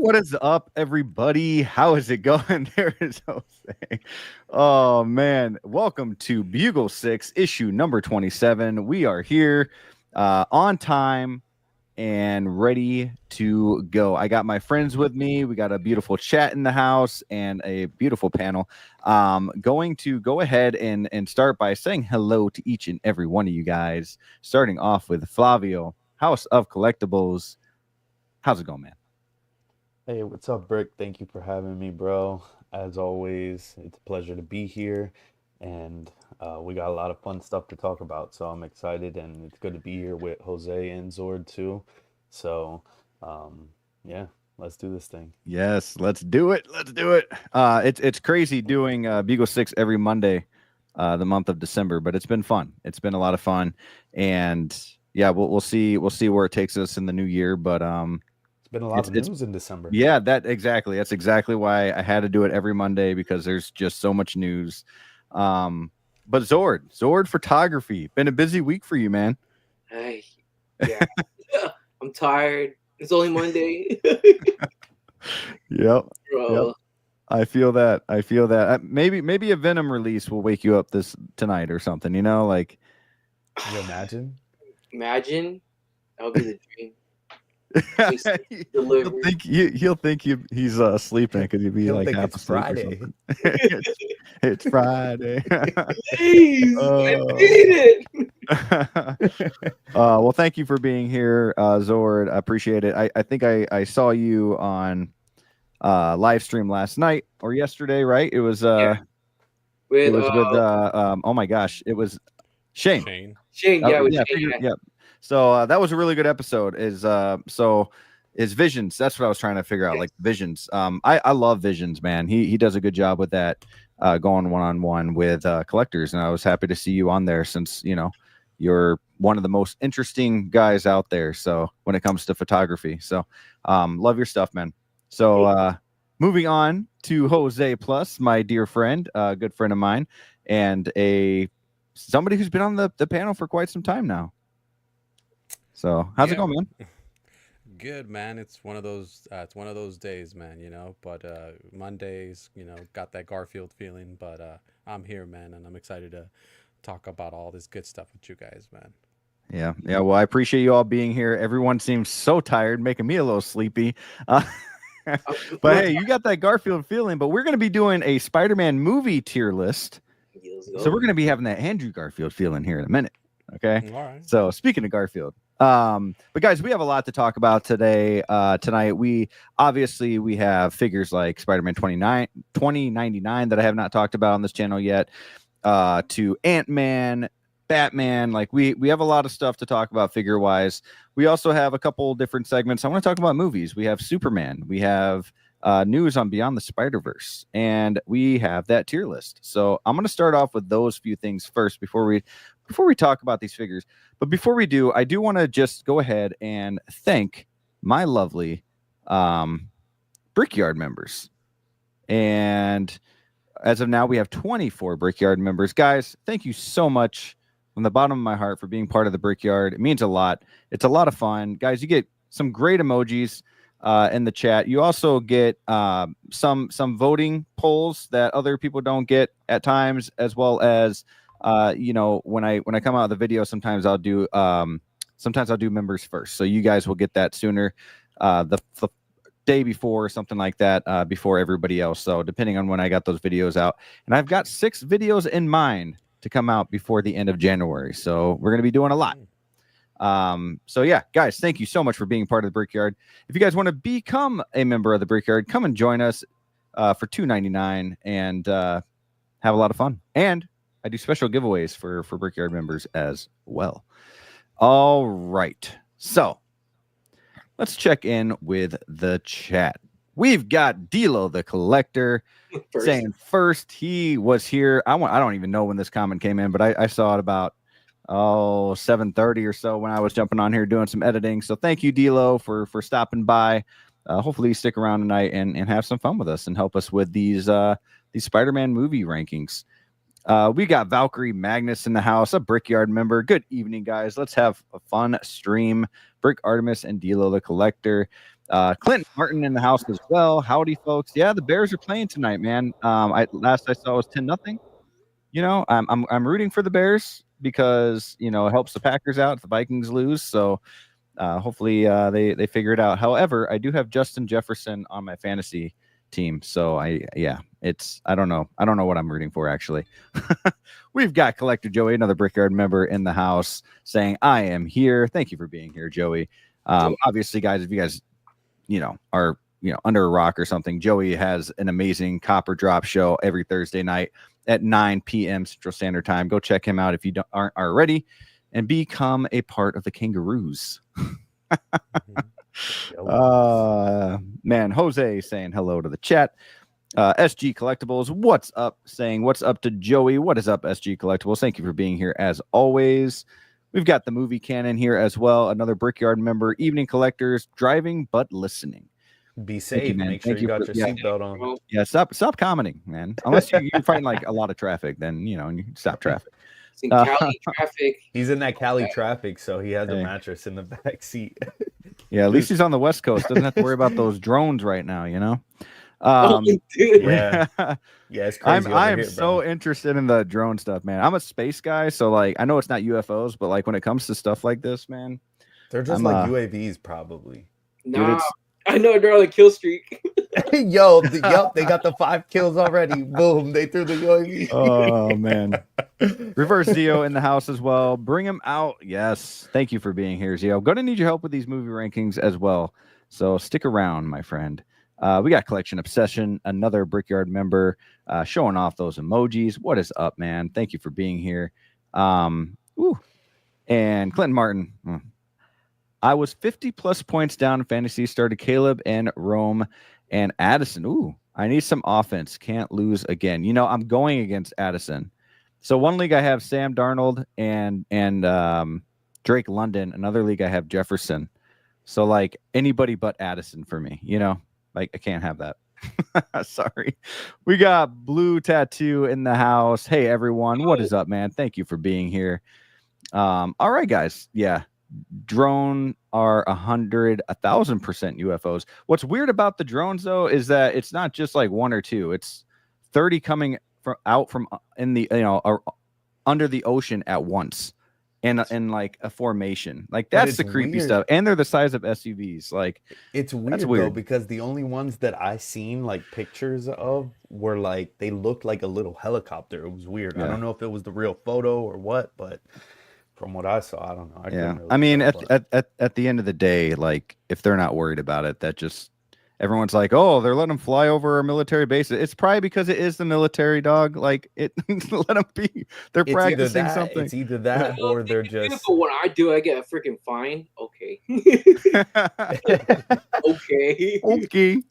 What is up, everybody? How is it going? There is Jose. Oh, man. Welcome to Bugle 6, issue number 27. We are here on time and ready to go. I got my friends with me. We got a beautiful chat in the house and a beautiful panel. Going to go ahead and start by saying hello to each and every one of you guys, starting off with Flavio, House of Collectibles. How's it going, man? Hey, what's up, Brick? Thank you for having me, bro. As always, it's a pleasure to be here. and we got a lot of fun stuff to talk about. So I'm excited, and it's good to be here with Jose and Zord too. So um, yeah, let's do this thing. Yes, let's do it. Let's do it. It's crazy doing Bugle 6 every Monday, the month of December, but it's been fun. It's been a lot of fun, and yeah, we'll see where it takes us in the new year. But It's been a lot it's of it's news in December. yeah, that's exactly why I had to do it every Monday because there's just so much news. Um, but Zord Photography, been a busy week for you, man. Hey, yeah, I'm tired. It's only Monday. Yep. Yep. Bro, I feel that. I feel that. Maybe a Venom release will wake you up this tonight or something. You know, like Can you imagine? imagine that would be the dream. Just he'll delivered. think he's sleeping because he'll be He'll like think half it's asleep or Friday. something. It's Friday. Please, I Oh. made it. Well, thank you for being here, Zord. I appreciate it. I think I saw you on live stream last night or yesterday, right? Yeah, It with was with oh my gosh, it was Shane. Shane. Shane. Yeah, with Yeah, Shane. figure Yeah, yeah. So that was a really good episode. Is Visions. That's what I was trying to figure out. yes. Like Visions. I love Visions, man. He does a good job with that, going one on one with collectors, and I was happy to see you on there since you're one of the most interesting guys out there. So when it comes to photography, so love your stuff, man. So moving on to Jose Plus, my dear friend, good friend of mine, and a somebody who's been on the panel for quite some time now. So how's it Yeah, going, man? good man. It's one of those days, man. But Mondays, got that Garfield feeling. But I'm here, man, and I'm excited to talk about all this good stuff with you guys, man. Yeah, yeah. Well, I appreciate you all being here. Everyone seems so tired, making me a little sleepy. Uh, but Look, hey, you got that Garfield feeling. But we're going to be doing a Spider-Man movie tier list. let's So we're go. going to be having that Andrew Garfield feeling here in a minute. Okay. All right. So speaking of Garfield, but guys, we have a lot to talk about today. Tonight, we have figures like Spider-Man 2099 that I have not talked about on this channel yet. To Ant-Man, Batman. Like we have a lot of stuff to talk about figure wise. We also have a couple different segments. I want to talk about movies. We have Superman. We have news on Beyond the Spider-Verse, and we have that tier list. So I'm going to start off with those few things first before we talk about these figures. But before we do, I do want to just go ahead and thank my lovely Brickyard members. And as of now, we have 24 Brickyard members. Guys, thank you so much from the bottom of my heart for being part of the Brickyard. It means a lot. It's a lot of fun. Guys, you get some great emojis in the chat. You also get some voting polls that other people don't get at times, as well as when I come out of the video, sometimes I'll do members first. So you guys will get that sooner. The day before or something like that, before everybody else. So depending on when I got those videos out, and I've got 6 videos in mind to come out before the end of January. So we're going to be doing a lot. So yeah, guys, thank you so much for being part of the Brickyard. If you guys want to become a member of the Brickyard, come and join us for $2.99 and have a lot of fun. And I do special giveaways for Brickyard members as well. All right. So let's check in with the chat. We've got Dilo the Collector saying first he was here. I don't even know when this comment came in, but I saw it about 7:30 or so when I was jumping on here doing some editing. So thank you, Dilo, for stopping by. Hopefully you stick around tonight and have some fun with us and help us with these Spider-Man movie rankings. We got Valkyrie Magnus in the house, a Brickyard member. Good evening, guys. Let's have a fun stream. Brick Artemis and Dilo the Collector. Clinton Martin in the house as well. Howdy, folks. Yeah, the Bears are playing tonight, man. Last I saw was 10-0. I'm rooting for the Bears because it helps the Packers out if the Vikings lose. So hopefully they figure it out. However, I do have Justin Jefferson on my fantasy team. So I don't know what I'm rooting for actually. We've got Collector Joey, another Brickyard member in the house, saying I am here. Thank you for being here, Joey. Obviously, guys, if you guys are under a rock or something, Joey has an amazing Copper Drop show every Thursday night at 9 p.m. Central Standard Time. Go check him out if you aren't already, and become a part of the Kangaroos. Man, Jose saying hello to the chat. SG Collectibles, what's up? Saying what's up to Joey. What is up, SG Collectibles? Thank you for being here as always. We've got the movie canon here as well. Another Brickyard member. Evening Collectors, driving but listening. Be safe. You, Make sure you got your seatbelt on. Yeah, stop commenting, man. Unless you're fighting like a lot of traffic, then you can stop traffic. It's in Cali traffic. He's in that Cali traffic, so he has a mattress in the back seat. Yeah, at least he's on the West Coast. Doesn't have to worry about those drones right now, Dude. Yeah, it's crazy. I am so interested in the drone stuff, man. I'm a space guy, so like I know it's not UFOs, but like when it comes to stuff like this, man, they're just like UAVs, probably. Nah, dude, I know they're on a kill streak. Yup, they got the 5 kills already. Boom, they threw the UAV. Oh man. Reverse Zio in the house as well. Bring him out. Yes. Thank you for being here, Zio. Gonna need your help with these movie rankings as well. So stick around, my friend. We got Collection Obsession, another Brickyard member, showing off those emojis. What is up, man? Thank you for being here. And Clinton Martin. I was 50+ points down in fantasy. Started Caleb and Rome and Addison. Ooh, I need some offense. Can't lose again. I'm going against Addison. So one league I have Sam Darnold and Drake London. Another league I have Jefferson. So like anybody but Addison for me. Like I can't have that. Sorry. We got Blue Tattoo in the house. Hey everyone, what is up, man? Thank you for being here. All right, guys. Yeah. Drone are 100,000% UFOs. What's weird about the drones though is that it's not just like 1 or 2. It's 30 coming out from in the under the ocean at once, in like a formation. Like that's the creepy stuff. And they're the size of SUVs. Like it's weird though, because the only ones that I seen like pictures of were like they looked like a little helicopter. It was weird. Yeah. I don't know if it was the real photo or what, but from what I saw, I don't know. I mean, at the end of the day, like if they're not worried about it, that just everyone's like, oh, they're letting them fly over a military base. It's probably because it is the military, dog. Like it, let them be. They're practicing something. It's either that or they're just. But when I do, I get a freaking fine. Okay. Okay.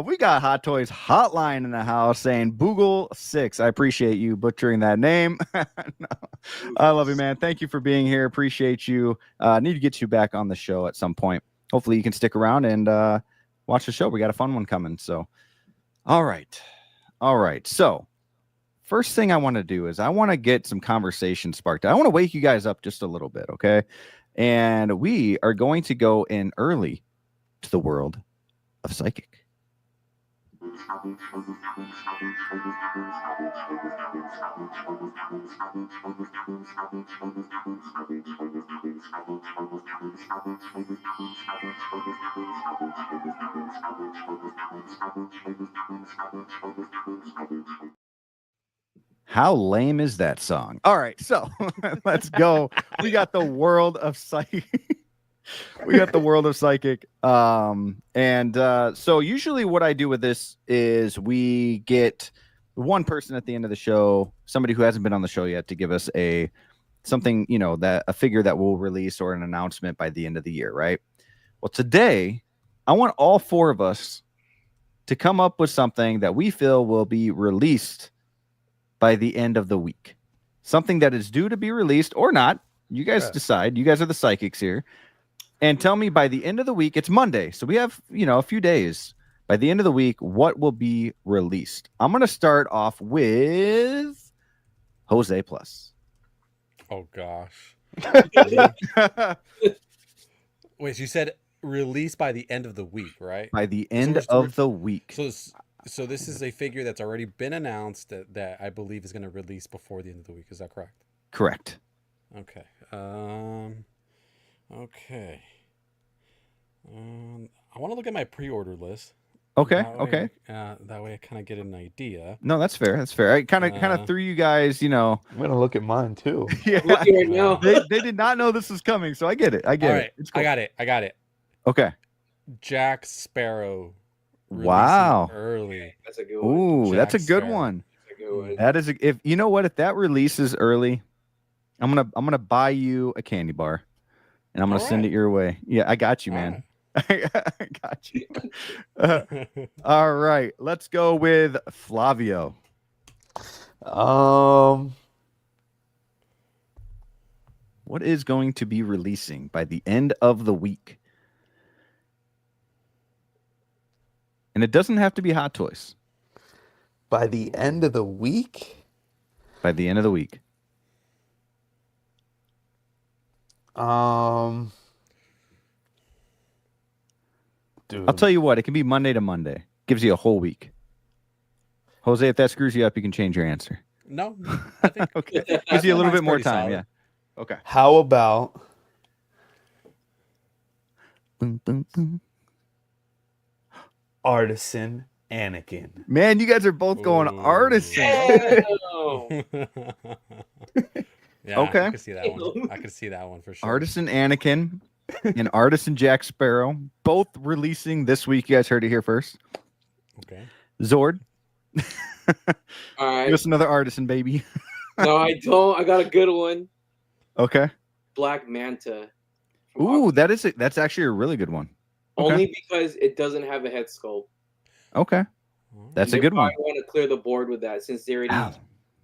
We got Hot Toys Hotline in the house saying Bugle 6. I appreciate you butchering that name. No. I love you, man. Thank you for being here. Appreciate you. Need to get you back on the show at some point. Hopefully you can stick around and watch the show. We got a fun one coming. So, all right. So first thing I want to do is I want to get some conversation sparked. I want to wake you guys up just a little bit. Okay. And we are going to go in early to the world of psychic. How lame is that song? All right, so let's go. We got the world of psychic. So usually what I do with this is we get one person at the end of the show, somebody who hasn't been on the show yet, to give us a figure that we'll release or an announcement by the end of the year, right? Well, today I want all 4 of us to come up with something that we feel will be released by the end of the week. Something that is due to be released or not. You guys decide. You guys are the psychics here. And tell me by the end of the week, it's Monday, so we have, a few days. By the end of the week, what will be released? I'm going to start off with Jose Plus. Oh, gosh. Wait, so you said release by the end of the week, right? By the end of the week. So this is a figure that's already been announced that I believe is going to release before the end of the week. Is that correct? Correct. Okay. Okay. I want to look at my pre-order list. Okay. That way I kind of get an idea. No, that's fair. I kind of threw you guys, I'm going to look at mine too. Yeah. Right now. They did not know this was coming, so I get it. All right. I got it. Okay. Jack Sparrow. releasing Wow. Early. That's a good one. Ooh, that's a Jack good Sparrow. one. That's a good one. That is if you know what, if that releases early, I'm gonna buy you a candy bar, and I'm gonna send it your way. Yeah, I got you, man. I got you. All right, let's go with Flavio. What is going to be releasing by the end of the week? And it doesn't have to be Hot Toys. By the end of the week? By the end of the week. Dude. I'll tell you what, it can be Monday to Monday. Gives you a whole week. Jose, if that screws you up, you can change your answer. No, I think Okay. Gives you a little bit more pretty time. solid. Yeah. Okay. How about Boom, boom, boom. Artisan Anakin? Man, you guys are both going Ooh. artisan. Damn. Yeah, Okay. I can see that one. I can see that one for sure. Artisan Anakin and Artisan Jack Sparrow, both releasing this week. You guys heard it here first. Okay. Zord. All right. Give us another artisan, baby. No, I don't. I got a good one. Okay. Black Manta. from Ooh, Aquaman. that's actually a really good one. Okay. Only because it doesn't have a head sculpt. Okay. That's a They good one. probably want to clear the board with that since they already Ow.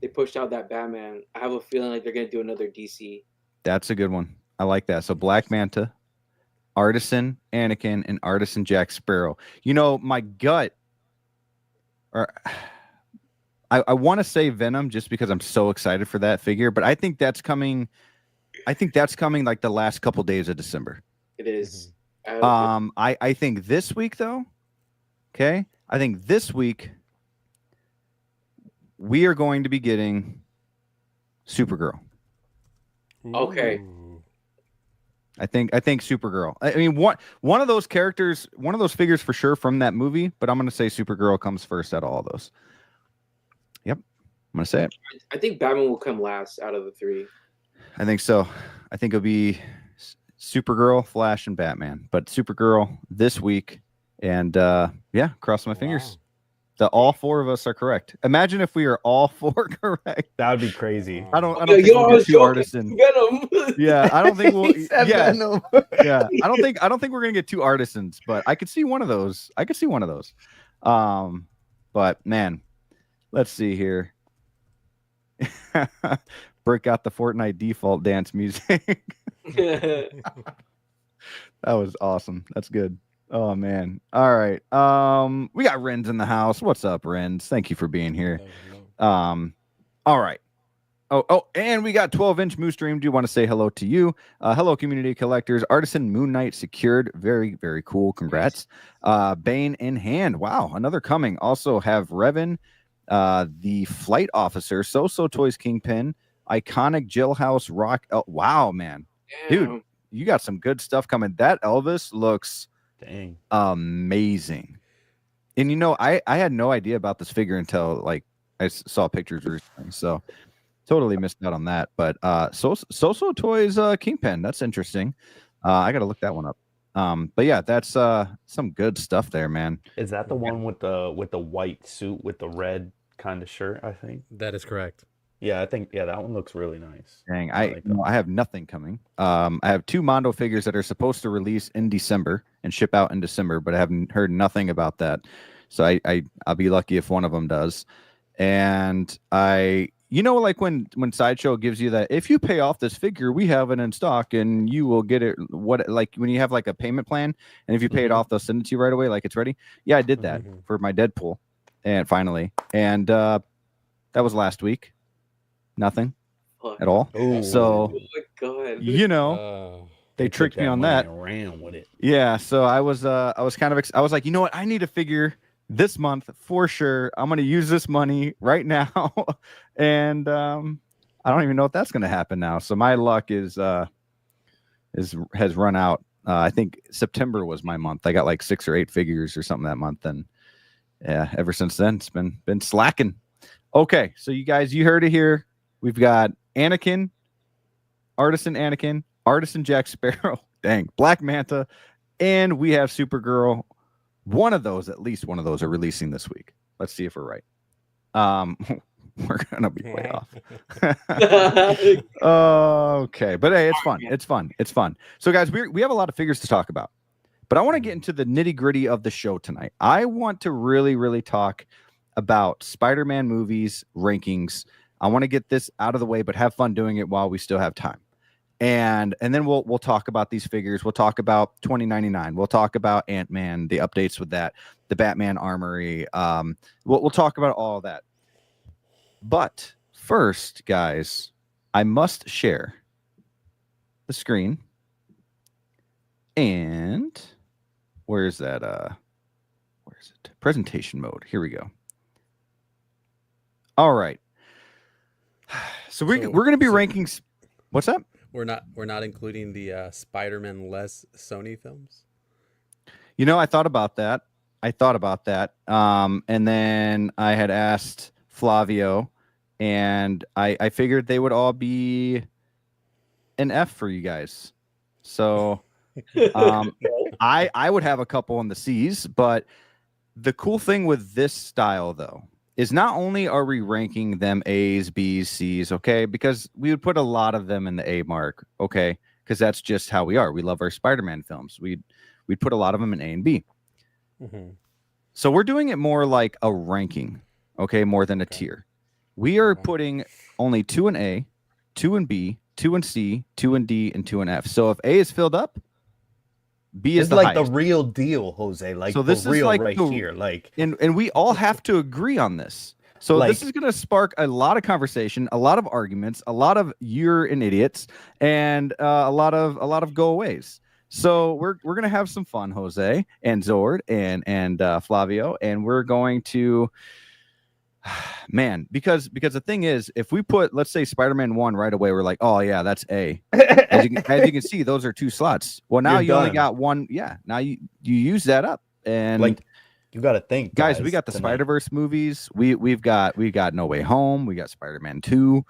they pushed out that Batman. I have a feeling like they're gonna do another DC. That's a good one. I like that. So Black Manta, Artisan Anakin, and Artisan Jack Sparrow. You know, my gut, or I want to say Venom just because I'm so excited for that figure, but I think that's coming. I think that's coming like the last couple days of December. It is. I think this week though. Okay, I think this week we are going to be getting Supergirl. Okay. Ooh. I think Supergirl. I mean, one of those characters, one of those figures for sure from that movie, but I'm going to say Supergirl comes first out of all those. Yep, I'm going to say it. I think Batman will come last out of the three. I think so. I think it'll be Supergirl, Flash, and Batman, but Supergirl this week. And yeah, cross my fingers. That all four of us are correct. Imagine if we are all four correct. That would be crazy. I don't think we'll get two artisans. Venom. Yeah, I don't think we'll. He said Yeah, Venom. yeah. I don't think we're gonna get two artisans, but I could see one of those. But man, let's see here. Break out the Fortnite default dance music. That was awesome. That's good. Oh man. All right. We got Renz in the house. What's up, Renz? Thank you for being here. All right. Oh, and we got 12-inch Moose Dream. Do want to say hello to you. Hello, community collectors. Artisan Moon Knight secured. Very, very cool. Congrats. Bane in hand. Wow, another coming. Also have Revan, the flight officer, So Toys Kingpin, iconic Jailhouse Rock. Oh, wow, man. Dude, you got some good stuff coming. That Elvis looks amazing. And you know, I had no idea about this figure until like I saw pictures recently. So totally missed out on that. But So Toys Kingpin, that's interesting. I gotta look that one up. But yeah, that's some good stuff there, man. Is that the one with the white suit with the red kind of shirt? I think that is correct. Yeah, I think that one looks really nice. Dang, I have nothing coming. I have two Mondo figures that are supposed to release in December and ship out in December, but I haven't heard nothing about that. So I'll be lucky if one of them does. And you know, like when Sideshow gives you that, if you pay off this figure, we have it in stock and you will get it. What, like when you have like a payment plan, and if you pay it off, they'll send it to you right away, like it's ready. Yeah, I did that for my Deadpool, and finally, and that was last week. Nothing at all. Ooh. So, Oh my God. you know, they tricked me on that. Ran with it. Yeah. So I was kind of, I was like, you know what? I need a figure this month for sure. I'm going to use this money right now. And I don't even know if that's going to happen now. So my luck has run out. I think September was my month. I got like 6 or 8 figures or something that month. And yeah, ever since then, it's been slacking. Okay. So you guys, you heard it here. We've got Anakin, Artisan Jack Sparrow, dang, Black Manta, and we have Supergirl. One of those, at least one of those, are releasing this week. Let's see if we're right. We're gonna be way off. Okay, but hey, it's fun. It's fun. It's fun. So, guys, we have a lot of figures to talk about, but I want to get into the nitty gritty of the show tonight. I want to really, really talk about Spider-Man movies rankings. I want to get this out of the way, but have fun doing it while we still have time. And then we'll talk about these figures. We'll talk about 2099. We'll talk about Ant-Man, the updates with that, the Batman Armory. We'll talk about all that. But first, guys, I must share the screen. And where's that? Where's it? Presentation mode. Here we go. All right. So we're going to be ranking. What's up? We're not including the Spider-Man less Sony films. You know, I thought about that. And then I had asked Flavio, and I figured they would all be an F for you guys. So I would have a couple in the C's, but the cool thing with this style, though, is not only are we ranking them A's, B's, C's, okay, because we would put a lot of them in the A mark, okay, because that's just how we are. We love our Spider-Man films. We'd put a lot of them in A and B. Mm-hmm. So we're doing it more like a ranking, okay, more than a tier. We are putting only 2 in A, 2 in B, 2 in C, 2 in D, and 2 in F. So if A is filled up, B is it's like highest. the real deal, Jose. Like, so this the real is like right here. Like, and we all have to agree on this. So like, this is going to spark a lot of conversation, a lot of arguments, a lot of you're an idiots, and a lot of go aways. So we're going to have some fun, Jose and Zord and Flavio, and we're going to, man, because the thing is, if we put, let's say, Spider-Man 1 right away, we're like, oh yeah, that's A. As you can see, those are 2 slots. Well, now you only got one. Yeah, now you use that up, and like, you got to think, guys. We got the Spider-Verse movies. We've got No Way Home. We got Spider-Man 2.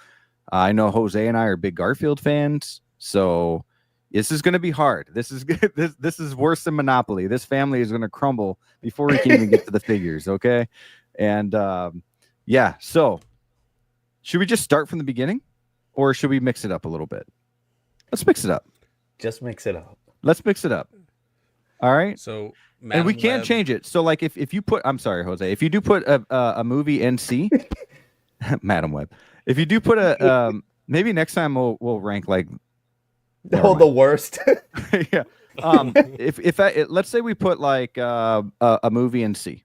I know Jose and I are big Garfield fans, so this is going to be hard. This is good. This is worse than Monopoly. This family is going to crumble before we can even get to the figures. Okay, and yeah. So should we just start from the beginning, or should we mix it up a little bit? Let's mix it up. Just mix it up. Let's mix it up. All right. So, and we can't change it. So, like, if you put, I'm sorry, Jose, if you do put a movie in C, Madam Web, if you do put a maybe next time we'll rank like the worst. Yeah. If let's say we put like a movie in C,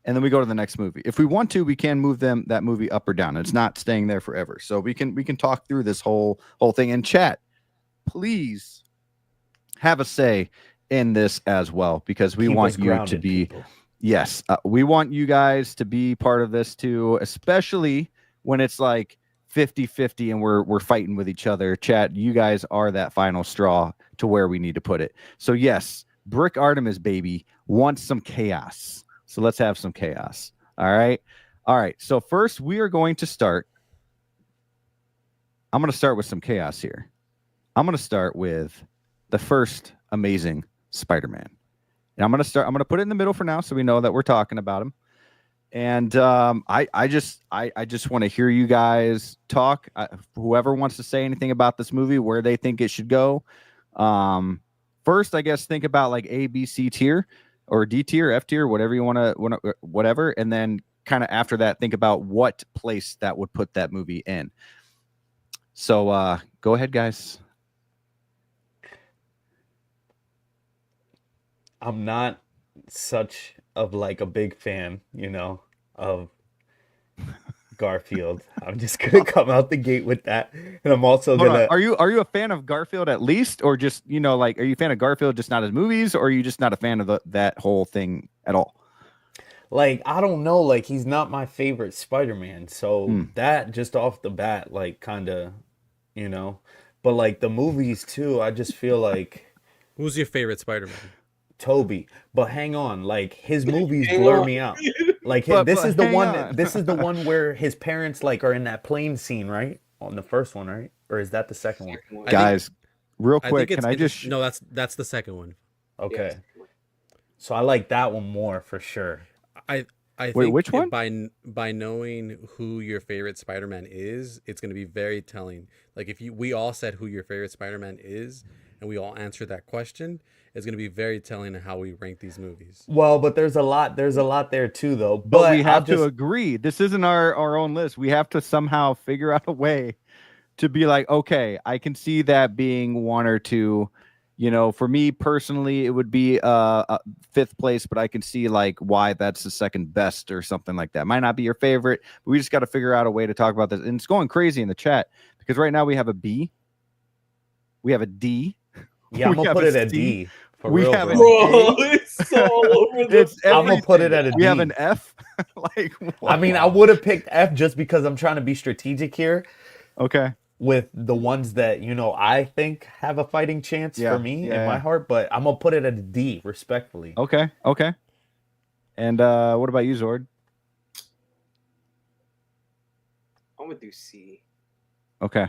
and then we go to the next movie. If we want to, we can move that movie up or down. It's not staying there forever. So we can talk through this whole thing. And chat, please have a say in this as well, because we want you to be people. Yes, we want you guys to be part of this too, especially when it's like 50-50 and we're fighting with each other. Chat, you guys are that final straw to where we need to put it. So yes, Brick Artemis baby wants some chaos. So let's have some chaos. All right. So first we are going to start. I'm going to start with some chaos here. I'm going to start with the first amazing Spider-Man. And I'm going to put it in the middle for now, so we know that we're talking about him. And I just want to hear you guys talk. Whoever wants to say anything about this movie, where they think it should go. First, I guess think about like A, B, C tier, or D tier, F tier, whatever you want to, whatever. And then kind of after that, think about what place that would put that movie in. So go ahead, guys. I'm not such of like a big fan, of Garfield. I'm just gonna come out the gate with that, and I'm also gonna. Are you a fan of Garfield at least, or just like, are you a fan of Garfield just not as movies, or are you just not a fan of that whole thing at all? Like, I don't know, like, he's not my favorite Spider-Man, so that just off the bat, like, kind of, but like the movies too, I just feel like. Who's your favorite Spider-Man? Toby. But hang on, like, his movies blur me out. Like, this is the one where his parents like are in that plane scene, right? On the first one, right? Or is that the second one? Guys, real I quick, think can I just no, that's the second one. Okay. So I like that one more for sure. I wait, think which one? by knowing who your favorite Spider-Man is, it's going to be very telling. Like if we all said who your favorite Spider-Man is, and we all answered that question, it's going to be very telling of how we rank these movies. Well, but there's a lot there too, though. But we I'll have to just agree. This isn't our own list. We have to somehow figure out a way to be like, okay, I can see that being one or two. You know, for me personally, it would be fifth place, but I can see like why that's the second best or something like that. Might not be your favorite, but we just got to figure out a way to talk about this. And it's going crazy in the chat because right now we have a B, we have a D. yeah, I'm gonna put it at D. For We real, have bro. Bro, it's so all over the. It's I'm gonna put it everything. at a We have D. an F. Like, I mean, I would have picked F just because I'm trying to be strategic here okay. with the ones that I think have a fighting chance for me in my heart. But I'm gonna put it at a D, respectfully. Okay. And what about you, Zord? I'm gonna do C. Okay.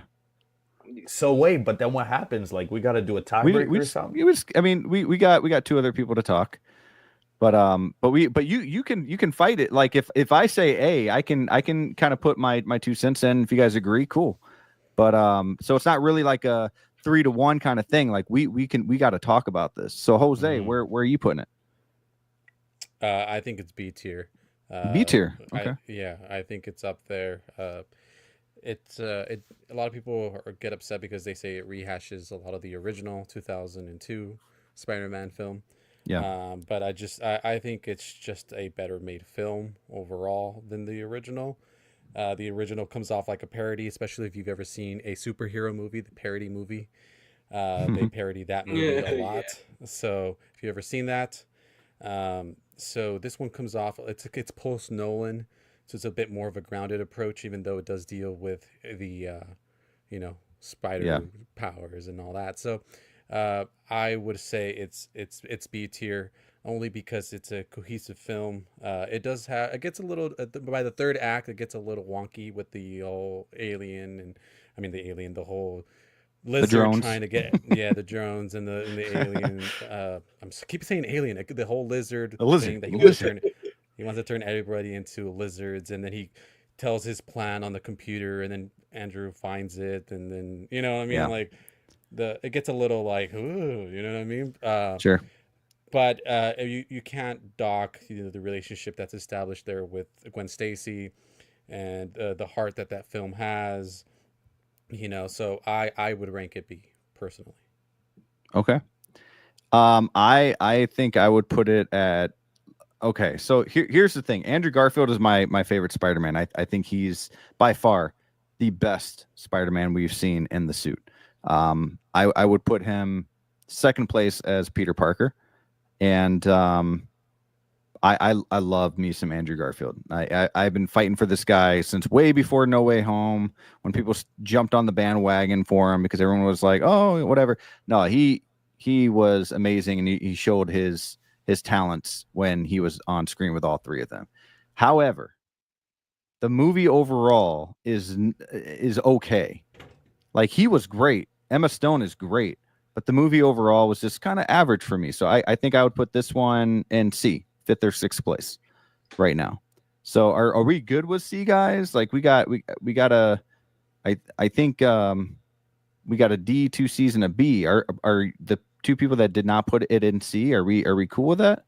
So wait, but then what happens? Like, we got to do a tiebreaker or something? We got two other people to talk, but you can fight it. Like if I say A, I can kind of put my 2 cents in. If you guys agree, cool. But so it's not really like a 3-1 kind of thing. Like we got to talk about this. So Jose, where are you putting it? I think it's B tier. B tier. Okay. I think it's up there. A lot of people get upset because they say it rehashes a lot of the original 2002 Spider-Man film. Yeah. But I think it's just a better made film overall than the original. The original comes off like a parody, especially if you've ever seen a superhero movie, the parody movie. They parody that movie a lot. Yeah. So if you've ever seen that, so this one comes off. It's post Nolan. So it's a bit more of a grounded approach, even though it does deal with the, spider powers and all that. So I would say it's B tier only because it's a cohesive film. It gets a little, by the third act, it gets a little wonky with the whole the whole lizard trying to get, the drones and the alien. Keep saying alien, the whole lizard thing that he wants to turn everybody into lizards, and then he tells his plan on the computer, and then Andrew finds it, and then like it gets a little like, ooh, you know what I mean? Sure. But you can't dock the relationship that's established there with Gwen Stacy, and the heart that film has. So I would rank it B personally. Okay. I think I would put it at. Okay, so here's the thing. Andrew Garfield is my favorite Spider-Man. I think he's by far the best Spider-Man we've seen in the suit. I would put him second place as Peter Parker, and I love me some Andrew Garfield. I've been fighting for this guy since way before No Way Home, when people jumped on the bandwagon for him because everyone was like, oh, whatever. No, he was amazing, and he showed his talents when he was on screen with all three of them. However, the movie overall is okay. Like, he was great. Emma Stone is great, but the movie overall was just kind of average for me. So I think I would put this one in C, 5th or 6th place right now. So are we good with C, guys? Like we got a, I think we got a D, 2 C's, and a B. Are the two people that did not put it in C, are we cool with that?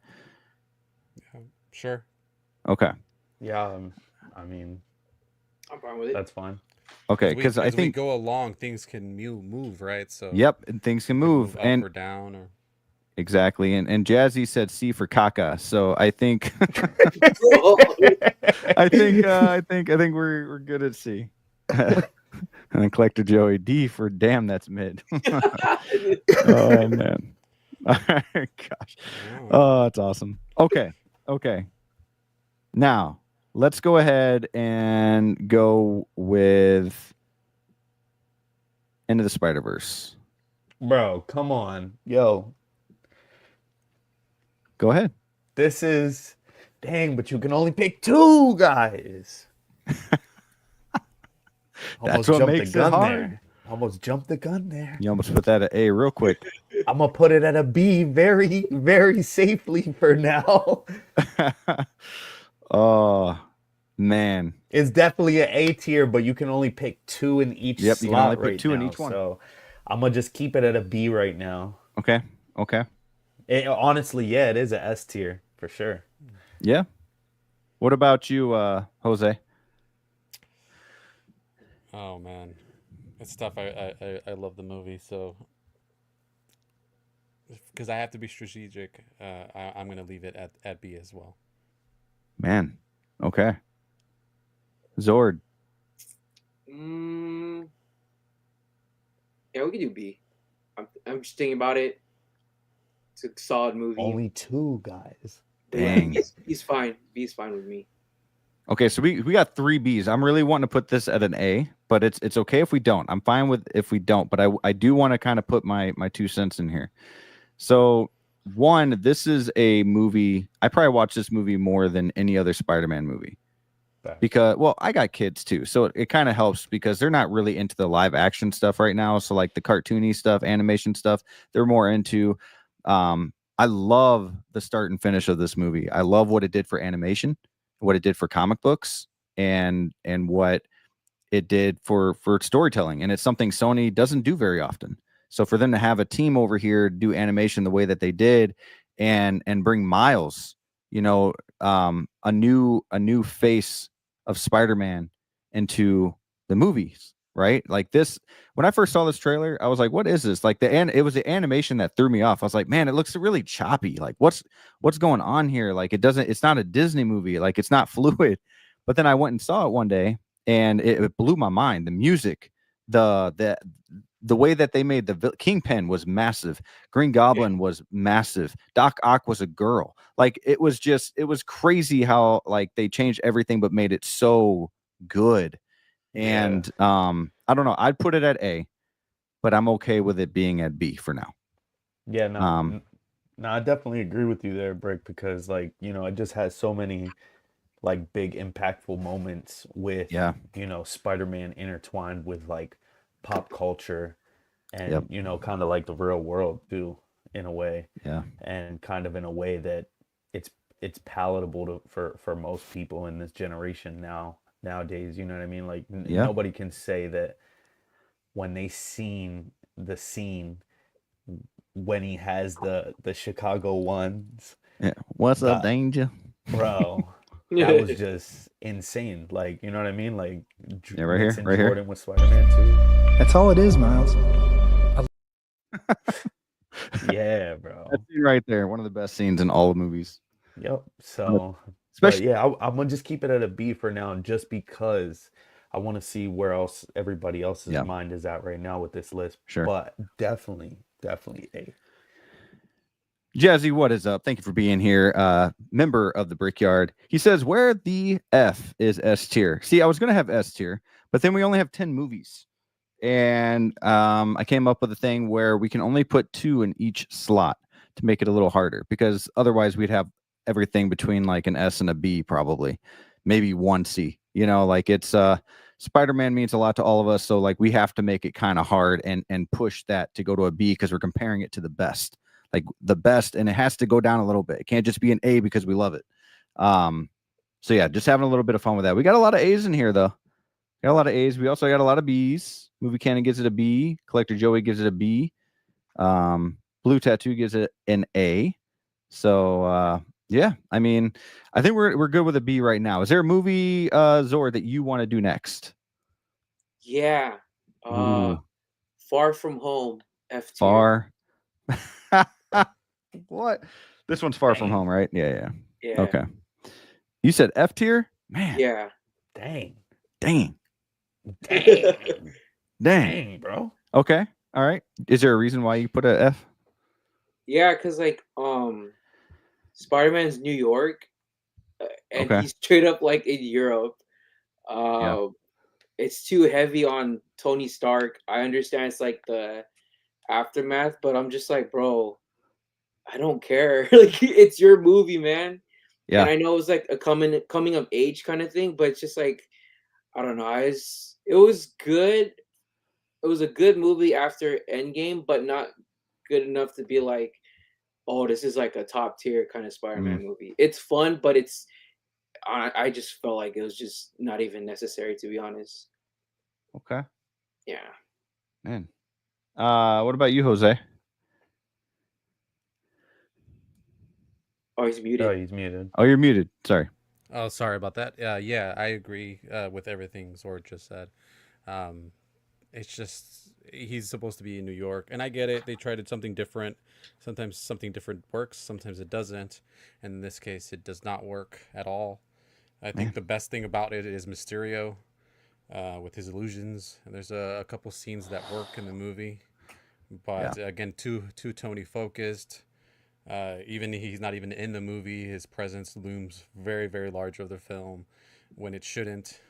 Yeah, sure. Okay. Yeah, I mean, I'm fine with it. That's fine. Okay, because I think we go along, things can move, right? So yep, and things can move up and or down or exactly. And Jazzy said C for caca, so I think I think we're good at C. And then Collector Joey, D for damn, that's mid. Oh man. Gosh. Oh, that's awesome. Okay. Now let's go ahead and go with Into the Spider-Verse. Bro, come on. Yo. Go ahead. This is dang, but you can only pick 2 guys. That's what makes it hard. Almost jumped the gun there. You almost put that at A real quick. I'm gonna put it at a B very, very safely for now. Oh man. It's definitely an A tier, but you can only pick 2 in each Yep, slot you can only put right 2 in now, each one. So I'm gonna just keep it at a B right now. Okay. Honestly, yeah, it is a S tier for sure. Yeah. What about you, Jose? Oh man, it's tough. I love the movie, so because I have to be strategic, I'm gonna leave it at B as well. Man. Okay. Zord. Yeah, we could do B. I'm just thinking about it. It's a solid movie. Only 2 guys. Dang. He's fine. B's fine with me. Okay, so we got 3 Bs. I'm really wanting to put this at an A, but it's okay if we don't. I'm fine with if we don't, but I do want to kind of put my 2 cents in here. So, one, this is a movie. I probably watch this movie more than any other Spider-Man movie. Because, well, I got kids too, so it kind of helps because they're not really into the live action stuff right now. So like the cartoony stuff, animation stuff, they're more into. I love the start and finish of this movie. I love what it did for animation, what it did for comic books, and what it did for storytelling. And it's something Sony doesn't do very often. So for them to have a team over here do animation the way that they did, and bring Miles, a new face of Spider-Man into the movies, right? Like this, when I first saw this trailer, I was like, what is this? Like it was the animation that threw me off. I was like, man, it looks really choppy. Like what's going on here? Like it's not a Disney movie. Like it's not fluid. But then I went and saw it one day and it blew my mind. The music, the way that they made the Kingpin was massive. Green Goblin was massive. Doc Ock was a girl. Like it was crazy how like they changed everything but made it so good. And I don't know. I'd put it at A, but I'm okay with it being at B for now. Yeah, no, I definitely agree with you there, Brick, because like, it just has so many like big impactful moments with Spider-Man intertwined with like pop culture and kind of like the real world too, in a way. Yeah. And kind of in a way that it's palatable for most people in this generation nowadays, you know what I mean? Like nobody can say that when they seen the scene when he has the Chicago ones. Yeah. What's up, Danger? Bro. That was just insane. Like, you know what I mean? Like, right here, Jordan with Spider-Man too. That's all it is, Miles. Yeah, bro. That scene right there, one of the best scenes in all the movies. Yep. So, especially, I'm gonna just keep it at a B for now, just because I want to see where else everybody else's mind is at right now with this list. Sure. But definitely A. Jazzy, what is up? Thank you for being here. Member of the Brickyard. He says, where the F is S tier? See, I was going to have S tier, but then we only have 10 movies. And I came up with a thing where we can only put 2 in each slot to make it a little harder, because otherwise we'd have everything between like an S and a B, probably. Maybe 1 C. Like it's Spider-Man means a lot to all of us. So like we have to make it kind of hard and push that to go to a B because we're comparing it to the best. Like the best, and it has to go down a little bit. It can't just be an A because we love it. So yeah, just having a little bit of fun with that. We got a lot of A's in here though. Got a lot of A's. We also got a lot of B's. Movie Canon gives it a B. Collector Joey gives it a B. Blue Tattoo gives it an A. So yeah, I mean, I think we're good with a B right now. Is there a movie, Zord, that you want to do next? Yeah. Far From Home. F tier. Far. What? This one's Far From Home, right? Yeah. Okay. You said F tier? Man. Yeah. Dang, bro. Okay. All right. Is there a reason why you put a F? Yeah, because like Spider-Man's New York, and he's straight up like in Europe. It's too heavy on Tony Stark. I understand it's like the aftermath, but I'm just like, bro, I don't care. Like it's your movie, man. Yeah. And I know it's like a coming of age kind of thing, but it's just like, I don't know. It was good, it was a good movie after Endgame, but not good enough to be like, oh, this is like a top tier kind of Spider-Man movie. It's fun, but I just felt like it was just not even necessary, to be honest. Okay. Yeah. Man. What about you, Jose? Oh, he's muted. Oh, he's muted. Oh, you're muted. Sorry. Oh, sorry about that. Yeah, I agree with everything Zord just said. It's just he's supposed to be in New York, and I get it. They tried something different. Sometimes something different works. Sometimes it doesn't. And in this case, it does not work at all. I think the best thing about it is Mysterio with his illusions. And there's a couple scenes that work in the movie, but again, too Tony focused. Even he's not even in the movie. His presence looms very, very large of the film when it shouldn't.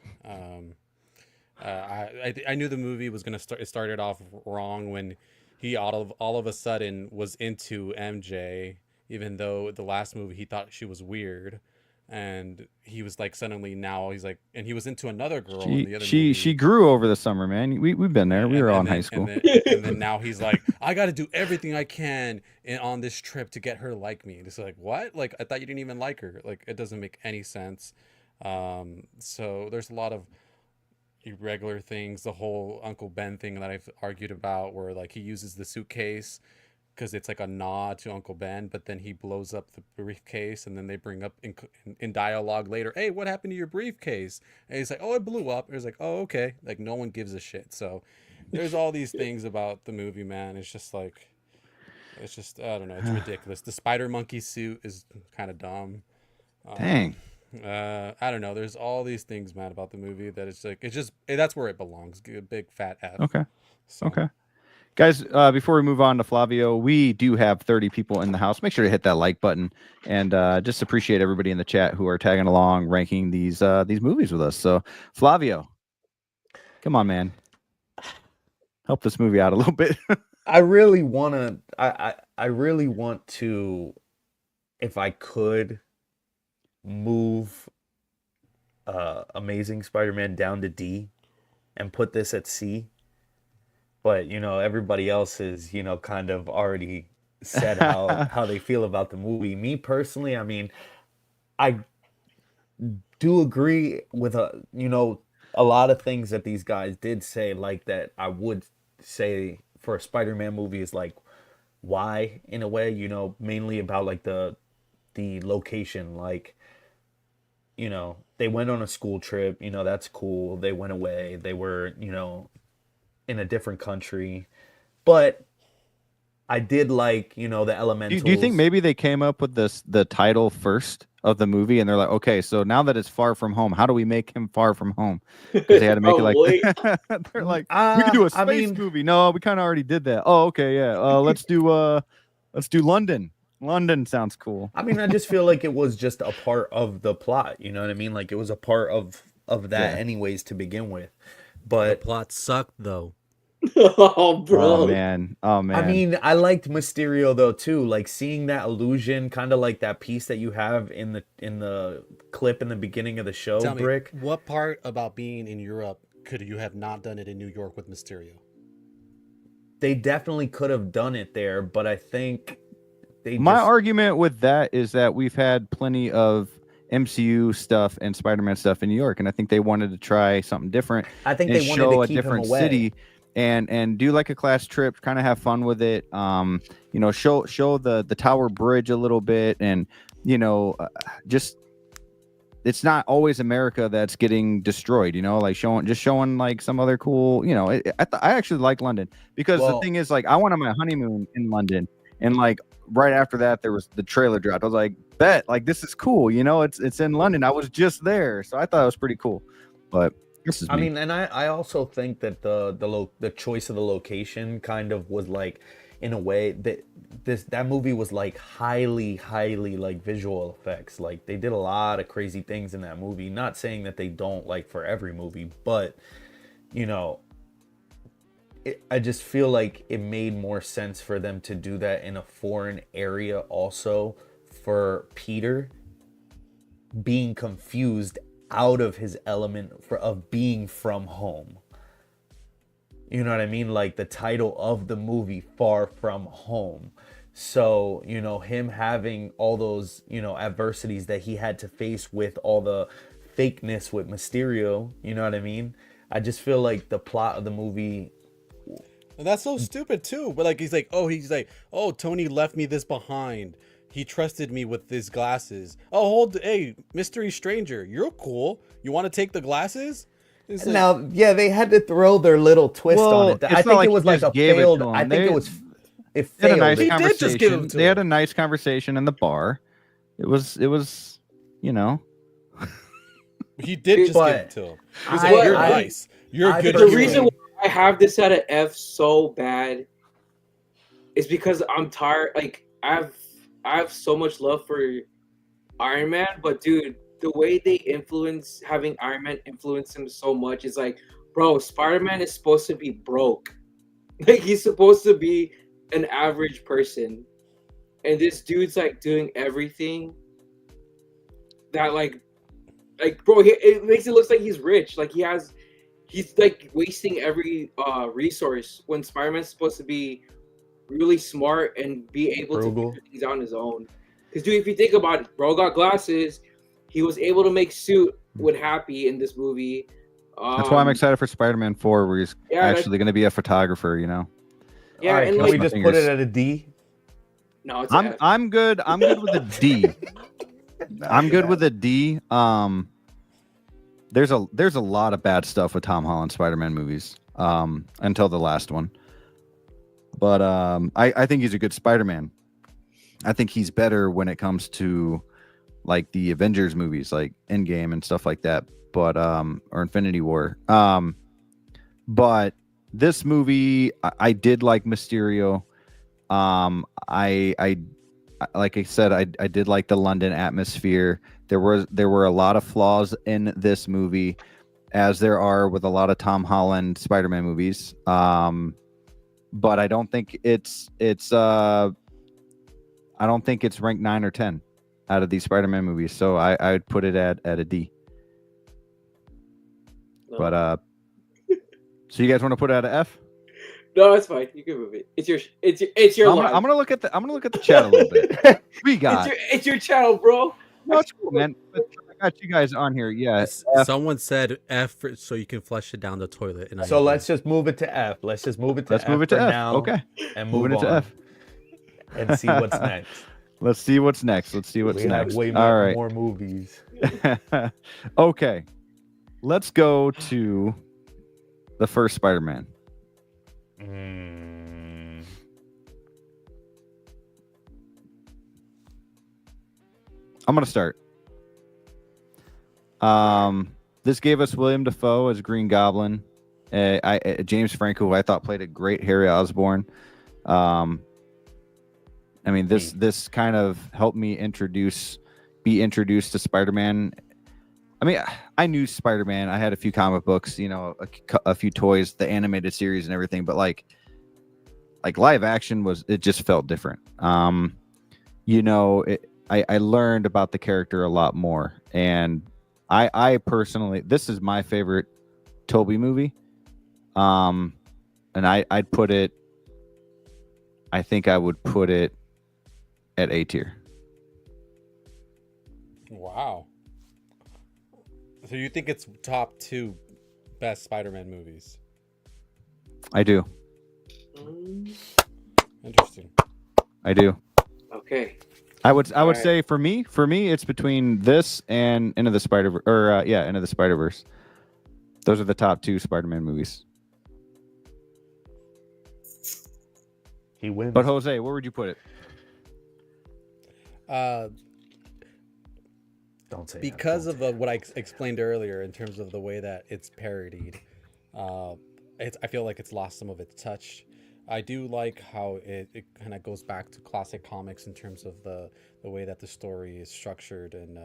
I knew the movie was gonna start. It started off wrong when he all of a sudden was into MJ, even though the last movie he thought she was weird, and he was like suddenly now he's like, and he was into another girl in the other movie. She grew over the summer, man. We've been there. We were all in high school. And then now he's like, I got to do everything I can on this trip to get her to like me. And it's like, what? Like, I thought you didn't even like her. Like, it doesn't make any sense. So there's a lot of irregular things. The whole Uncle Ben thing that I've argued about, where like he uses the suitcase because it's like a nod to Uncle Ben, but then he blows up the briefcase, and then they bring up in dialogue later, hey, what happened to your briefcase? And he's like, oh, it blew up. It's like, oh, okay. Like, no one gives a shit. So there's all these things about the movie, man. It's just like, it's just, I don't know, it's ridiculous. The spider monkey suit is kind of dumb. Dang. I don't know. There's all these things, man, about the movie that it's like, it's just, that's where it belongs. A big fat F. Okay. So. Okay. Guys, before we move on to Flavio, we do have 30 people in the house. Make sure to hit that like button, and just appreciate everybody in the chat who are tagging along, ranking these movies with us. So, Flavio, come on, man, help this movie out a little bit. I really want to. I really want to, if I could, move Amazing Spider-Man down to D, and put this at C. But, you know, everybody else is, you know, kind of already said how they feel about the movie. Me personally, I mean, I do agree with, you know, a lot of things that these guys did say, like that I would say for a Spider-Man movie is like, why, in a way, you know, mainly about like the location. Like, you know, they went on a school trip, you know, that's cool. They went away. They were, you know, in a different country, but I did like, you know, the elementals. Do you think maybe they came up with the title first of the movie, and they're like, okay, so now that it's Far From Home, how do we make him Far From Home? Because they had to make it like they're like, we can do a space movie. No, we kind of already did that. Oh, okay, yeah. Let's do London. London sounds cool. I mean, I just feel like it was just a part of the plot. You know what I mean? Like it was a part of that, anyways, to begin with. But the plot sucked, though. Oh, bro. Oh man. I mean, I liked Mysterio though too. Like seeing that illusion, kind of like that piece that you have in the clip in the beginning of the show. Tell Brick. Me, what part about being in Europe could you have not done it in New York with Mysterio? They definitely could have done it there, but I think my argument with that is that we've had plenty of MCU stuff and Spider-Man stuff in New York, and I think they wanted to try something different. I think they wanted to keep a different him away. City and do like a class trip, kind of have fun with it. You know, show the Tower Bridge a little bit, and you know, just it's not always America that's getting destroyed. You know, like showing like some other cool. You know, I actually like London because the thing is, like, I went on my honeymoon in London, and like right after that there was the trailer dropped. I was like, bet, like this is cool. You know, it's in London. I was just there, so I thought it was pretty cool. But this is me. I mean, and I also think that the choice of the location kind of was like, in a way that that movie was like highly like visual effects. Like they did a lot of crazy things in that movie. Not saying that they don't, like, for every movie, but you know, I just feel like it made more sense for them to do that in a foreign area also, for Peter being confused out of his element of being from home. You know what I mean? Like the title of the movie, Far From Home. So, you know, him having all those, you know, adversities that he had to face with all the fakeness with Mysterio, you know what I mean? I just feel like the plot of the movie. And that's so stupid too. But like he's like, oh, Tony left me this behind. He trusted me with his glasses. Oh, hey, mystery stranger, you're cool. You want to take the glasses? It's like, Now, yeah, they had to throw their little twist on it. I think it was like a failed. I think it was. It failed. Had a nice He conversation. did just give him to They had him. a nice conversation in the bar. It was, you know. He did just give it to him. He's like, you're nice. You're good. The reason why I have this at an F so bad is because I'm tired. Like I have so much love for Iron Man, but dude, the way they having Iron Man influence him so much is like, bro, Spider-Man is supposed to be broke. Like he's supposed to be an average person, and this dude's like doing everything that like bro, it makes it look like he's rich. Like he's like wasting every resource when Spider-Man's supposed to be really smart and be able to figure things out on his own. Because dude, if you think about it, bro got glasses. He was able to make suit with Happy in this movie. That's why I'm excited for Spider-Man 4, where he's actually going to be a photographer. You know. Yeah, right, and can like, we just put it at a D? No, it's I'm good. I'm good with a D. I'm good with a D. There's a lot of bad stuff with Tom Holland Spider-Man movies. Until the last one. But I think he's a good Spider-Man. I think he's better when it comes to like the Avengers movies, like Endgame and stuff like that. But or Infinity War. But this movie, I did like Mysterio. I like I said, I did like the London atmosphere. There were a lot of flaws in this movie, as there are with a lot of Tom Holland Spider-Man movies. But I don't think it's ranked 9 or 10 out of these Spider-Man movies. So I'd put it at a D. No. But so you guys want to put it at an F? No, it's fine. You can move it. It's your I'm gonna look at the chat a little bit. We got it's your channel, bro. No, it's cool, man. But I got you guys on here. Yes. Yeah, someone said F so you can flush it down the toilet. And so let's just move it to F. Let's move it to F now. Okay. And move it to F. And see what's next. Let's see what's next. We have way more movies. Okay. Let's go to the first Spider-Man. I'm gonna start. This gave us William Dafoe as Green Goblin. James Franco, who I thought played a great Harry Osborn. I mean, this kind of helped me be introduced to Spider-Man. I mean, I knew Spider-Man. I had a few comic books, you know, a few toys, the animated series and everything, but like live action it just felt different. You know, I learned about the character a lot more, and I personally, this is my favorite Tobey movie. And I'd put it, I think I would put it at A tier. Wow. So you think it's top 2 best Spider-Man movies? I do. Interesting. I do. Okay. I would say for me it's between this and Into the Spider-Verse, Into the Spider-Verse. Those are the top 2 Spider-Man movies. He wins. But Jose, where would you put it? Don't say because of what I explained earlier in terms of the way that it's parodied. I feel like it's lost some of its touch. I do like how it kind of goes back to classic comics in terms of the way that the story is structured and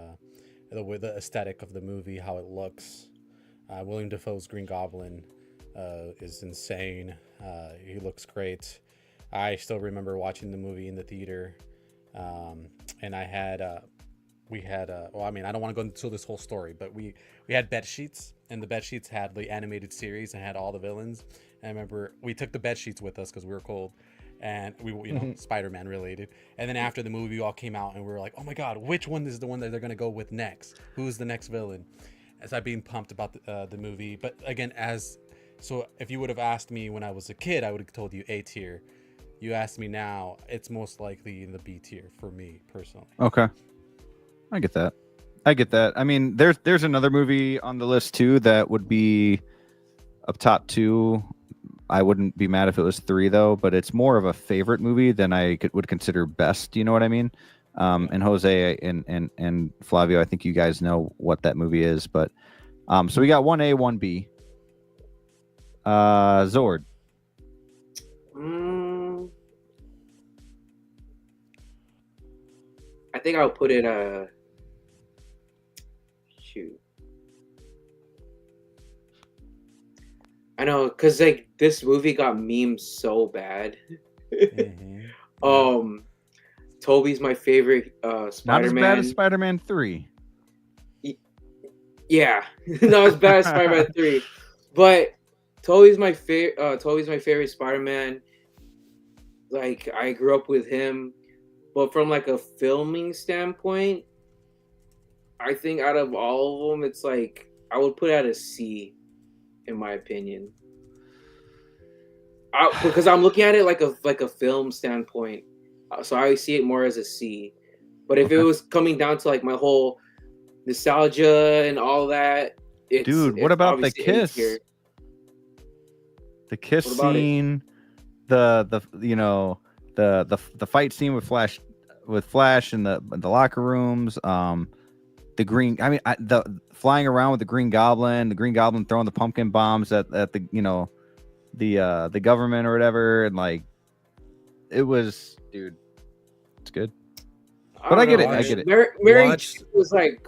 the aesthetic of the movie, how it looks. William Dafoe's Green Goblin is insane. He looks great. I still remember watching the movie in the theater, and I had we had well, I mean, I don't want to go into this whole story, but we had bed sheets, and the bed sheets had the animated series and had all the villains. And I remember we took the bed sheets with us because we were cold, and we, you know, Spider-Man related. And then after the movie all came out, and we were like, oh my god, which one is the one that they're gonna go with next? Who's the next villain? As I've been pumped about the movie, but again, so if you would have asked me when I was a kid, I would have told you A tier. You ask me now, it's most likely in the B tier for me personally. Okay, I get that. I mean, there's another movie on the list too that would be up top 2. I wouldn't be mad if it was 3 though, but it's more of a favorite movie than I would consider best. You know what I mean? And Jose and Flavio, I think you guys know what that movie is, but so we got 1A, 1B. Zord. I think I'll put it shoot. I know, cause like this movie got memed so bad. Toby's my favorite Spider-Man. Not as bad as Spider-Man 3. Yeah, not as bad as Spider-Man 3, but Toby's my favorite Spider-Man. Like I grew up with him, but from like a filming standpoint, I think out of all of them, it's like I would put it at a C, in my opinion. Because I'm looking at it like a film standpoint, so I see it more as a C. But if it was coming down to like my whole nostalgia and all that, what about the kiss? The kiss scene, the fight scene with Flash in the locker rooms, the green. I mean, the flying around with the Green Goblin throwing the pumpkin bombs at the the government or whatever, and like it was, dude, it's good. But I get it. Mary was like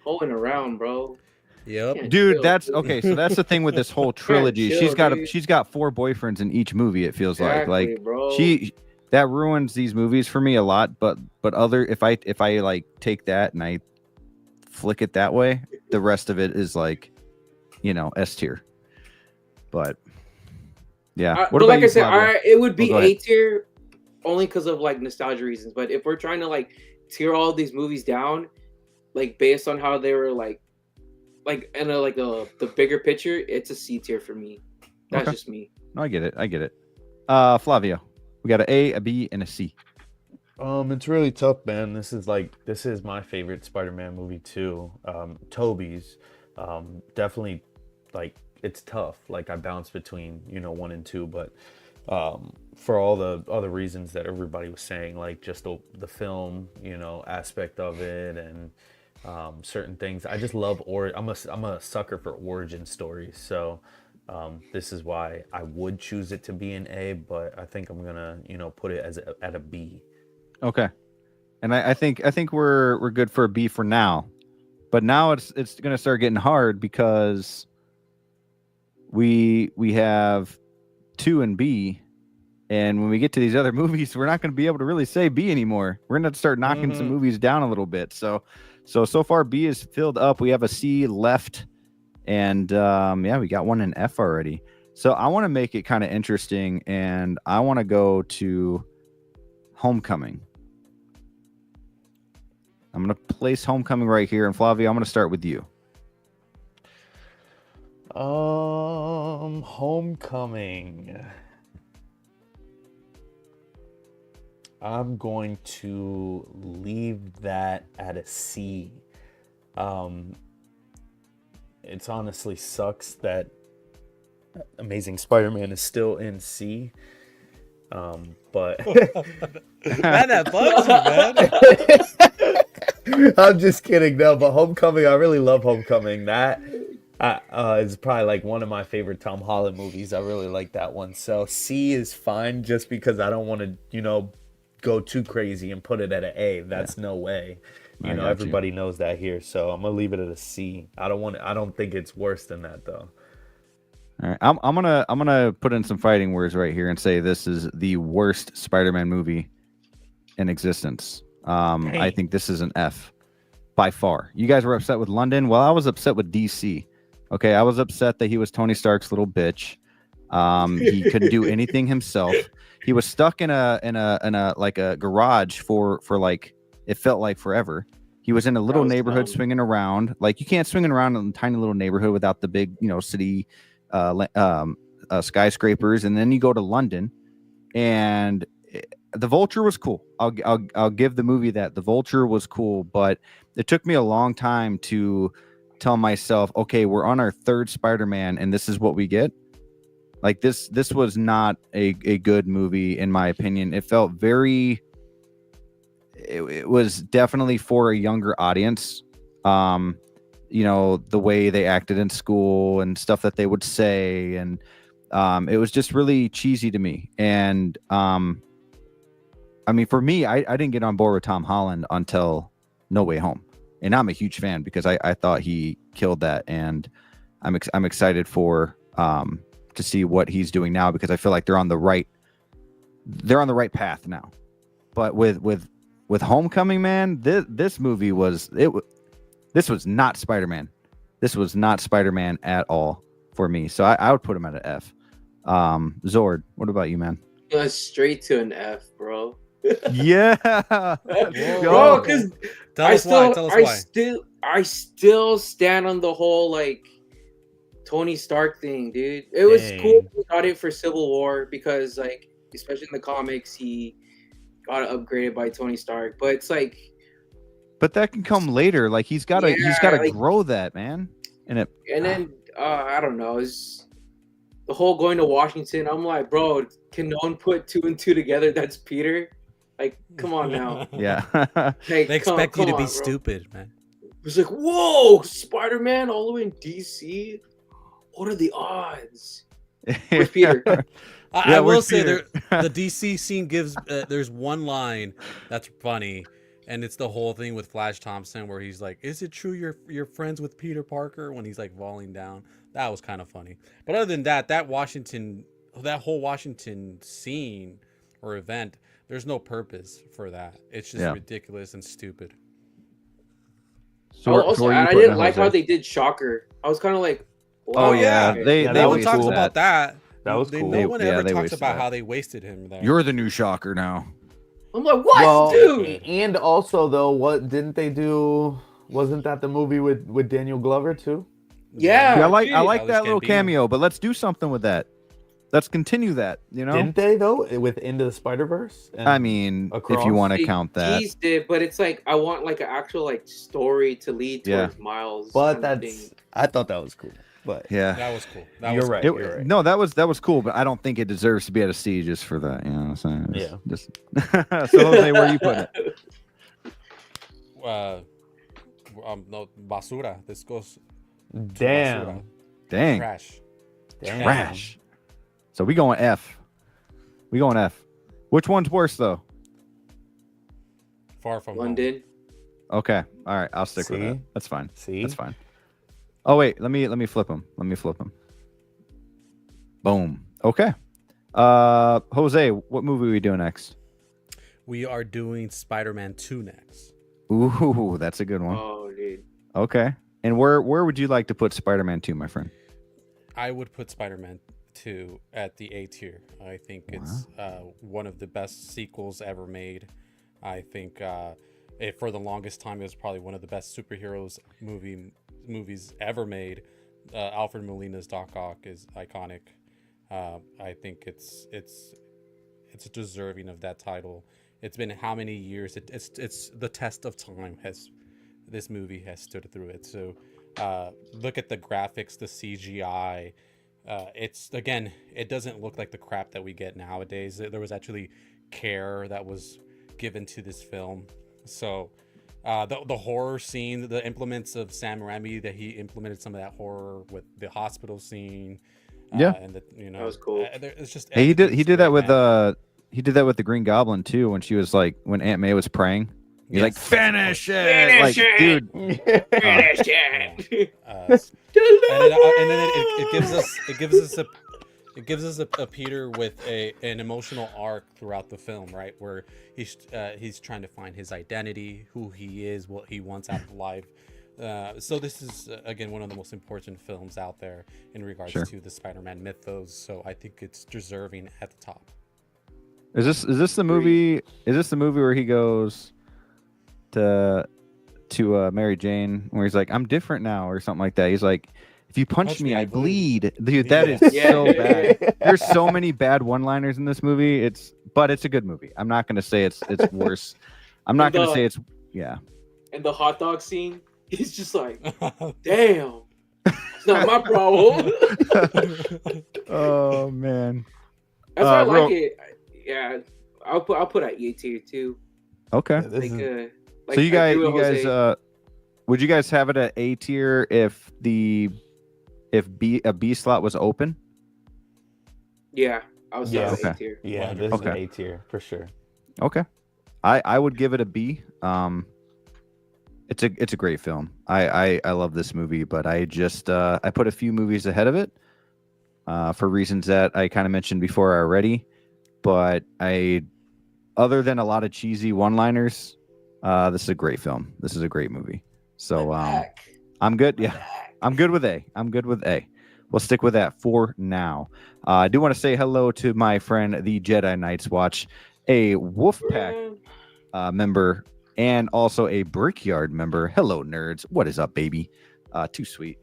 holding around, bro. Yep. Dude, that's okay. So that's the thing with this whole trilogy. She's got 4 boyfriends in each movie. It feels like bro. That ruins these movies for me a lot. But if I like take that and I flick it that way, the rest of it is like, S tier. But yeah. But like I said, it would be A tier only because of like nostalgia reasons. But if we're trying to like tier all these movies down, like based on how they were like and the bigger picture, it's a C tier for me. That's just me. No, I get it. Flavio, we got an A, a B, and a C. It's really tough, man. This is my favorite Spider-Man movie too. Toby's, definitely, like, it's tough. Like I bounce between 1 and 2, but for all the other reasons that everybody was saying, like just the film, aspect of it, and certain things. I just love I'm a sucker for origin stories. So this is why I would choose it to be an A, but I think I'm gonna put it at a B. Okay. And I think we're good for a B for now, but now it's gonna start getting hard because we have 2 and B, and when we get to these other movies, we're not gonna be able to really say B anymore. We're gonna have to start knocking some movies down a little bit. So far B is filled up. We have a C left, and we got one in F already. So I want to make it kind of interesting, and I want to go to Homecoming. I'm going to place Homecoming right here, and Flavio, I'm going to start with you. Homecoming. I'm going to leave that at a C. It honestly sucks that Amazing Spider-Man is still in C. But man, that bugs you, man. I'm just kidding. No, but Homecoming, I really love Homecoming. That is probably like one of my favorite Tom Holland movies. I really like that one. So C is fine, just because I don't want to, go too crazy and put it at an A. That's no way. Everybody knows that here. So I'm gonna leave it at a C. I don't think it's worse than that though. All right, I'm gonna put in some fighting words right here and say this is the worst Spider-Man movie in existence. I think this is an F by far. You guys were upset with London. Well, I was upset with DC. Okay, I was upset that he was Tony Stark's little bitch. He couldn't do anything himself. He was stuck in a like a garage for like it felt like forever. He was in a little neighborhood swinging around. Like you can't swing around in a tiny little neighborhood without the big, city skyscrapers. And then you go to London, and the Vulture was cool. I'll give the movie that. The Vulture was cool, but it took me a long time to tell myself, okay, we're on our third Spider-Man, and this is what we get. Like this was not a good movie in my opinion. It felt very. It was definitely for a younger audience. The way they acted in school and stuff that they would say, and it was just really cheesy to me. And I mean, for me, I didn't get on board with Tom Holland until No Way Home, and I'm a huge fan because I thought he killed that, and I'm excited for to see what he's doing now, because I feel like they're on the right path now. But with Homecoming, man, this movie was this was not Spider-Man. This was not Spider-Man at all for me. So I would put him at an F. Zord, what about you, man? Straight to an F, bro. Yeah, bro, because I still stand on the whole like Tony Stark thing, dude. It was cool we got it for Civil War because like especially in the comics he got upgraded by Tony Stark, but it's like, but that can come later. Like he's got to grow that, man. And then I don't know, it's the whole going to Washington. I'm like, bro, can no one put 2 and 2 together? That's Peter. Like, come on now. Yeah. They expect you to be stupid, man. It's like, whoa, Spider-Man all the way in DC. What are the odds? Where's Peter? I will say the DC scene gives there's one line that's funny, and it's the whole thing with Flash Thompson where he's like, "Is it true you're friends with Peter Parker?" when he's like falling down. That was kind of funny. But other than that whole Washington scene or event, there's no purpose for that. It's just ridiculous and stupid. So I didn't like how they did Shocker. I was kind of like, wow. Oh yeah, no one talks about that. That was cool. No one ever talks about how they wasted him there. You're the new Shocker now. I'm like, what, dude? And also, though, what didn't they do? Wasn't that the movie with Daniel Glover too? Yeah, I like that little cameo, but let's do something with that. Let's continue that. Didn't they though with Into the Spider-Verse? I mean, if you want to count that, teased it, but it's like I want like an actual like story to lead towards Miles. But I thought that was cool. But yeah, that was cool. You're right. You're right. No, that was cool, but I don't think it deserves to be at a C just for that. You know what I'm saying? Just so Jose, where are you putting it? No, basura. This goes. Damn. Dang. Trash. So we going F. Which one's worse though? Far From London. Home. Okay. All right. I'll stick with that. That's fine. See? That's fine. Oh wait, let me flip them. Boom. Okay. Jose, what movie are we doing next? We are doing Spider-Man 2 next. Ooh, that's a good one. Oh, dude. Okay. And where would you like to put Spider-Man 2, my friend? I would put Spider-Man 2 at the A tier. I think it's one of the best sequels ever made. I think for the longest time, it was probably one of the best superheroes movies ever made. Alfred Molina's Doc Ock is iconic. I think it's deserving of that title. It's been how many years? It's the test of time this movie has stood through it. So look at the graphics, the CGI. It doesn't look like the crap that we get nowadays. There was actually care that was given to this film. So the horror scene, the implements of Sam Raimi, that he implemented some of that horror with the hospital scene. And that was cool. It's just he did that with the Green Goblin too, when she was like, when Aunt May was praying. You're like, finish it, dude. Finish it. And then it gives us It gives us a Peter with an emotional arc throughout the film, right? Where he's trying to find his identity, who he is, what he wants out of life. So this is again one of the most important films out there in regards to the Spider-Man mythos. So I think it's deserving at the top. Is this the movie? Is this the movie where he goes to Mary Jane, where he's like, "I'm different now," or something like that? He's like, "If you punch me, I bleed." Dude, that is so bad. There's so many bad one-liners in this movie. But it's a good movie. I'm not gonna say it's worse. I'm not gonna say it's And the hot dog scene, he's just like, "Damn, it's not my problem." Oh man, that's why I like it. Yeah, I'll put at A tier too. Okay. So you guys, would you guys have it at A tier if a B slot was open? Yeah, I was at A tier. Yeah, this is an A tier for sure. Okay, I would give it a B. It's a great film. I love this movie, but I put a few movies ahead of it for reasons that I kind of mentioned before already. But other than a lot of cheesy one-liners, this is a great film. This is a great movie. So I'm good. Yeah, I'm good with A. We'll stick with that for now. I do want to say hello to my friend, the Jedi Knights Watch, a Wolfpack member, and also a Brickyard member. Hello, nerds. What is up, baby? Too sweet.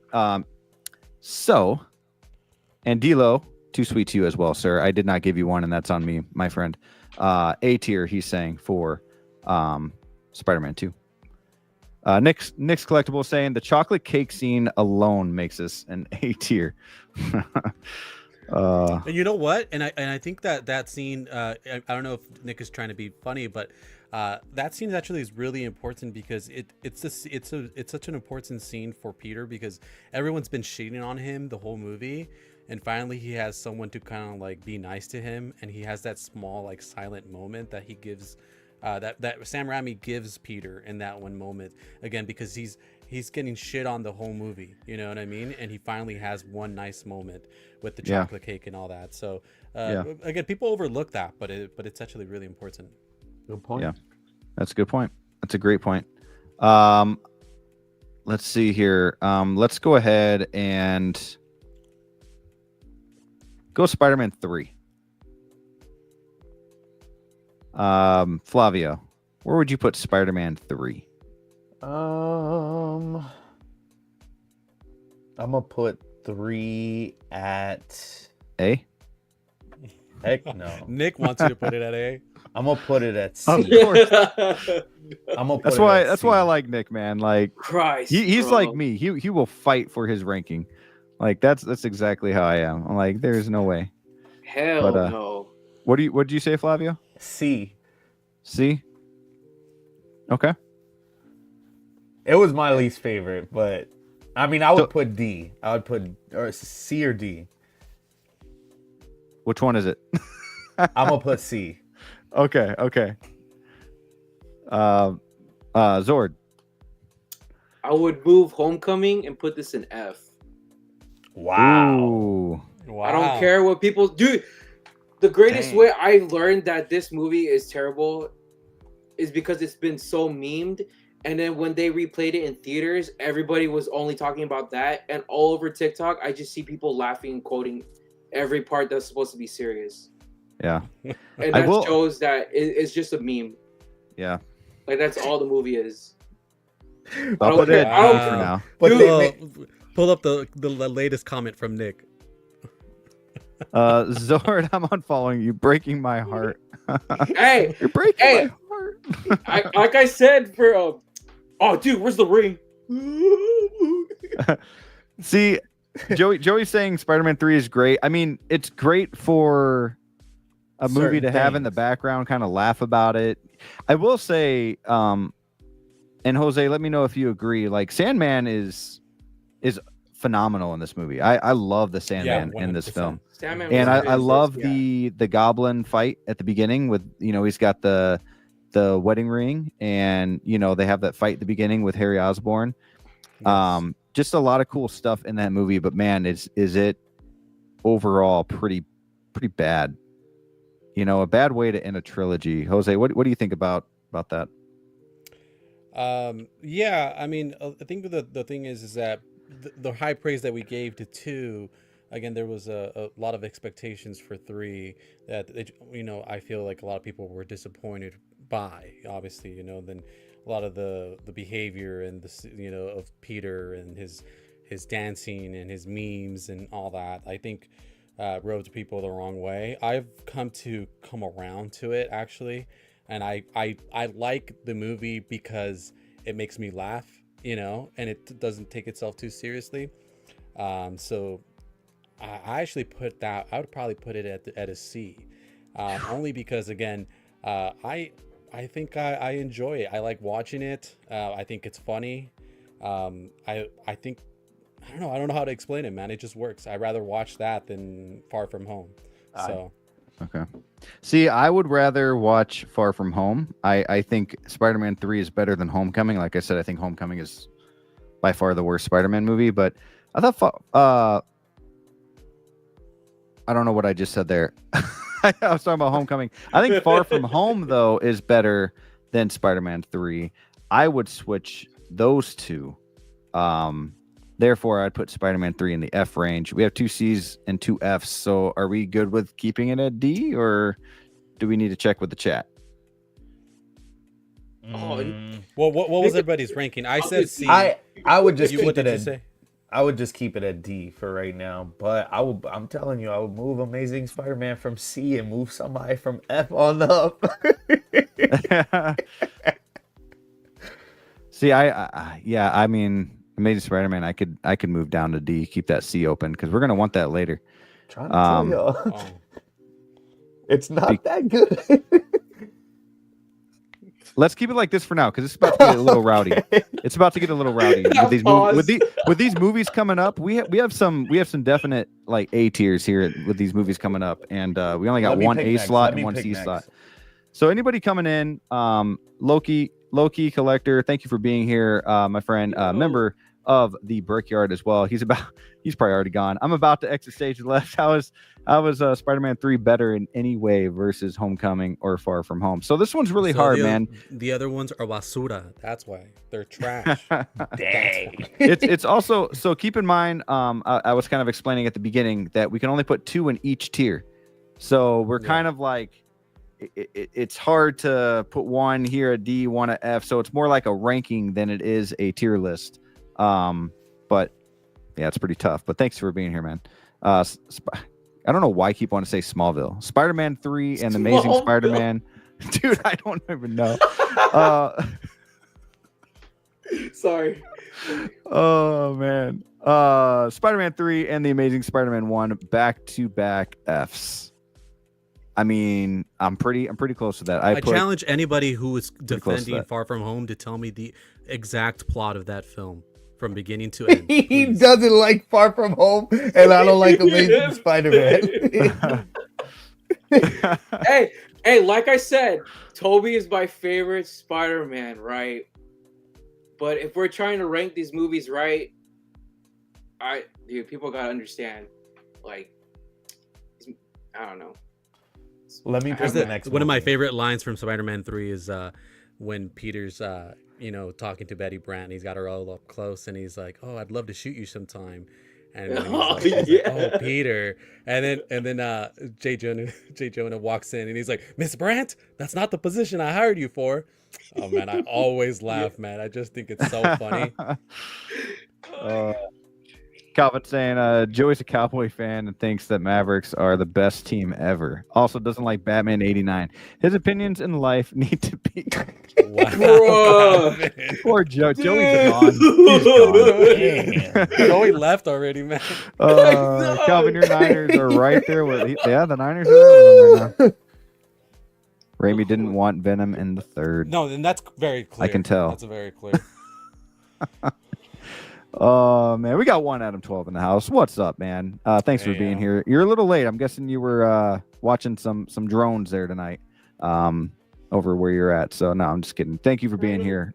So, and Dilo, too sweet to you as well, sir. I did not give you one, and that's on me, my friend. A tier, he's saying, for Spider-Man 2. Nick's Collectible saying the chocolate cake scene alone makes this an A tier. And you know what? And I think that scene, I don't know if Nick is trying to be funny, but that scene actually is really important because it's such an important scene for Peter because everyone's been shitting on him the whole movie. And finally, he has someone to kind of like be nice to him, and he has that small like silent moment that he gives, that Sam Raimi gives Peter in that one moment again because he's getting shit on the whole movie, you know what I mean? And he finally has one nice moment with the chocolate cake and all that. So again, people overlook that, but it's actually really important. Good point. Yeah, that's a good point. That's a great point. Let's see here. Let's go ahead and go Spider-Man 3. Flavio, where would you put Spider-Man 3? I'm gonna put 3 at A. Heck no. Nick wants you to put it at A. I'm gonna put it at C. Of course. I'm gonna put That's it why. at That's C. why I like Nick, man. Like, Christ, he's bro. like me. He will fight for his ranking. Like that's exactly how I am. I'm like, there's no way. Hell no. What did you say, Flavio? C. C. Okay. It was my least favorite, but I mean, I would put D. I would put or C or D. Which one is it? I'm gonna put C. Okay. Zord. I would move Homecoming and put this in F. Wow. Ooh. Wow. I don't care what people do. The greatest way I learned that this movie is terrible is because it's been so memed. And then when they replayed it in theaters, everybody was only talking about that. And all over TikTok, I just see people laughing, quoting every part that's supposed to be serious. Yeah. And that shows that it's just a meme. Yeah. Like, that's all the movie is. I'll put it I don't for now. But pull up the latest comment from Nick. Zord, I'm unfollowing you, breaking my heart. Hey, you're breaking my heart. Like I said for oh dude, where's the ring? See, Joey's saying Spider-Man 3 is great. I mean, it's great for a movie to have in the background, kind of laugh about it. I will say, and Jose, let me know if you agree. Like, Sandman is phenomenal in this movie. I love the Sandman in this film. And I love the Goblin fight at the beginning with, he's got the wedding ring, and they have that fight at the beginning with Harry Osborn. Yes. Just a lot of cool stuff in that movie, but man, is it overall pretty bad. You know, a bad way to end a trilogy. Jose, what do you think about that? Yeah, I mean, I think the thing is that the high praise that we gave to 2, again, there was a lot of expectations for 3 that I feel like a lot of people were disappointed by. Obviously, then a lot of the behavior and of Peter and his dancing and his memes and all that, I think rubbed people the wrong way. I've come around to it, actually, and I like the movie because it makes me laugh, and it doesn't take itself too seriously. So I actually I would probably put it at a C, only because, again, I think I enjoy it. I like watching it. I think it's funny. I think, I don't know how to explain it, man. It just works. I'd rather watch that than Far From Home. So. Okay. See, I would rather watch Far From Home. I think Spider-Man 3 is better than Homecoming. Like I said, I think Homecoming is by far the worst Spider-Man movie, but I thought I don't know what I just said there. I was talking about Homecoming. I think Far From Home, though, is better than Spider-Man 3. I would switch those two. Therefore, I'd put Spider-Man 3 in the F range. We have 2 C's and 2 F's. So are we good with keeping it at D, or do we need to check with the chat? Oh, well, what was everybody's ranking? I said C. I would just keep what did it you at, say? I would just keep it at D for right now. But I'm telling you, I would move Amazing Spider-Man from C and move somebody from F on up. See, I mean, Amazing Spider-Man, I could move down to D, keep that C open, because we're gonna want that later. Trying to tell y'all, it's not that good. Let's keep it like this for now, because it's about to get a little rowdy. It's about to get a little rowdy with these movies coming up. We have some definite like A tiers here with these movies coming up, and we only got one A slot and one C slot. So anybody coming in, Loki Collector, thank you for being here, my friend, member of the Brickyard as well. He's probably already gone. I'm about to exit stage left. How was Spider-Man 3 better in any way versus Homecoming or Far From Home? So this one's really hard, man. The other ones are basura. That's why they're trash. Dang. It's also, so keep in mind, I was kind of explaining at the beginning that we can only put 2 in each tier. So we're kind of like, it's hard to put one here a D, one a F. So it's more like a ranking than it is a tier list. But yeah, it's pretty tough. But thanks for being here, man. I don't know why I keep wanting to say Smallville. Spider-Man 3 and Amazing Spider-Man. Dude, I don't even know. Sorry. Oh man. Spider-Man 3 and the Amazing Spider-Man 1 back-to-back Fs. I mean, I'm pretty close to that. I challenge anybody who is defending Far From Home to tell me the exact plot of that film from beginning to end. He doesn't like Far From Home, and I don't like Amazing Spider-Man. Hey, like I said, Toby is my favorite Spider-Man, right? But if we're trying to rank these movies right, people gotta understand, like, I don't know. Let me pick the next one. Of my favorite lines from Spider-Man 3 is when Peter's talking to Betty Brant, and he's got her all up close, and he's like, "Oh, I'd love to shoot you sometime." And he's like, "Oh, Peter," and then J. Jonah walks in, and he's like, "Miss Brant, that's not the position I hired you for." Oh man, I always laugh, man. I just think it's so funny. Calvin saying Joey's a Cowboy fan and thinks that Mavericks are the best team ever. Also doesn't like Batman 89. His opinions in life need to be. Wow. Poor Joe. Joey's gone. He's gone. Joey left already, man. Calvin, your Niners are right there with. Yeah, the Niners are there with him right now. Raimi didn't want Venom in the third. No, and that's very clear. I can tell. That's very clear. Oh man, we got one Adam 12 in the house. What's up, man? Thanks for being here. You're a little late. I'm guessing you were watching some drones there tonight, over where you're at. So no, I'm just kidding. Thank you for being here.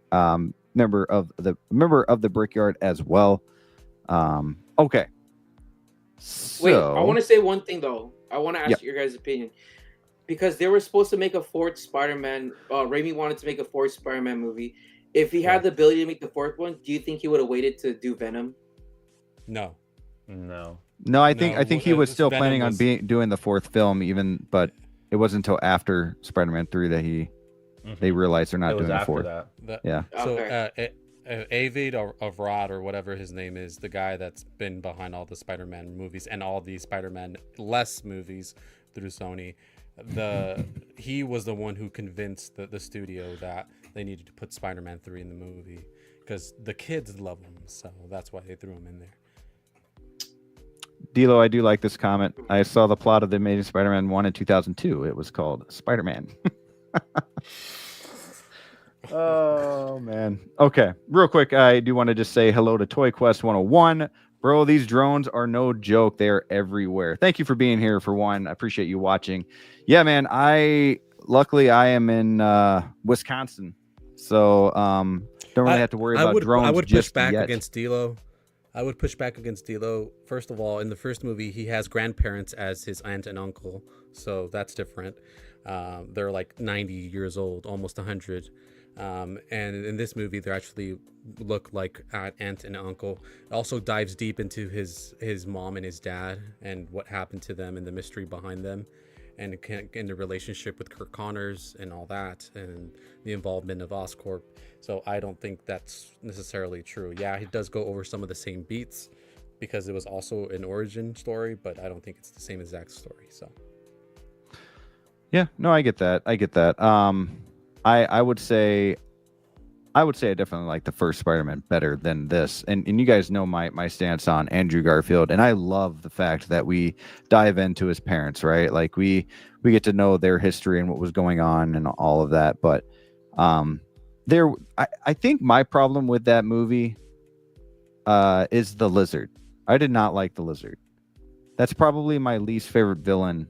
Member of the Brickyard as well. Okay. Wait, I want So to say one thing though. I want to yeah, ask your guys' opinion because they were supposed to make a fourth Spider-Man. Raimi wanted to make a fourth Spider-Man movie. If he had the ability to make the fourth one, do you think he would have waited to do Venom? No, No. no, I no. think he was still Venom planning on was doing the fourth film, even, but it wasn't until after Spider-Man 3 that they realized they're not It was doing the after fourth. that. Yeah. So Okay. Avid of Rod or whatever his name is, the guy that's been behind all the Spider-Man movies and all the Spider-Man less movies through Sony, he was the one who convinced the studio that they needed to put Spider-Man 3 in the movie because the kids love him, so that's why they threw him in there. Dilo, I do like this comment. I saw the plot of the Amazing Spider-Man 1 in 2002. It was called Spider-Man. Oh, man. Okay. Real quick, I do want to just say hello to Toy Quest 101. Bro, these drones are no joke. They are everywhere. Thank you for being here, for one. I appreciate you watching. Yeah, man. Luckily, I am in Wisconsin. So don't really have to worry about drones I would just push back yet. against Dilo. I would push back against Dilo. First of all, in the first movie, he has grandparents as his aunt and uncle, so that's different. They're like 90 years old, almost 100. And in this movie, they actually look like aunt and uncle. It also dives deep into his mom and his dad and what happened to them and the mystery behind them, and in the relationship with Kirk Connors and all that, and the involvement of Oscorp. So I don't think that's necessarily true. Yeah, he does go over some of the same beats because it was also an origin story, but I don't think it's the same exact story. So yeah, no, I get that. I would say I definitely like the first Spider-Man better than this. And you guys know my stance on Andrew Garfield, and I love the fact that we dive into his parents, right? Like we get to know their history and what was going on and all of that. But I think my problem with that movie is the Lizard. I did not like the Lizard. That's probably my least favorite villain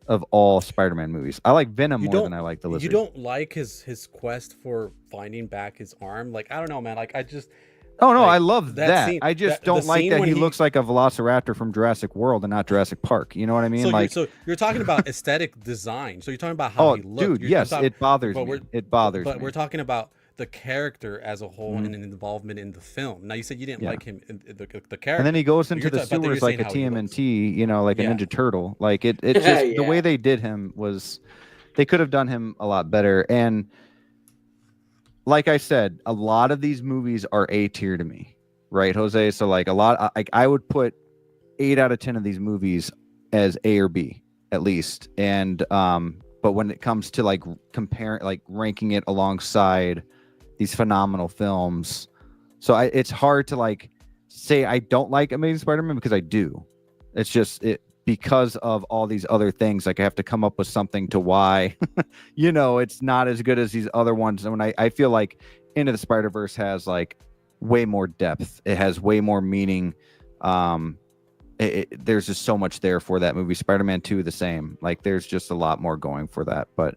of all Spider-Man movies. I like Venom more than I like the Lizard. You don't like his quest for finding back his arm? Like, I don't know, man. Like, I just... Oh, no, like, I love that. Scene, I just don't like that he looks like a velociraptor from Jurassic World and not Jurassic Park. You know what I mean? So you're talking about aesthetic design. So you're talking about how he looks. Dude, yes, it bothers me. It bothers me. But we're talking about the character as a whole and an involvement in the film. Now, you said you didn't like him, the character. And then he goes into the sewers like a TMNT, you know, like a Ninja Turtle. Like it just the way they did him was, they could have done him a lot better. And like I said, a lot of these movies are A tier to me, right, Jose? So like I would put 8 out of 10 of these movies as A or B at least. And but when it comes to like comparing, like ranking it alongside these phenomenal films, so it's hard to like say I don't like Amazing Spider-Man because I do. It's just because of all these other things. Like I have to come up with something to why, you know, it's not as good as these other ones. And when I feel like Into the Spider-Verse has like way more depth. It has way more meaning. There's just so much there for that movie. Spider-Man 2, the same. Like there's just a lot more going for that. But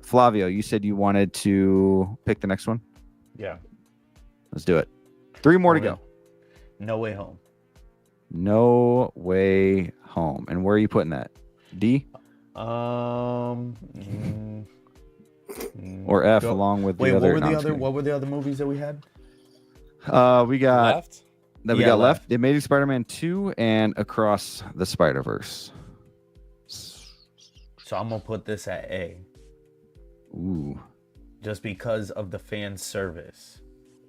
Flavio, you said you wanted to pick the next one? Yeah. Let's do it. 3 more to go. No Way Home. No Way Home. And where are you putting that? D? Or F along with the other. What were the other movies that we had? We got Left? that we got left. The Amazing Spider-Man 2 and Across the Spider-Verse. So I'm gonna put this at A. Ooh. Just because of the fan service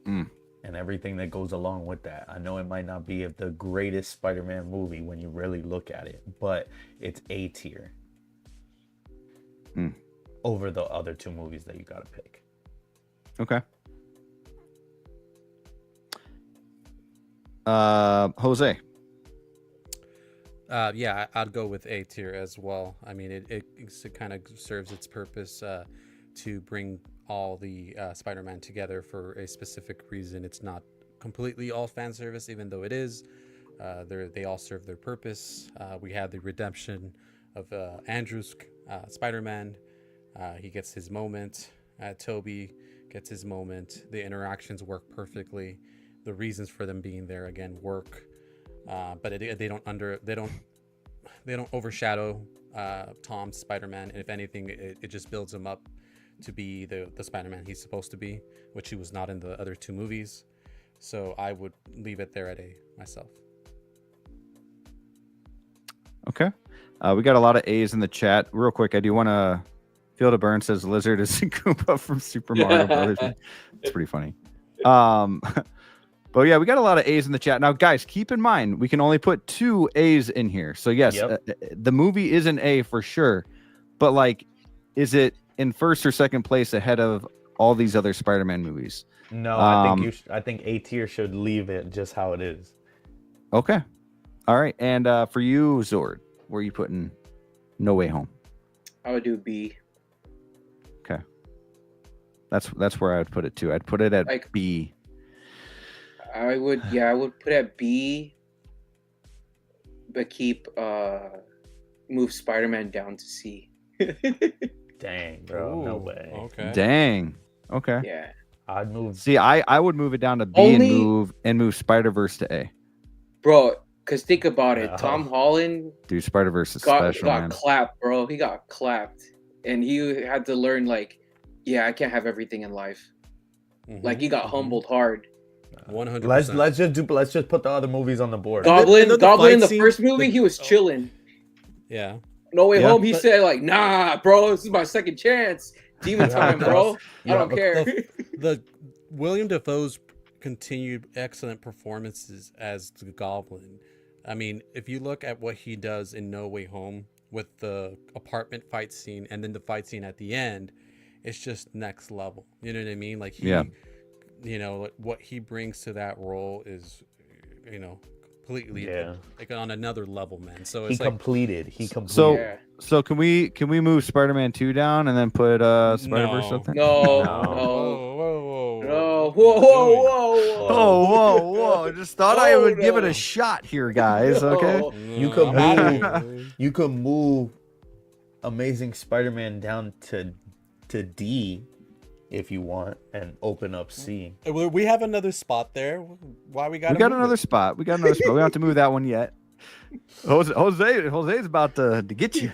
and everything that goes along with that. I know it might not be the greatest Spider-Man movie when you really look at it, but it's A tier over the other 2 movies that you gotta pick. Okay. Jose. Yeah, I'd go with A tier as well. I mean, it kind of serves its purpose to bring all the Spider-Man together for a specific reason. It's not completely all fan service, even though it is. They all serve their purpose. We had the redemption of Andrew's Spider-Man. He gets his moment. Toby gets his moment. The interactions work perfectly. The reasons for them being there again work. but they don't overshadow Tom's Spider-Man. And if anything, it just builds him up to be the Spider-Man he's supposed to be, which he was not in the other two movies. So I would leave it there at A myself. Okay. We got a lot of A's in the chat. Real quick, I do want to... Field of Burn says Lizard is Koopa from Super Mario Brothers. It's pretty funny. But yeah, we got a lot of A's in the chat. Now, guys, keep in mind, we can only put 2 A's in here. So yes, the movie is an A for sure. But like, is it in first or second place ahead of all these other Spider-Man movies? No, I think A tier should leave it just how it is. Okay. All right. And for you, Zord, where are you putting No Way Home? I would do B. Okay. That's where I would put it too. I'd put it at like, B. I would put it at B, but keep move Spider-Man down to C. Dang, bro. Ooh, no way. Okay. Dang. Okay. Yeah. I'd move. See, I would move it down to B and move Spider-Verse to A. Bro, because think about it. No. Tom Holland Dude, Spider-Verse is special, got man. clapped, bro. He got clapped. And he had to learn, like, yeah, I can't have everything in life. Like, he got humbled hard. 100%. Let's just put the other movies on the board. Goblin in the scene, first movie, he was chilling. Yeah. No Way Home, he said, like, nah, bro, this is my second chance. Demon time, bro. I don't care. The William Dafoe's continued excellent performances as the Goblin. I mean, if you look at what he does in No Way Home with the apartment fight scene and then the fight scene at the end, it's just next level. You know what I mean? Like, you know, what he brings to that role is, you know, completely like on another level, man. So it's he completed. So can we move Spider-Man 2 down and then put Spider-Verse up there? Whoa. Just thought I would give it a shot here, guys. Okay. You could move Amazing Spider-Man down to D if you want and open up C. We have another spot there. Why we got another spot. We don't have to move that one yet. Jose's about to get you.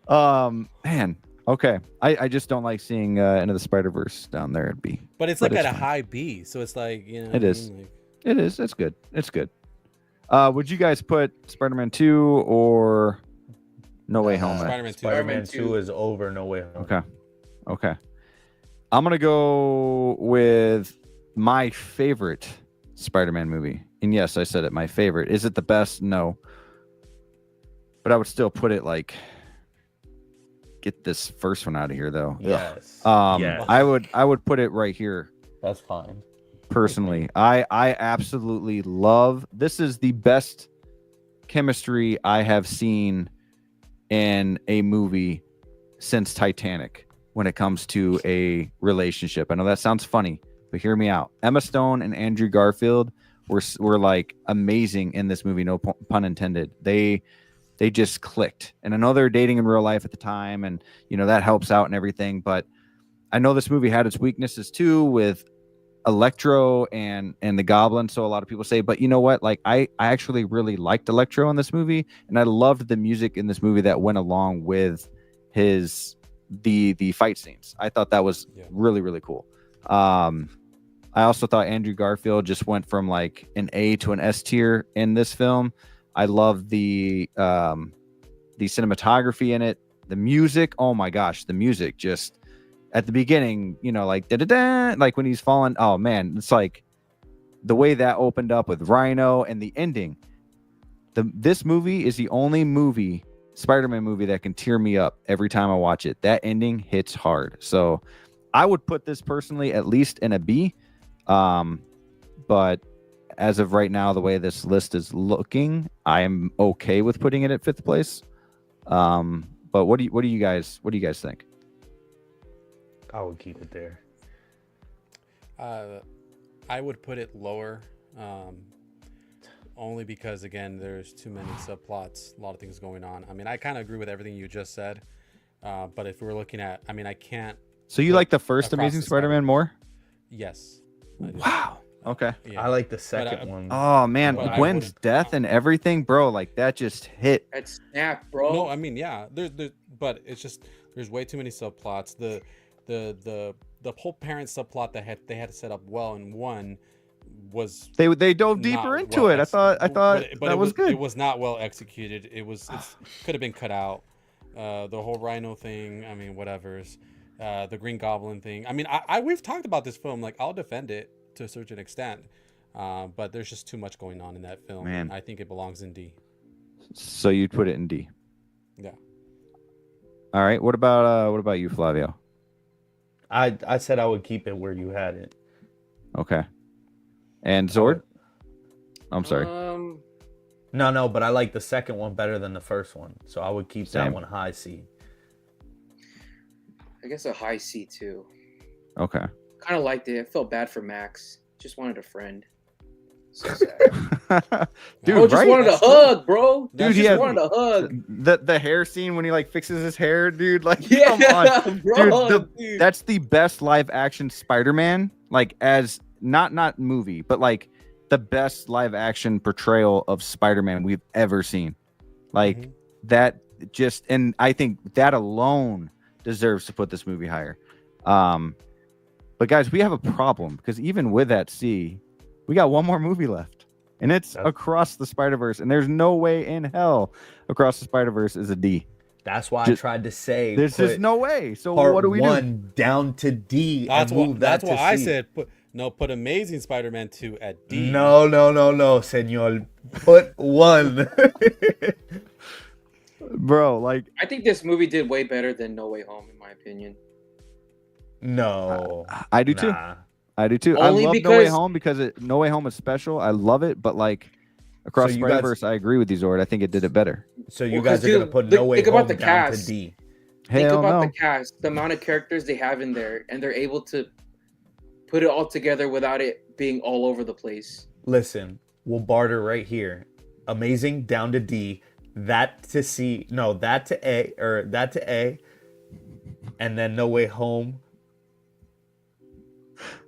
Man. Okay. I just don't like seeing Into the Spider-Verse down there at B. But it's like at a high B, so it's like, you know. It is. It is. It's good. It's good. Would you guys put Spider-Man 2 or No Way Home? Spider-Man 2 is over No Way Home. Okay. I'm going to go with my favorite Spider-Man movie. And yes, I said it, my favorite. Is it the best? No. But I would still put it like, get this first one out of here though. Yes. Yes. I would put it right here. That's fine. Personally, I absolutely love, this is the best chemistry I have seen in a movie since Titanic when it comes to a relationship. I know that sounds funny, but hear me out. Emma Stone and Andrew Garfield were like amazing in this movie, no pun intended. They just clicked. And I know they're dating in real life at the time, and you know that helps out and everything, but I know this movie had its weaknesses too with Electro and the Goblin, so a lot of people say, but you know what, like I actually really liked Electro in this movie, and I loved the music in this movie that went along with the fight scenes. I thought that was really, really cool. I also thought Andrew Garfield just went from like an A to an S tier in this film. I love the cinematography in it, the music. Oh my gosh, the music just at the beginning, you know, like da-da-da, like when he's falling. Oh man, it's like the way that opened up with Rhino and the ending. This movie is the only Spider-Man movie that can tear me up every time I watch it. That ending hits hard. So I would put this personally at least in a B. But as of right now, the way this list is looking, I am okay with putting it at 5th place. But what do you guys think? I would keep it there. I would put it lower, only because again, there's too many subplots, a lot of things going on. I mean, I kind of agree with everything you just said, but if we're looking at, I mean, I can't. So you like the first Amazing Spider-Man more? Yes. Wow. Okay. I like the second one. Oh man, But Gwen's death and everything, bro. Like that just hit. That snap, bro. No, I mean, yeah, but it's just there's way too many subplots. The whole parent subplot that they had to set up well in one was They dove deeper into it. I thought but that was good. It was not well executed. It could have been cut out. The whole rhino thing. I mean, whatever's. The Green Goblin thing. I mean, we've talked about this film. Like, I'll defend it to a certain extent, but there's just too much going on in that film. Man. I think it belongs in D. So you'd put it in D. Yeah. All right. What about you, Flavio? I said I would keep it where you had it. Okay. And Zord? I'm sorry. No, but I like the second one better than the first one, so I would keep that one high C. I guess a high C too. Okay. Kind of liked it. I felt bad for Max. Just wanted a friend. So sad. Dude, bro just wanted a hug, bro. Dude, he just wanted a hug. The hair scene when he like fixes his hair, dude. Like, Yeah, come on, bro, dude. That's the best live action Spider-Man. Like, as not movie, but like the best live action portrayal of Spider-Man we've ever seen. Like that, just, and I think that alone deserves to put this movie higher. But guys, we have a problem because even with that C, we got one more movie left, and it's Across the Spider-Verse, and there's no way in hell Across the Spider-Verse is a D. That's why I tried to say there's just no way. So part what do we do? One down to D. That's that's why I said put Amazing Spider-Man 2 at D. No, senor. Put one. Bro, like, I think this movie did way better than No Way Home, in my opinion. No, I do too. I do too. Only I love because... No Way Home because No Way Home is special. I love it, but like Across the Spider-Verse, I agree with you, Zord. I think it did it better. So you guys are gonna put No Way Home down to D. Think about the cast, the amount of characters they have in there, and they're able to put it all together without it being all over the place. Listen, we'll barter right here. Amazing down to D. That to C, no, that to A, or that to A, and then No Way Home.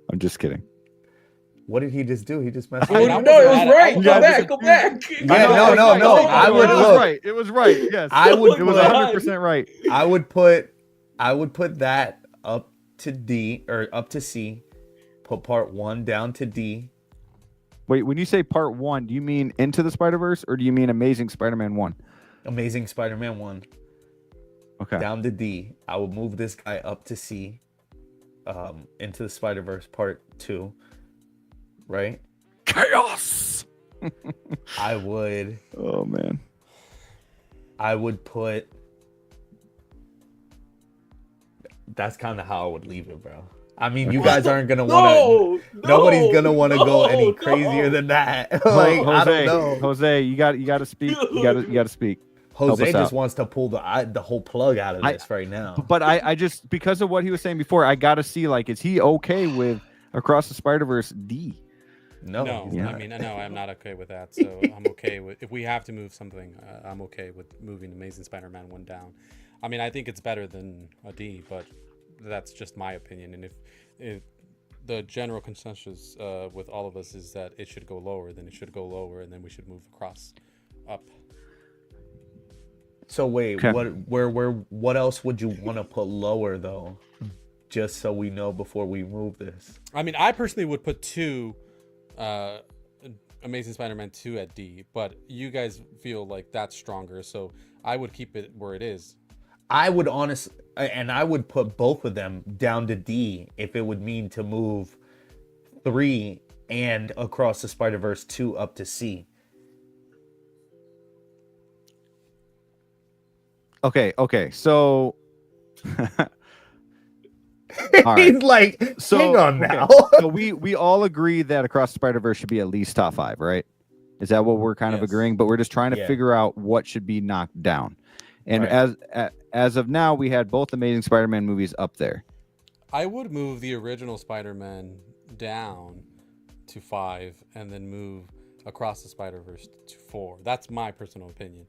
I'm just kidding. What did he just do? He just messed up. up. No, it was right. Go back. Yeah, no. I would look. It was right. Yes, I would. It was 100% right. I would put that up to D or up to C. Put part 1 down to D. Wait, when you say part 1, do you mean Into the Spider-Verse or do you mean Amazing Spider-Man 1? Amazing Spider-Man 1. Okay. Down to D. I would move this guy up to C. Into the Spider-Verse part 2. Right? Chaos. I would. Oh man. I would put. That's kind of how I would leave it, bro. I mean, you guys aren't gonna want to. Nobody's gonna want to go any crazier than that. Like, Jose, I don't know. Jose, you got to speak. You got to speak. Jose just wants to pull the whole plug out of this right now. But I just, because of what he was saying before, I got to see, like, is he okay with Across the Spider-Verse D? No, I mean, no, I'm not okay with that. So I'm okay with, if we have to move something, I'm okay with moving Amazing Spider-Man 1 down. I mean, I think it's better than a D, but that's just my opinion. And if the general consensus with all of us is that it should go lower, then it should go lower, and then we should move across up. So wait, okay. What else would you want to put lower though? Just so we know before we move this. I mean, I personally would put Amazing Spider-Man 2 at D, but you guys feel like that's stronger, so I would keep it where it is. I would honestly, and I would put both of them down to D if it would mean to move 3 and Across the Spider-Verse 2 up to C. Okay, so He's like, so, hang on now. So we all agree that Across the Spider-Verse should be at least top 5, right? Is that what we're kind of agreeing? But we're just trying to figure out what should be knocked down. And as of now, we had both Amazing Spider-Man movies up there. I would move the original Spider-Man down to 5 and then move Across the Spider-Verse to 4. That's my personal opinion.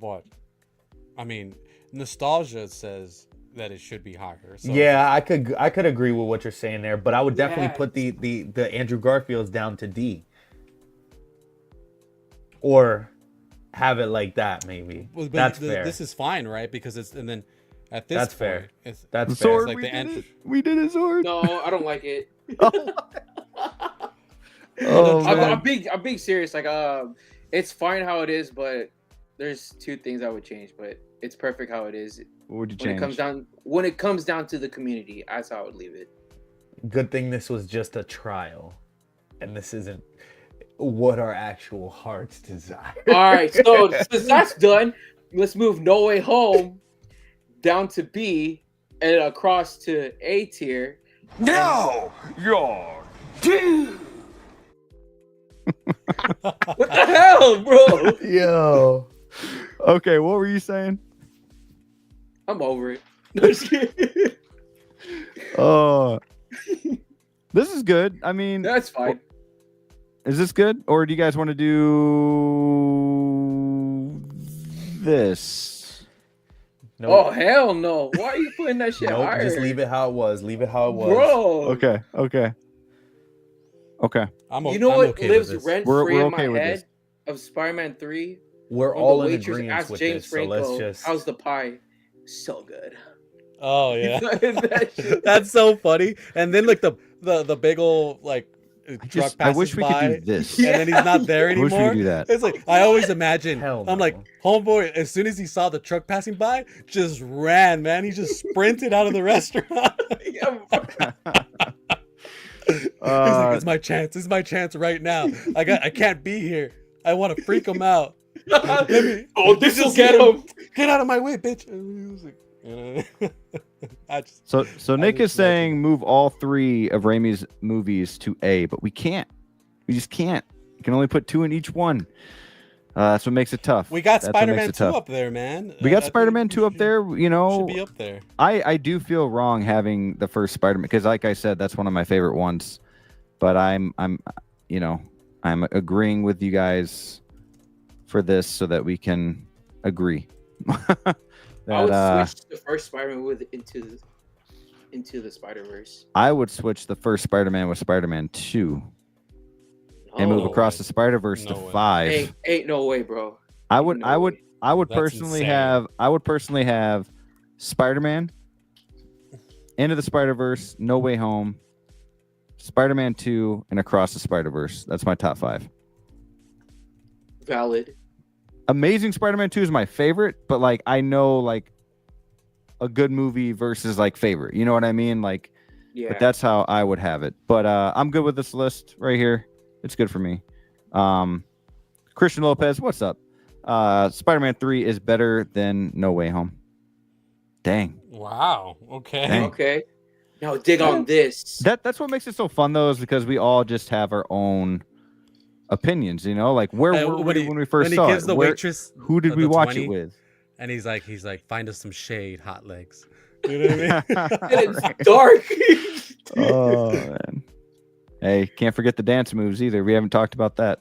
But I mean, nostalgia says that it should be higher. So Yeah, I could agree with what you're saying there, but I would definitely Yes. put the Andrew Garfield's down to D. Or have it like that, maybe. But That's fair. This is fine, right? Because it's and then at this That's point, fair. it's That's fair. Zord, like we the did end. it. We did it, Zord. No, I don't like it. Oh, I'm man. being serious. Like, it's fine how it is, but there's two things I would change. But it's perfect how it is. What would you When change? it comes down to the community, that's how I would leave it. Good thing this was just a trial, and this isn't what our actual hearts desire. All right, so since that's done, let's move No Way Home down to B and across to A tier. No, you're due. What the hell, bro? Yo. Okay, what were you saying? I'm over it. No, just kidding. This is good. I mean, That's fine. is this good? Or do you guys want to do this? Nope. Oh hell no! Why are you putting that shit Nope, higher? just leave it how it was. Leave it how it was. Bro. Okay. You know what okay lives with this. rent We're free in okay my with head of Spider-Man 3? We're When all the in waitress agreement asked with James this, so let's Franco, just... "How's the pie?" So good. Oh yeah, That shit. that's so funny. And then like the big old like truck I passes wish we by, could do this. and then he's not there I wish we anymore. could do that. It's like I always imagine. Hell I'm no. like, homeboy, as soon as he saw the truck passing by, just ran, man. He just sprinted out of the restaurant. He's like, it's my chance. It's my chance right now. I can't be here. I want to freak him out. Oh, this will get him. Get out of my way, bitch. And he was like, you know, So Nick is just saying move all 3 of Raimi's movies to A, but we can't. We just can't. You can only put 2 in each one. That's what makes it tough. we got That's what makes Spider-Man it 2 tough. up there, man. We got I think Spider-Man 2 up should- there. You know, Should be up there. I do feel wrong having the first Spider-Man because, like I said, that's one of my favorite ones. But I'm agreeing with you guys for this so that we can agree. I would switch the first Spider-Man into the Spider-Verse. I would switch the first Spider-Man with Spider-Man 2 and move No across way. the Spider-Verse No to way. 5. Ain't no way, bro. I would No way. That's personally insane. have Spider-Man, Into the Spider-Verse, No Way Home, Spider-Man 2, and Across the Spider-Verse. That's my top 5. Valid. Amazing Spider-Man 2 is my favorite, but like I know like a good movie versus like favorite. You know what I mean? Like, Yeah. but that's how I would have it. But I'm good with this list right here. It's good for me. Christian Lopez, what's up? Spider-Man 3 is better than No Way Home. Dang. Wow. Okay. Dang. Okay. Now dig on this. That's what makes it so fun though, is because we all just have our own opinions, you know? Like where were we when we first saw he gives it? the Where- waitress who did the we watch 20, it with? and he's like find us some shade, hot legs. You know what I mean? And it's dark. Oh man. Hey, can't forget the dance moves either. We haven't talked about that.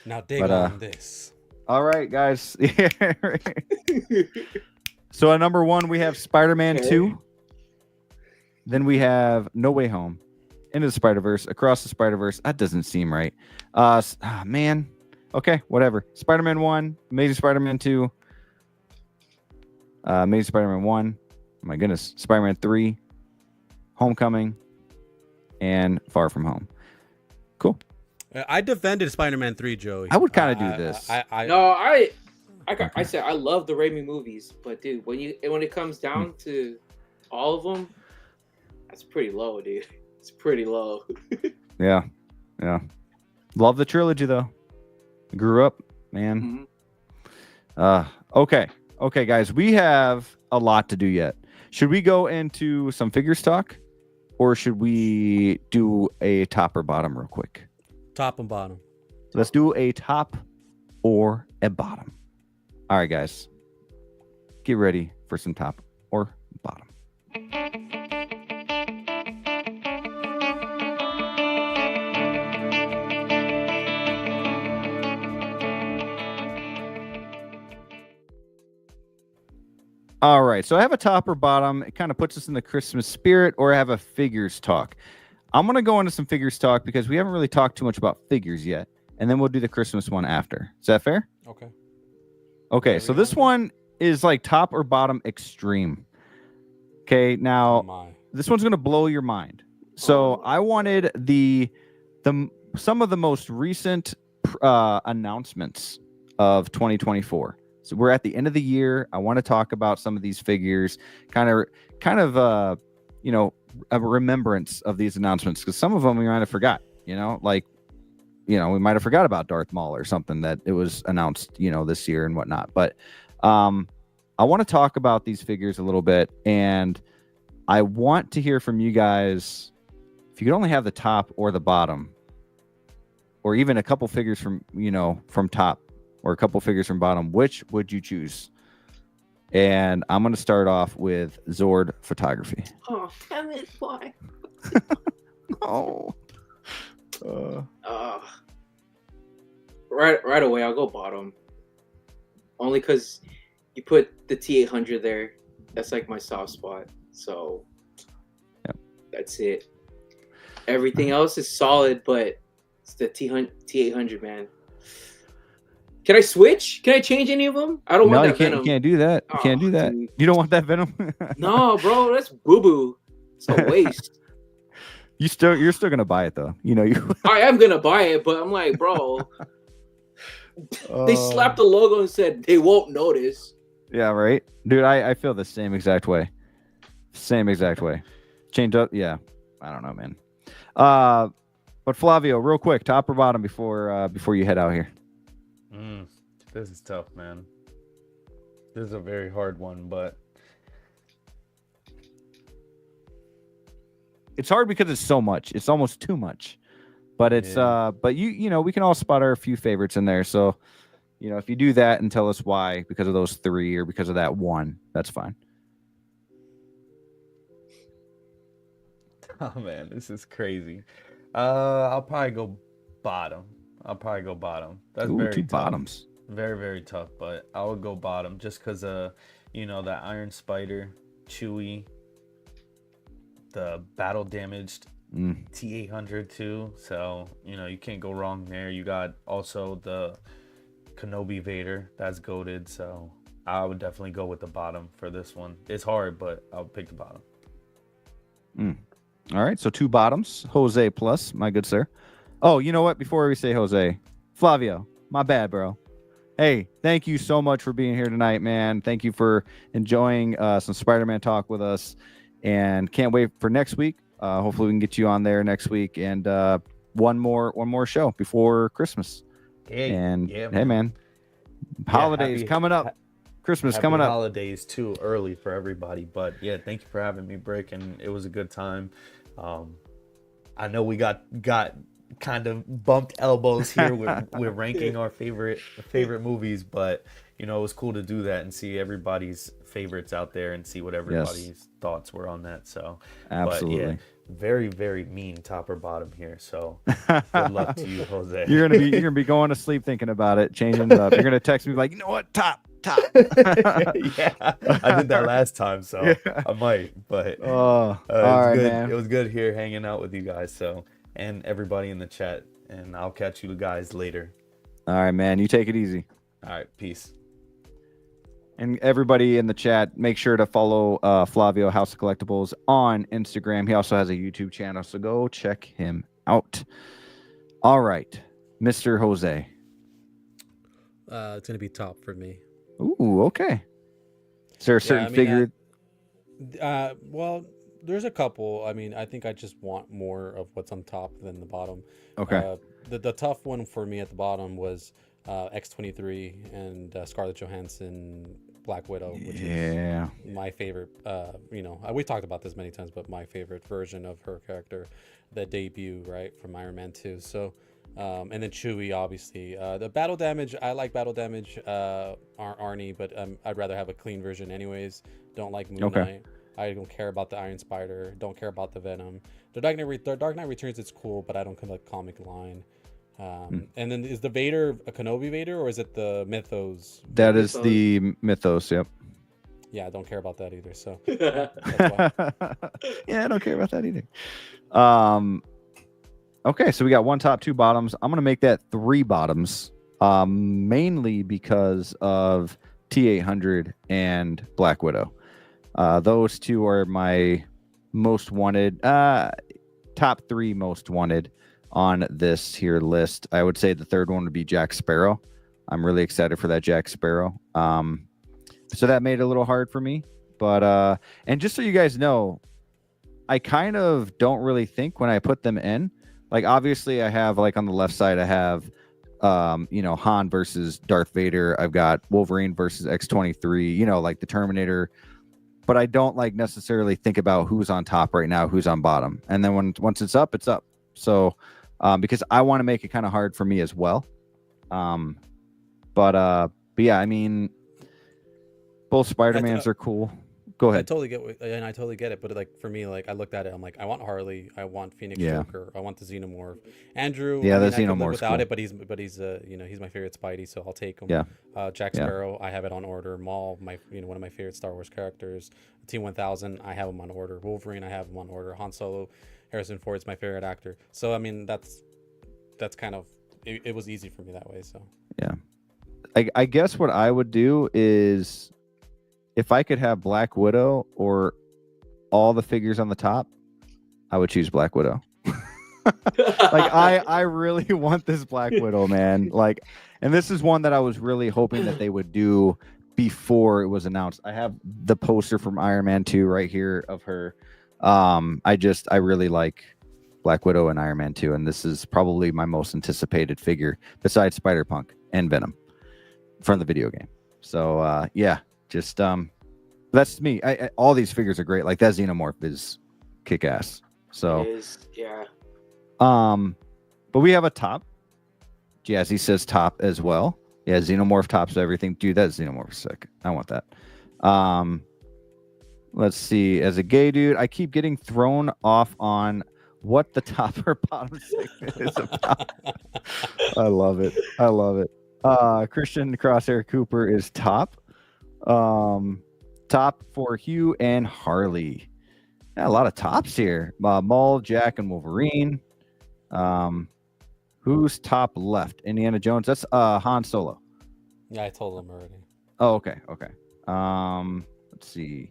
Now dig But, on this. All right, guys. So at number 1, we have Spider-Man Okay. 2. Then we have No Way Home, Into the Spider-Verse, Across the Spider-Verse. That doesn't seem right. Man. Okay, whatever. Spider-Man 1, Amazing Spider-Man 2, Amazing Spider-Man 1. Oh my goodness. Spider-Man 3, Homecoming, and Far From Home. Cool. I defended Spider-Man 3, Joey. I would kinda do this. No, I said I love the Raimi movies, but dude, when it comes down to all of them, that's pretty low, dude. It's pretty low. Yeah. Love the trilogy though. Grew up, man. Okay, guys, we have a lot to do yet. Should we go into some figures talk, or should we do a top or bottom real quick? Top and bottom. Let's do a top or a bottom. All right, guys, get ready for some top or bottom. All right, so I have a top or bottom. It kind of puts us in the Christmas spirit, or I have a figures talk. I'm going to go into some figures talk because we haven't really talked too much about figures yet, and then we'll do the Christmas one after. Is that fair? Okay. Okay, so this one is like top or bottom extreme. Okay, now this one's going to blow your mind. So I wanted some of the most recent announcements of 2024. So we're at the end of the year. I want to talk about some of these figures, kind of you know, a remembrance of these announcements, because some of them we might have forgot, you know, like, you know, we might have forgot about Darth Maul or something that it was announced, you know, this year and whatnot. But I want to talk about these figures a little bit, and I want to hear from you guys. If you could only have the top or the bottom, or even a couple figures from, you know, from top, or a couple figures from bottom, which would you choose? And I'm going to start off with Zord Photography. Oh, damn it. Why? Oh. Right away, I'll go bottom. Only because you put the T800 there. That's like my soft spot. So that's it. Everything else is solid, but it's the T800, man. Can I switch? Can I change any of them? I don't want that Venom. You can't do that. You can't do that. Dude. You don't want that Venom? No, bro, that's boo-boo. It's a waste. You're still gonna buy it though. You know you. I am gonna buy it, but I'm like, bro. They slapped the logo and said they won't notice. Yeah, right, dude. I feel the same exact way. Same exact way. Change up. Yeah, I don't know, man. But Flavio, real quick, top or bottom before you head out here. This is tough, man. This is a very hard one, but it's hard because it's so much. It's almost too much. But it's but you know, we can all spot our few favorites in there. So, you know, if you do that and tell us why, because of those three or because of that one, that's fine. Oh man, this is crazy. I'll probably go bottom. That's very two tough. bottoms. Very, very tough, but I would go bottom just because you know, that Iron Spider, Chewie, the battle damaged T800 too. So, you know, you can't go wrong there. You got also the Kenobi Vader, that's goated. So I would definitely go with the bottom for this one. It's hard, but I would pick the bottom. All right, so two bottoms. Jose plus, my good sir. Oh, you know what? Before we say Jose, Flavio, my bad, bro. Hey, thank you so much for being here tonight, man. Thank you for enjoying some Spider-Man talk with us, and can't wait for next week. Hopefully, we can get you on there next week, and one more show before Christmas. Hey, hey, man, holidays coming up. Christmas coming up. Holidays too early for everybody, but yeah, thank you for having me, Brick, and it was a good time. I know we got kind of bumped elbows here with ranking our favorite movies, but you know, it was cool to do that and see everybody's favorites out there and see what everybody's thoughts were on that. So absolutely. But, yeah, very, very mean top or bottom here. So good luck to you, Jose. You're gonna be going to sleep thinking about it, changing it up. You're gonna text me like, you know what, top. Yeah, I did that last time, so I might. But all right, good. man. It was good here hanging out with you guys. So, and everybody in the chat. And I'll catch you guys later. All right, man. You take it easy. All right, peace. And everybody in the chat, make sure to follow Flavio House of Collectibles on Instagram. He also has a YouTube channel, so go check him out. All right, Mr. Jose. It's gonna be top for me. Ooh, okay. Is there a certain figure? Well, there's a couple. I mean, I think I just want more of what's on top than the bottom. Okay. The tough one for me at the bottom was X-23 and Scarlett Johansson Black Widow, which is my favorite. You know, we talked about this many times, but my favorite version of her character, the debut, right, from Iron Man 2. So, and then Chewie, obviously. The battle damage, I like battle damage, Arnie, but I'd rather have a clean version anyways. Don't like Moon Knight. I don't care about the Iron Spider. Don't care about the Venom. The Dark Knight Returns, it's cool, but I don't collect comic line. And then is the Vader a Kenobi Vader, or is it the Mythos? That is the Mythos, yep. Yeah, I don't care about that either. So yeah, I don't care about that either. Okay, so we got 1 top, 2 bottoms. I'm gonna make that 3 bottoms, mainly because of T800 and Black Widow. Those 2 are my most wanted, top 3 most wanted on this here list. I would say the 3rd one would be Jack Sparrow. I'm really excited for that Jack Sparrow. So that made it a little hard for me, but and just so you guys know, I kind of don't really think when I put them in. Like, obviously I have, like, on the left side I have Han versus Darth Vader. I've got Wolverine versus X-23, like the Terminator. But I don't like necessarily think about who's on top right now, who's on bottom. And then once it's up, it's up. So because I want to make it kind of hard for me as well. But yeah, I mean, both Spider-Mans are cool. Go ahead. I totally get it. But like for me, like I looked at it, I'm like, I want Harley, I want Phoenix Joker, I want the Xenomorph. Andrew, yeah, the I could live Xenomorph's without cool. it, but he's he's my favorite Spidey, so I'll take him. Yeah. Jack Sparrow, I have it on order. Maul, one of my favorite Star Wars characters. T-1000, I have him on order. Wolverine, I have him on order. Han Solo, Harrison Ford's my favorite actor. So I mean, that's kind of it was easy for me that way. So yeah, I guess what I would do is, if I could have Black Widow or all the figures on the top, I would choose Black Widow. Like, I really want this Black Widow, man. Like, and this is one that I was really hoping that they would do before it was announced. I have the poster from Iron Man 2 right here of her. I really like Black Widow and Iron Man 2, and this is probably my most anticipated figure besides Spider-Punk and Venom from the video game. So yeah, just that's me. All these figures are great. Like, that Xenomorph is kick-ass. So it is, yeah. But we have a top. Jazzy says top as well. Yeah, Xenomorph tops everything. Dude, that Xenomorph is sick. I want that. Let's see. As a gay dude, I keep getting thrown off on what the top or bottom segment is about. I love it. I love it. Christian Crosshair Cooper is top. Top for Hugh and Harley. Yeah, a lot of tops here. Maul, Jack, and Wolverine. Who's top left? Indiana Jones. That's Han Solo. Yeah, I told him already. Oh, okay. Let's see.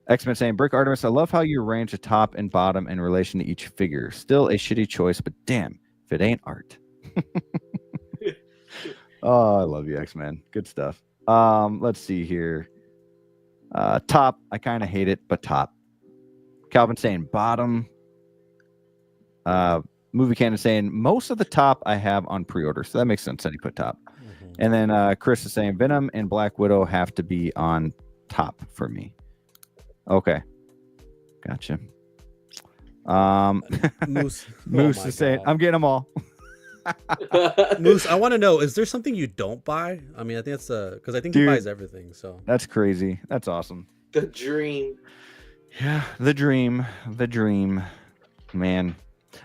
X-Men saying, Brick Artemis, I love how you arrange the top and bottom in relation to each figure. Still a shitty choice, but damn, if it ain't art. Oh, I love you, X-Men. Good stuff. Let's see here. Top, I kind of hate it, but top. Calvin saying bottom. Movie Cannon saying most of the top I have on pre-order, so that makes sense that he put top. And then Chris is saying Venom and Black Widow have to be on top for me. Okay, gotcha. Moose is saying I'm getting them all. Moose, I want to know, is there something you don't buy? I mean, I think that's because I think he buys everything. So that's crazy. That's awesome. The dream. Yeah, the dream, man.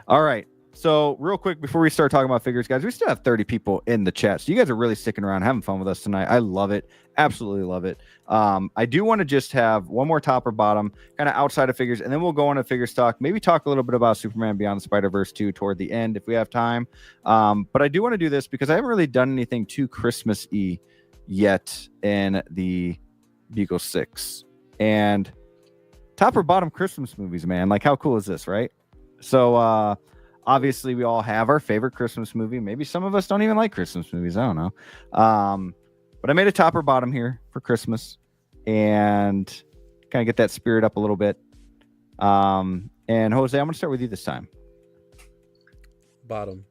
All right. So real quick, before we start talking about figures, guys, we still have 30 people in the chat. So you guys are really sticking around, having fun with us tonight. I love it. Absolutely love it. I do want to just have one more top or bottom, kind of outside of figures, and then we'll go on to figures talk. Maybe talk a little bit about Superman Beyond the Spider-Verse 2 toward the end if we have time. But I do want to do this because I haven't really done anything too Christmas-y yet in the Bugle 6. And top or bottom Christmas movies, man. Like, how cool is this, right? So, obviously, we all have our favorite Christmas movie. Maybe some of us don't even like Christmas movies. I don't know. But I made a top or bottom here for Christmas and kind of get that spirit up a little bit. And Jose, I'm going to start with you this time. Bottom.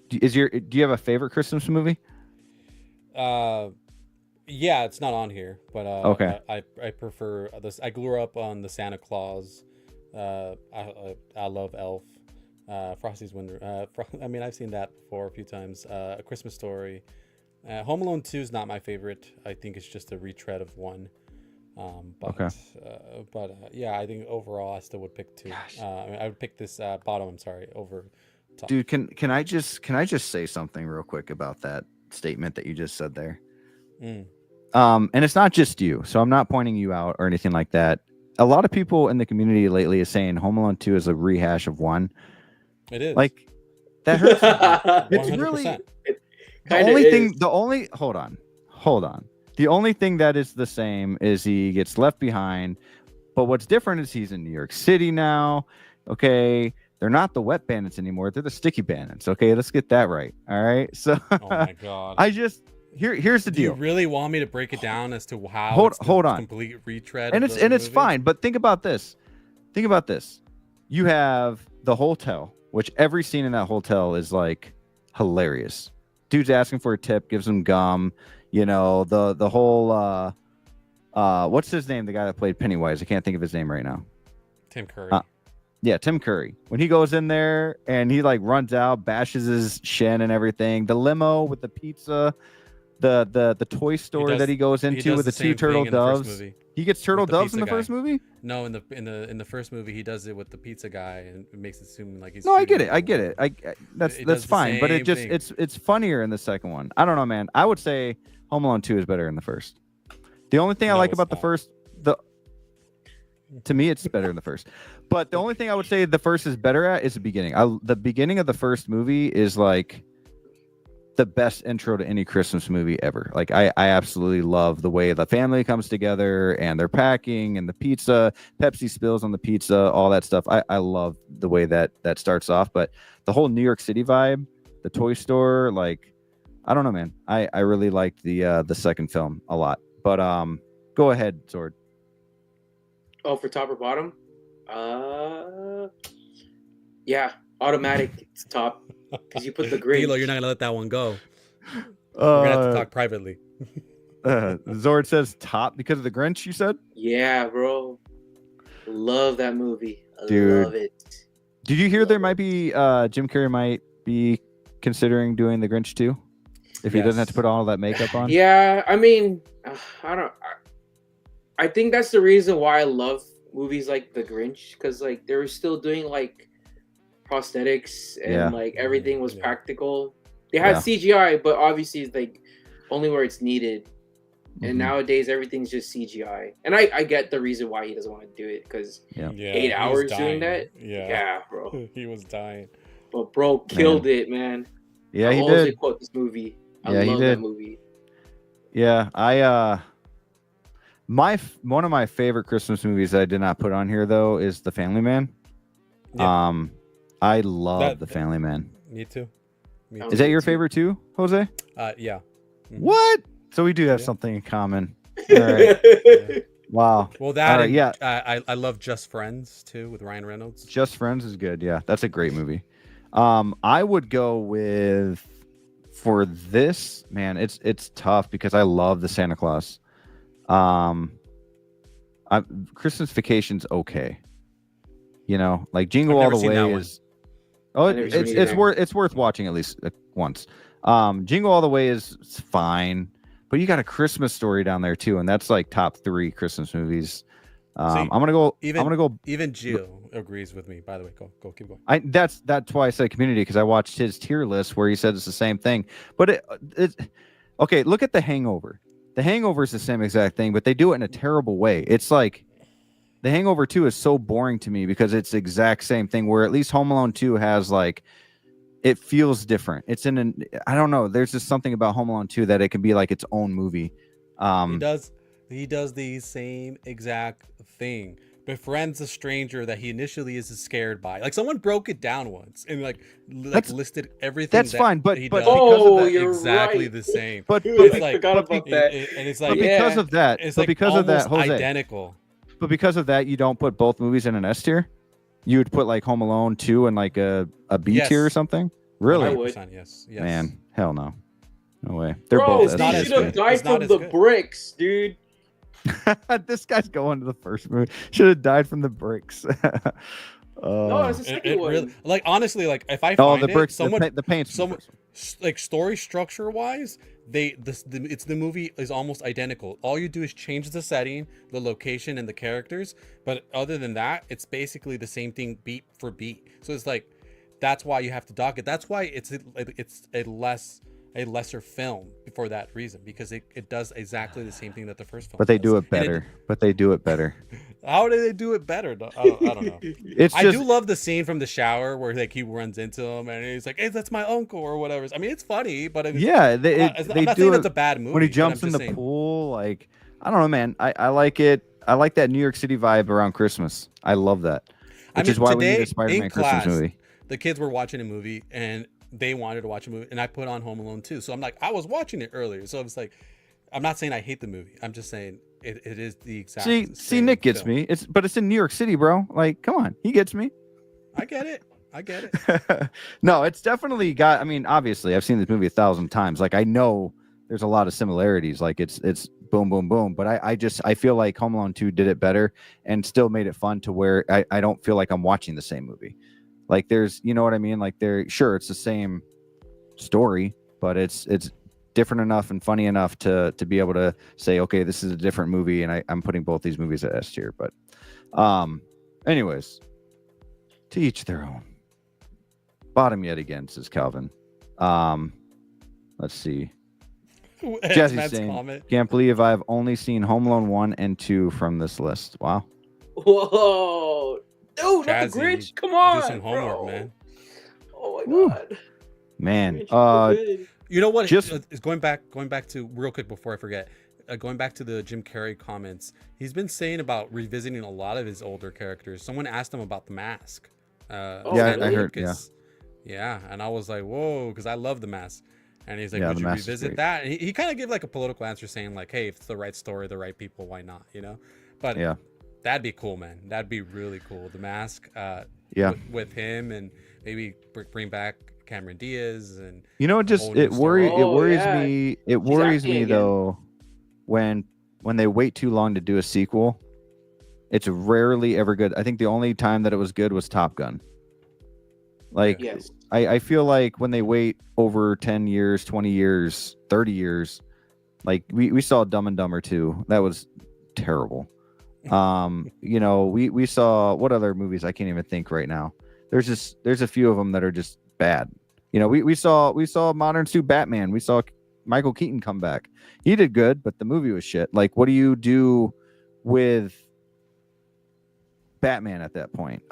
Do you have a favorite Christmas movie? Yeah, it's not on here, but okay. I prefer this. I grew up on the Santa Claus. I love Elf, Frosty's Wonder. I mean, I've seen that before a few times. A Christmas Story. Home Alone 2 is not my favorite. I think it's just a retread of 1. Yeah, I think overall I still would pick 2. I would pick this bottom. I'm sorry, over top. Dude, can I just say something real quick about that statement that you just said there? and it's not just you, so I'm not pointing you out or anything like that. A lot of people in the community lately is saying Home Alone 2 is a rehash of 1. It is. Like, that hurts me. It's 100%. really hold on. The only thing that is the same is he gets left behind, but what's different is he's in New York City now. Okay, they're not the wet bandits anymore, they're the sticky bandits. Okay, let's get that right. All right, so Oh my god. Here's the Do you deal. really want me to break it down as to how hold on. complete retread? And of it's the movie? fine, but think about this. You have the hotel, which every scene in that hotel is like hilarious. Dude's asking for a tip, gives him gum. You know, the whole what's his name? The guy that played Pennywise. I can't think of his name right now. Tim Curry. Yeah, Tim Curry. When he goes in there and he like runs out, bashes his shin and everything. The limo with the pizza, the toy store that he goes into with the 2 turtle doves. He gets turtle doves in the first movie? No, in the first movie he does it with the pizza guy and it makes it seem like he's. No, I get it. That's fine, but it just thing. it's funnier in the second one. I don't know, man. I would say Home Alone 2 is better in the first. The only thing I like about the first, to me, it's better in the first. But the only thing I would say the first is better at is the beginning. The beginning of the first movie is like the best intro to any Christmas movie ever. Like I absolutely love the way the family comes together and they're packing and the pizza, Pepsi spills on the pizza, all that stuff. I love the way that starts off. But the whole New York City vibe, the toy store, like I don't know, man. I really liked the second film a lot. But go ahead, Zord. Oh, for top or bottom? Yeah, automatic. It's top because you put the Grinch. Dilo, you're not gonna let that one go. We're gonna have to talk privately. Zord says top because of the Grinch. You said? Yeah, bro. Love that movie. Dude. Love it. Did you hear there might be Jim Carrey might be considering doing the Grinch too, if he doesn't have to put all that makeup on? Yeah, I mean, I think that's the reason why I love movies like The Grinch, because like they were still doing like prosthetics and like everything was practical. They had CGI, but obviously it's like only where it's needed. And nowadays everything's just CGI. And I get the reason why he doesn't want to do it, because 8 hours doing that. Yeah, bro. He was dying. But bro killed it, man. Yeah, I he always did. quote this movie. I Yeah, love he did. that movie. Yeah, one of my favorite Christmas movies that I did not put on here though is The Family Man. Yeah. I love The Family Man. Me too. Is that your favorite too, Jose? Yeah. What? So we do have something in common. All right. Wow. Well, that right, yeah. I love Just Friends too with Ryan Reynolds. Just Friends is good. Yeah, that's a great movie. I would go with, for this, man, it's tough because I love the Santa Claus. Christmas Vacation's okay. You know, like Jingle All the Way is. Oh, it's worth watching at least once. Jingle All the Way is fine, but you got A Christmas Story down there too, and that's like top 3 Christmas movies. I'm gonna go. Even Gio agrees with me. By the way, go keep going. That's why I said Community, because I watched his tier list where he said it's the same thing. But okay. Look at The Hangover. The Hangover is the same exact thing, but they do it in a terrible way. It's like The Hangover 2 is so boring to me because it's the exact same thing. Where at least Home Alone 2 has like, it feels different. It's I don't know. There's just something about Home Alone 2 that it can be like its own movie. He does the same exact thing. Befriends a stranger that he initially is scared by. Like someone broke it down once and like listed everything. That's fine, but he because does of that, you're exactly right. the same. But I forgot about that. And it's like, but because of that, it's but like because of that, almost Jose, identical. But because of that, you don't put both movies in an S tier. You would put like Home Alone 2 and like a B tier or something. Really? I would. Yes. Man, hell no. No way. They're Bro, both. he should have died from the bricks, dude. This guy's going to the first movie. Should have died from the bricks. No, it's the second one. Really, like honestly, like if I find the bricks, someone, the paint's someone, like story structure wise, it's the movie is almost identical. All you do is change the setting, the location, and the characters. But other than that, it's basically the same thing beat for beat. So it's like that's why you have to dock it. That's why it's a less a lesser film for that reason, because it does exactly the same thing that the first film But they does. do it better. How do they do it better? I don't know. It's I just, do love the scene from the shower where like he runs into him and he's like, "Hey, that's my uncle," or whatever. I mean, it's funny, but it's, yeah, I'm they not do saying it it's a bad movie. when he but jumps I'm in just the saying, pool. Like, I don't know, man. I like it. I like that New York City vibe around Christmas. I love that. Which is why we need a Spider-Man Christmas movie. The kids were watching a movie and they wanted to watch a movie, and I put on Home Alone 2. So I'm like, I was watching it earlier, so it's like, I'm not saying I hate the movie. I'm just saying it is the exact. See, Nick gets me. But it's in New York City, bro. Like, come on, he gets me. I get it. No, it's definitely got. I mean, obviously, I've seen this movie 1,000 times. Like, I know there's a lot of similarities. Like, it's boom, boom, boom. But I feel like Home Alone 2 did it better and still made it fun to where I don't feel like I'm watching the same movie. Like, there's, you know what I mean? Like, sure, it's the same story, but it's different enough and funny enough to be able to say, okay, this is a different movie, and I'm putting both these movies at S tier. But anyways, to each their own. Bottom yet again, says Calvin. Let's see. Jesse's saying, can't believe I've only seen Home Alone 1 and 2 from this list. Wow. Whoa. No, not the Grinch. Come on. Do some homework, bro. Man. Oh my God. Man. You know what? Is going back to real quick before I forget. Going back to the Jim Carrey comments, he's been saying about revisiting a lot of his older characters. Someone asked him about The Mask. Yeah, I heard. Yeah, and I was like, whoa, because I love The Mask. And he's like, yeah, would you revisit that? And he kind of gave like a political answer saying like, hey, if it's the right story, the right people, why not? You know? But yeah, that'd be cool, man. That'd be really cool. The Mask, with him, and maybe bring back Cameron Diaz, and you know, it worries me though when they wait too long to do a sequel. It's rarely ever good. I think the only time that it was good was Top Gun. Like, yes. I feel like when they wait over 10 years, 20 years, 30 years, like we saw Dumb and Dumber 2. That was terrible. You know, we saw, what other movies? I can't even think right now. There's a few of them that are just bad. You know, we saw Modern Suit Batman. We saw Michael Keaton come back. He did good, but the movie was shit. Like, what do you do with Batman at that point?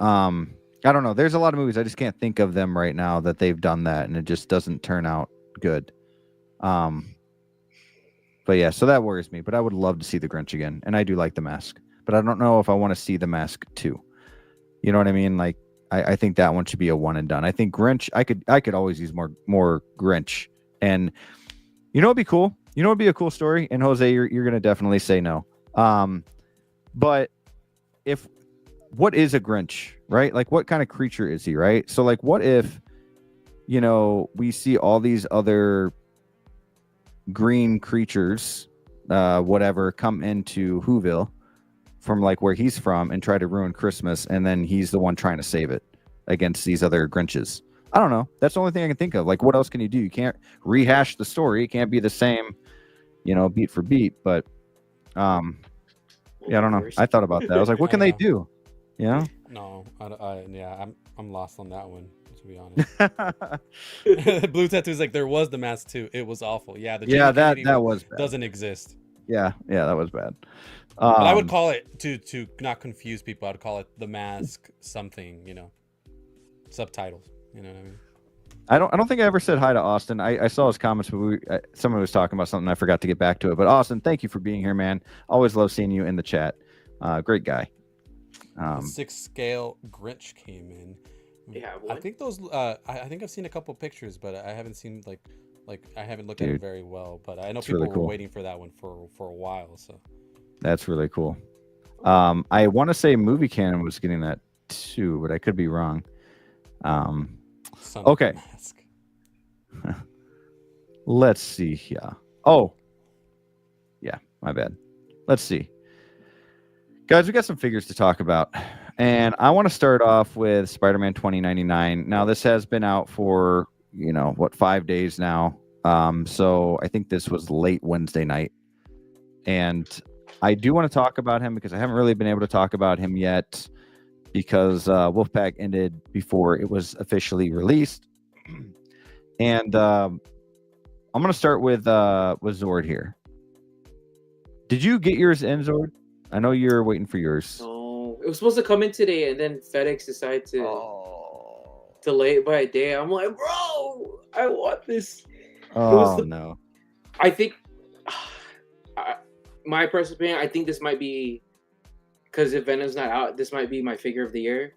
I don't know. There's a lot of movies. I just can't think of them right now that they've done that, and it just doesn't turn out good. But yeah, so that worries me. But I would love to see The Grinch again, and I do like The Mask. But I don't know if I want to see The Mask 2. You know what I mean? Like, I think that one should be a one and done. I think Grinch, I could always use more Grinch. And you know what'd be cool? You know what'd be a cool story? And Jose, you're gonna definitely say no. But what is a Grinch, right? Like, what kind of creature is he, right? So, like, what if, you know, we see all these other green creatures, whatever, come into Whoville from, like, where he's from and try to ruin Christmas, and then he's the one trying to save it against these other Grinches. I don't know. That's the only thing I can think of. Like, what else can you do? You can't rehash the story. It can't be the same, you know, beat for beat. But, yeah, I don't know. I thought about that. I was like, what can they do? Yeah. No, I'm lost on that one, to be honest. Blue Tattoo is like, there was The Mask 2. It was awful. Yeah, that was bad. Doesn't exist. Yeah, that was bad. But I would call it, to not confuse people, I'd call it The Mask something, you know, subtitles. You know what I mean? I don't think I ever said hi to Austin. I saw his comments, but someone was talking about something. I forgot to get back to it. But Austin, thank you for being here, man. Always love seeing you in the chat. Great guy. The 6 scale Grinch came in. Yeah, I think those. I think I've seen a couple pictures, but I haven't seen like I haven't looked at it very well. But I know people were waiting for that one for a while. So that's really cool. I want to say Movie Canon was getting that too, but I could be wrong. Okay. Let's see here. Oh, yeah, my bad. Let's see. Guys, we got some figures to talk about. And I want to start off with Spider-Man 2099. Now, this has been out for, 5 days now. So I think this was late Wednesday night. And I do want to talk about him because I haven't really been able to talk about him yet because Wolfpack ended before it was officially released. And I'm gonna start with Zord here. Did you get yours in, Zord? I know you're waiting for yours. No, it was supposed to come in today, and then FedEx decided to delay it by a day. I'm like, bro, I want this. Oh no. I think, my personal opinion, I think this might be, because if Venom's not out, this might be my figure of the year.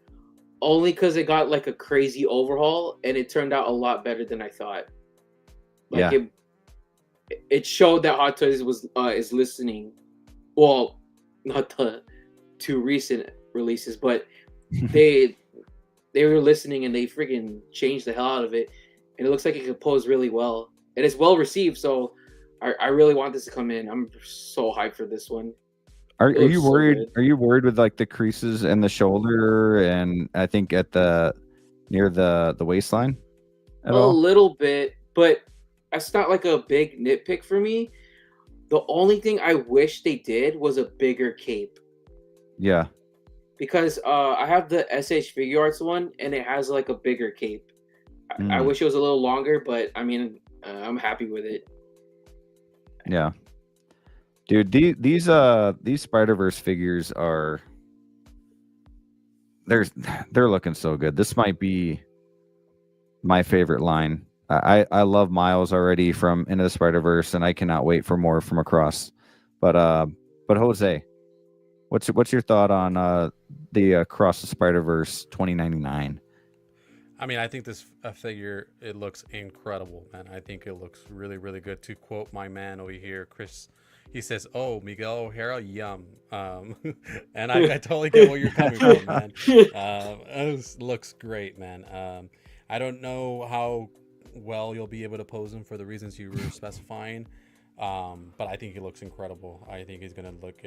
Only because it got like a crazy overhaul, and it turned out a lot better than I thought. Like it showed that Hot Toys is listening. Well, not the 2 recent releases, but they were listening, and they freaking changed the hell out of it. And it looks like it could pose really well, and it's well received. So I really want this to come in. I'm so hyped for this one. Are you worried? Are you worried with like the creases and the shoulder, and I think at near the waistline at all? A little bit, but that's not like a big nitpick for me. The only thing I wish they did was a bigger cape. Yeah. Because I have the SH Figure Arts one, and it has like a bigger cape. I wish it was a little longer, but I mean, I'm happy with it. Yeah. Dude, these Spider-Verse figures are they're looking so good. This might be my favorite line. I love Miles already from Into the Spider-Verse, and I cannot wait for more from Across. But Jose, what's your thought on the Across the Spider-Verse 2099? I mean, I think this figure, it looks incredible, man. I think it looks really, really good. To quote my man over here, Chris, he says, "Oh, Miguel O'Hara, yum." And I totally get where you're coming from, man. It looks great, man. I don't know how well you'll be able to pose him for the reasons you were specifying, but I think he looks incredible. I think he's gonna look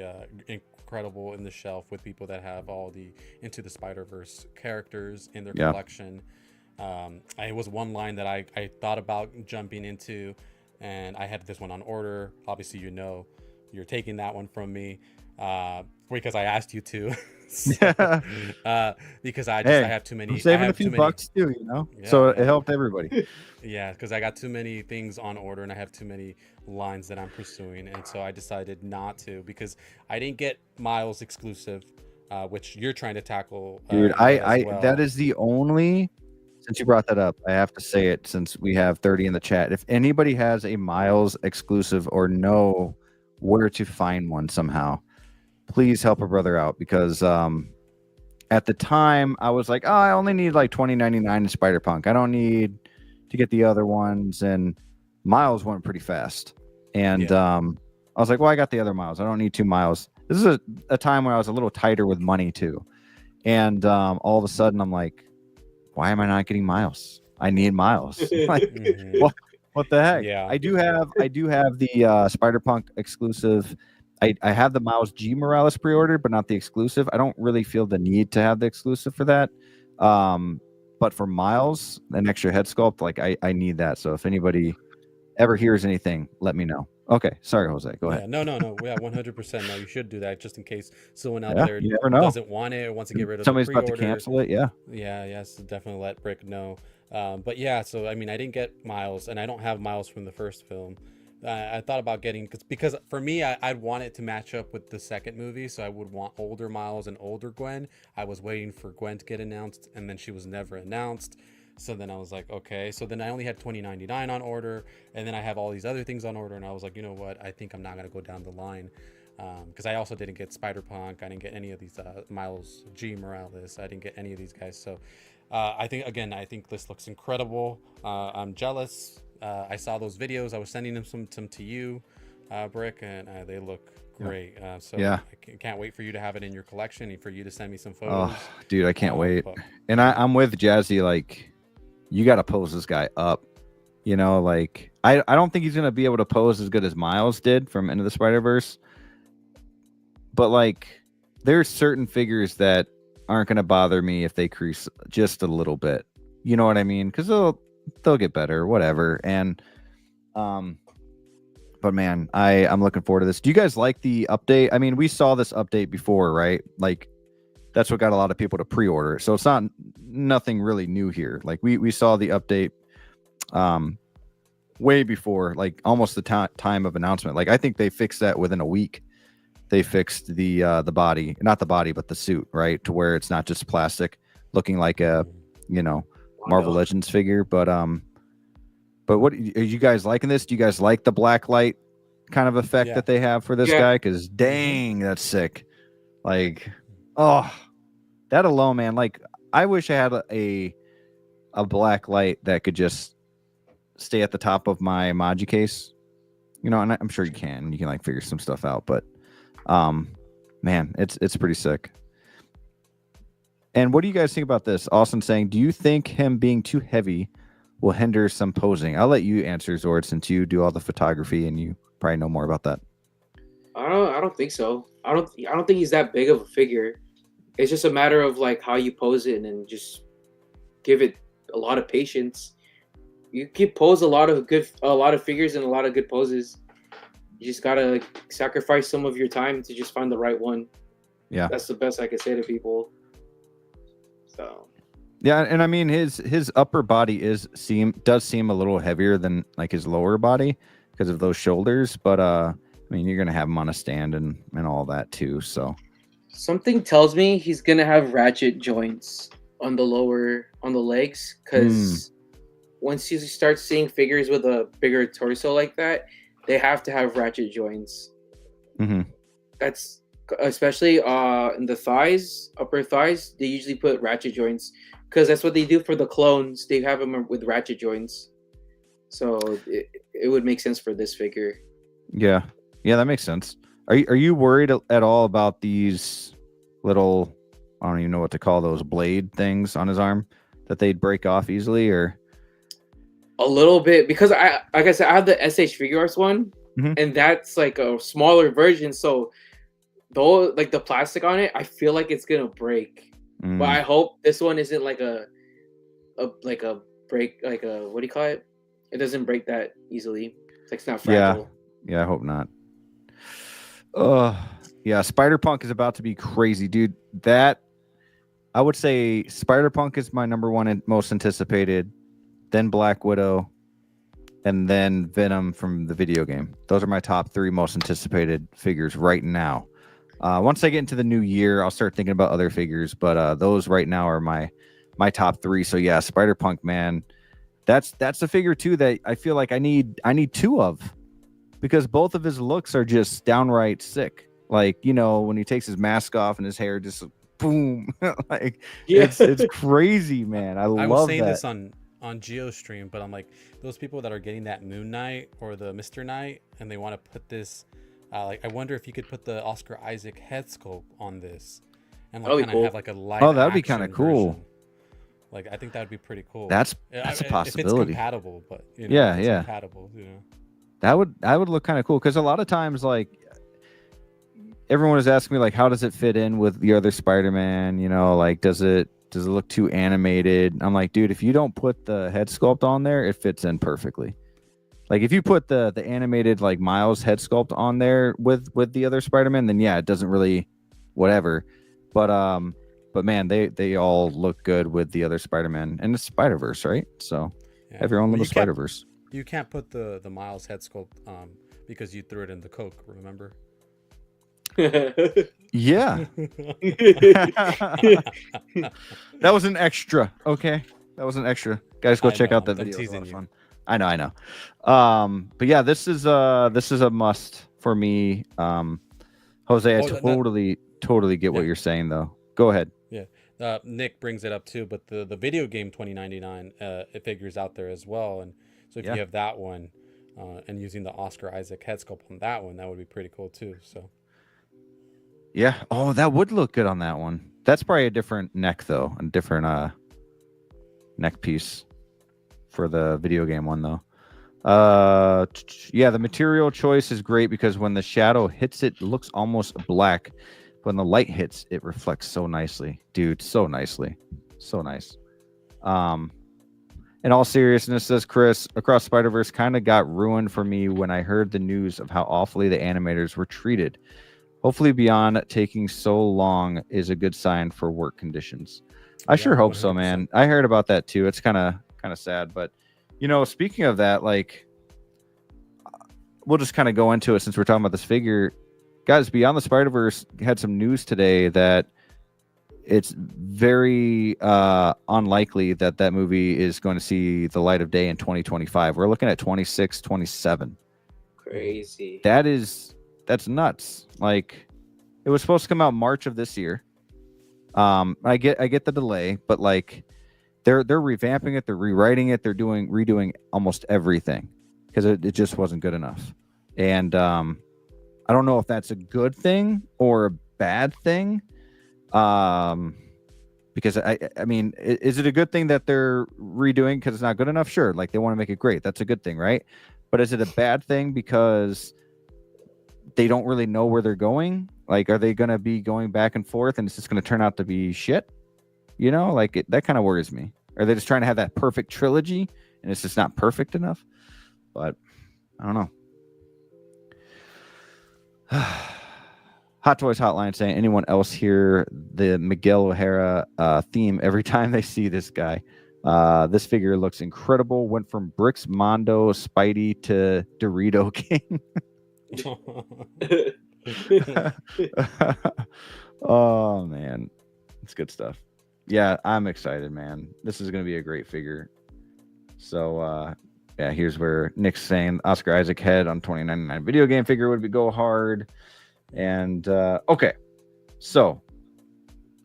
incredible in the shelf with people that have all the Into the Spider-Verse characters in their collection. It was one line that I thought about jumping into, and I had this one on order. Obviously, you're taking that one from me because I asked you to. Because I have too many. I'm saving a few bucks too, so it helped everybody. Yeah, because I got too many things on order, and I have too many lines that I'm pursuing, and so I decided not to, because I didn't get Miles exclusive, which you're trying to tackle. Dude, that is the only. Since you brought that up, I have to say it, since we have 30 in the chat. If anybody has a Miles exclusive or know where to find one somehow, please help a brother out, because at the time I was like, oh, I only need like 2099 in Spider-Punk. I don't need to get the other ones. And Miles went pretty fast. And I was like, well, I got the other Miles. I don't need 2 Miles. This is a time when I was a little tighter with money too. And all of a sudden I'm like, why am I not getting Miles? I need Miles. Like, what the heck? Yeah. I do have the Spider-Punk exclusive. I have the Miles G Morales pre-ordered, but not the exclusive. I don't really feel the need to have the exclusive for that. But for Miles, an extra head sculpt, like I need that. So if anybody ever hears anything, let me know. Okay, sorry, Jose. Go ahead. No. Yeah, 100%. No, you should do that, just in case someone out there doesn't want it or wants to get rid of somebody's the about to cancel it. Yes, definitely let Brick know. But yeah, so I mean, I didn't get Miles, and I don't have Miles from the first film. I thought about getting, because for me, I'd want it to match up with the second movie, so I would want older Miles and older Gwen. I was waiting for Gwen to get announced, and then she was never announced. So then I was like, okay. So then I only had 2099 on order, and then I have all these other things on order, and I was like, you know what? I think I'm not gonna go down the line, because I also didn't get Spider-Punk. I didn't get any of these Miles G Morales. I didn't get any of these guys. So I think this looks incredible. I'm jealous. I saw those videos. I was sending them some to you, Brick, and they look great. So I can't wait for you to have it in your collection and for you to send me some photos. Oh, dude, I can't wait. And I'm with Jazzy. Like, you got to pose this guy up. Like I don't think he's gonna be able to pose as good as Miles did from Into the Spider-Verse. But like, there's certain figures that aren't gonna bother me if they crease just a little bit. You know what I mean? Because they'll get better, whatever. And but man, I'm looking forward to this. Do you guys like the update? I mean, we saw this update before, right? Like, that's what got a lot of people to pre-order. So it's nothing really new here. Like we saw the update way before, like almost the time of announcement. Like I think they fixed that within a week. They fixed the body, not the body, but the suit, right, to where it's not just plastic, looking like a, you know, Marvel Legends figure. But what are you guys liking this? Do you guys like the black light kind of effect that they have for this guy? Because dang, that's sick. Like, oh, that alone, man. Like, I wish I had a black light that could just stay at the top of my Maji case, you know, and I'm sure you can like figure some stuff out, but man, it's pretty sick. And what do you guys think about this? Austin saying, do you think him being too heavy will hinder some posing? I'll let you answer, Zord, since you do all the photography and you probably know more about that. I don't think so. I don't think he's that big of a figure. It's just a matter of like how you pose it and just give it a lot of patience. You can pose a lot of figures and a lot of good poses. You just gotta like, sacrifice some of your time to just find the right one. Yeah, that's the best I can say to people. So yeah, and I mean his upper body does seem a little heavier than like his lower body because of those shoulders, but I mean you're gonna have him on a stand and all that too. So something tells me he's gonna have ratchet joints on the legs, because once you start seeing figures with a bigger torso like that, they have to have ratchet joints. That's especially in the thighs, upper thighs. They usually put ratchet joints because that's what they do for the clones. They have them with ratchet joints, so it would make sense for this figure. Yeah, that makes sense. Are you worried at all about these little, I don't even know what to call those, blade things on his arm that they'd break off easily? Or a little bit, because like I said, I have the SH Figure Arts one, and that's like a smaller version. So though, like the plastic on it, I feel like it's gonna break. But I hope this one isn't like a break, like a, what do you call it? It doesn't break that easily. It's not fragile. Yeah, I hope not. Yeah, Spider-Punk is about to be crazy, dude. That, I would say Spider-Punk is my number one and most anticipated, then Black Widow, and then Venom from the video game. Those are my top 3 most anticipated figures right now. Once I get into the new year, I'll start thinking about other figures, but those right now are my top 3. So yeah, Spider-Punk, man, that's a figure too that I feel like I need 2 of, because both of his looks are just downright sick. Like, you know, when he takes his mask off and his hair just boom, like it's crazy, man. I was saying this on GeoStream, but I'm like, those people that are getting that Moon Knight or the Mr. Knight and they want to put this, like, I wonder if you could put the Oscar Isaac head sculpt on this and like kind of have like a live that'd be kind of cool version. Like, I think that'd be pretty cool. That's a possibility. If it's compatible, but you know, it's compatible, you know. That would look kind of cool, because a lot of times, like, everyone is asking me, like, how does it fit in with the other Spider-Man? You know, like, does it look too animated? I'm like, dude, if you don't put the head sculpt on there, it fits in perfectly. Like, if you put the animated, like, Miles head sculpt on there with the other Spider-Man, then yeah, it doesn't really whatever. But man, they all look good with the other Spider-Man, and it's Spider-Verse, right? So have your own little Spider-Verse. You can't put the Miles head sculpt because you threw it in the Coke, remember? Yeah. That was an extra. Okay. That was an extra. Guys, go check out that video. It was fun. I know. But yeah, this is a must for me. Jose, I totally get what you're saying though. Go ahead. Yeah. Nick brings it up too, but the video game 2099 it figures out there as well. And so if you have that one and using the Oscar Isaac head sculpt on that one, that would be pretty cool too. So yeah. Oh, that would look good on that one. That's probably a different neck though, a different neck piece for the video game one though. Yeah, the material choice is great because when the shadow hits it, it looks almost black. When the light hits, it reflects so nicely, dude. So nicely, so nice. In all seriousness, says Chris, Across Spider-Verse kind of got ruined for me when I heard the news of how awfully the animators were treated. Hopefully Beyond taking so long is a good sign for work conditions. I sure hope 100%. So, man. I heard about that too. It's kind of sad, but you know, speaking of that, like we'll just kind of go into it since we're talking about this figure. Guys, Beyond the Spider-Verse had some news today that it's very unlikely that that movie is going to see the light of day in 2025. We're looking at 26, 27. Crazy. That's nuts. Like, it was supposed to come out March of this year. I get the delay, but like they're revamping it, they're rewriting it, they're redoing almost everything because it just wasn't good enough. And I don't know if that's a good thing or a bad thing. Because I mean, is it a good thing that they're redoing because it's not good enough? Sure, like they want to make it great. That's a good thing, right? But is it a bad thing because they don't really know where they're going? Like, are they going to be going back and forth and it's just going to turn out to be shit? You know, like that kind of worries me. Are they just trying to have that perfect trilogy and it's just not perfect enough? But I don't know. Hot Toys Hotline saying, anyone else hear the Miguel O'Hara theme every time they see this guy? This figure looks incredible. Went from Bricks Mondo Spidey to Dorito King. Oh man, it's good stuff. Yeah, I'm excited, man. This is gonna be a great figure. So yeah, here's where Nick's saying Oscar Isaac head on 2099 video game figure would go hard. And okay, so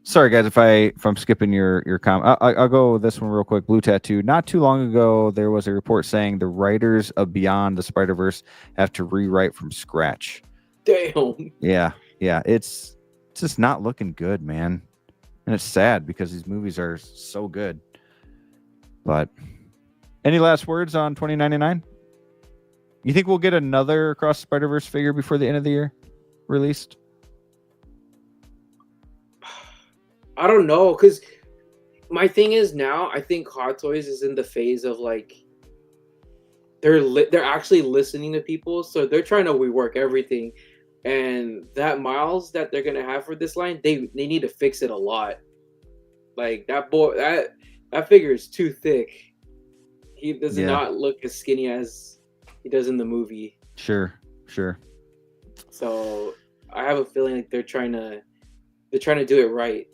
sorry guys if I'm skipping your comment. I'll go with this one real quick. Blue Tattoo. Not too long ago, there was a report saying the writers of Beyond the Spider-Verse have to rewrite from scratch. Damn. Yeah, it's just not looking good, man, and it's sad because these movies are so good. But any last words on 2099? You think we'll get another Across the Spider-Verse figure before the end of the year released? I don't know, because my thing is now I think Hot Toys is in the phase of like they're actually listening to people, so they're trying to rework everything. And that Miles that they're gonna have for this line, they need to fix it a lot. Like that figure is too thick. He does not look as skinny as he does in the movie. Sure. So I have a feeling like they're trying to do it right,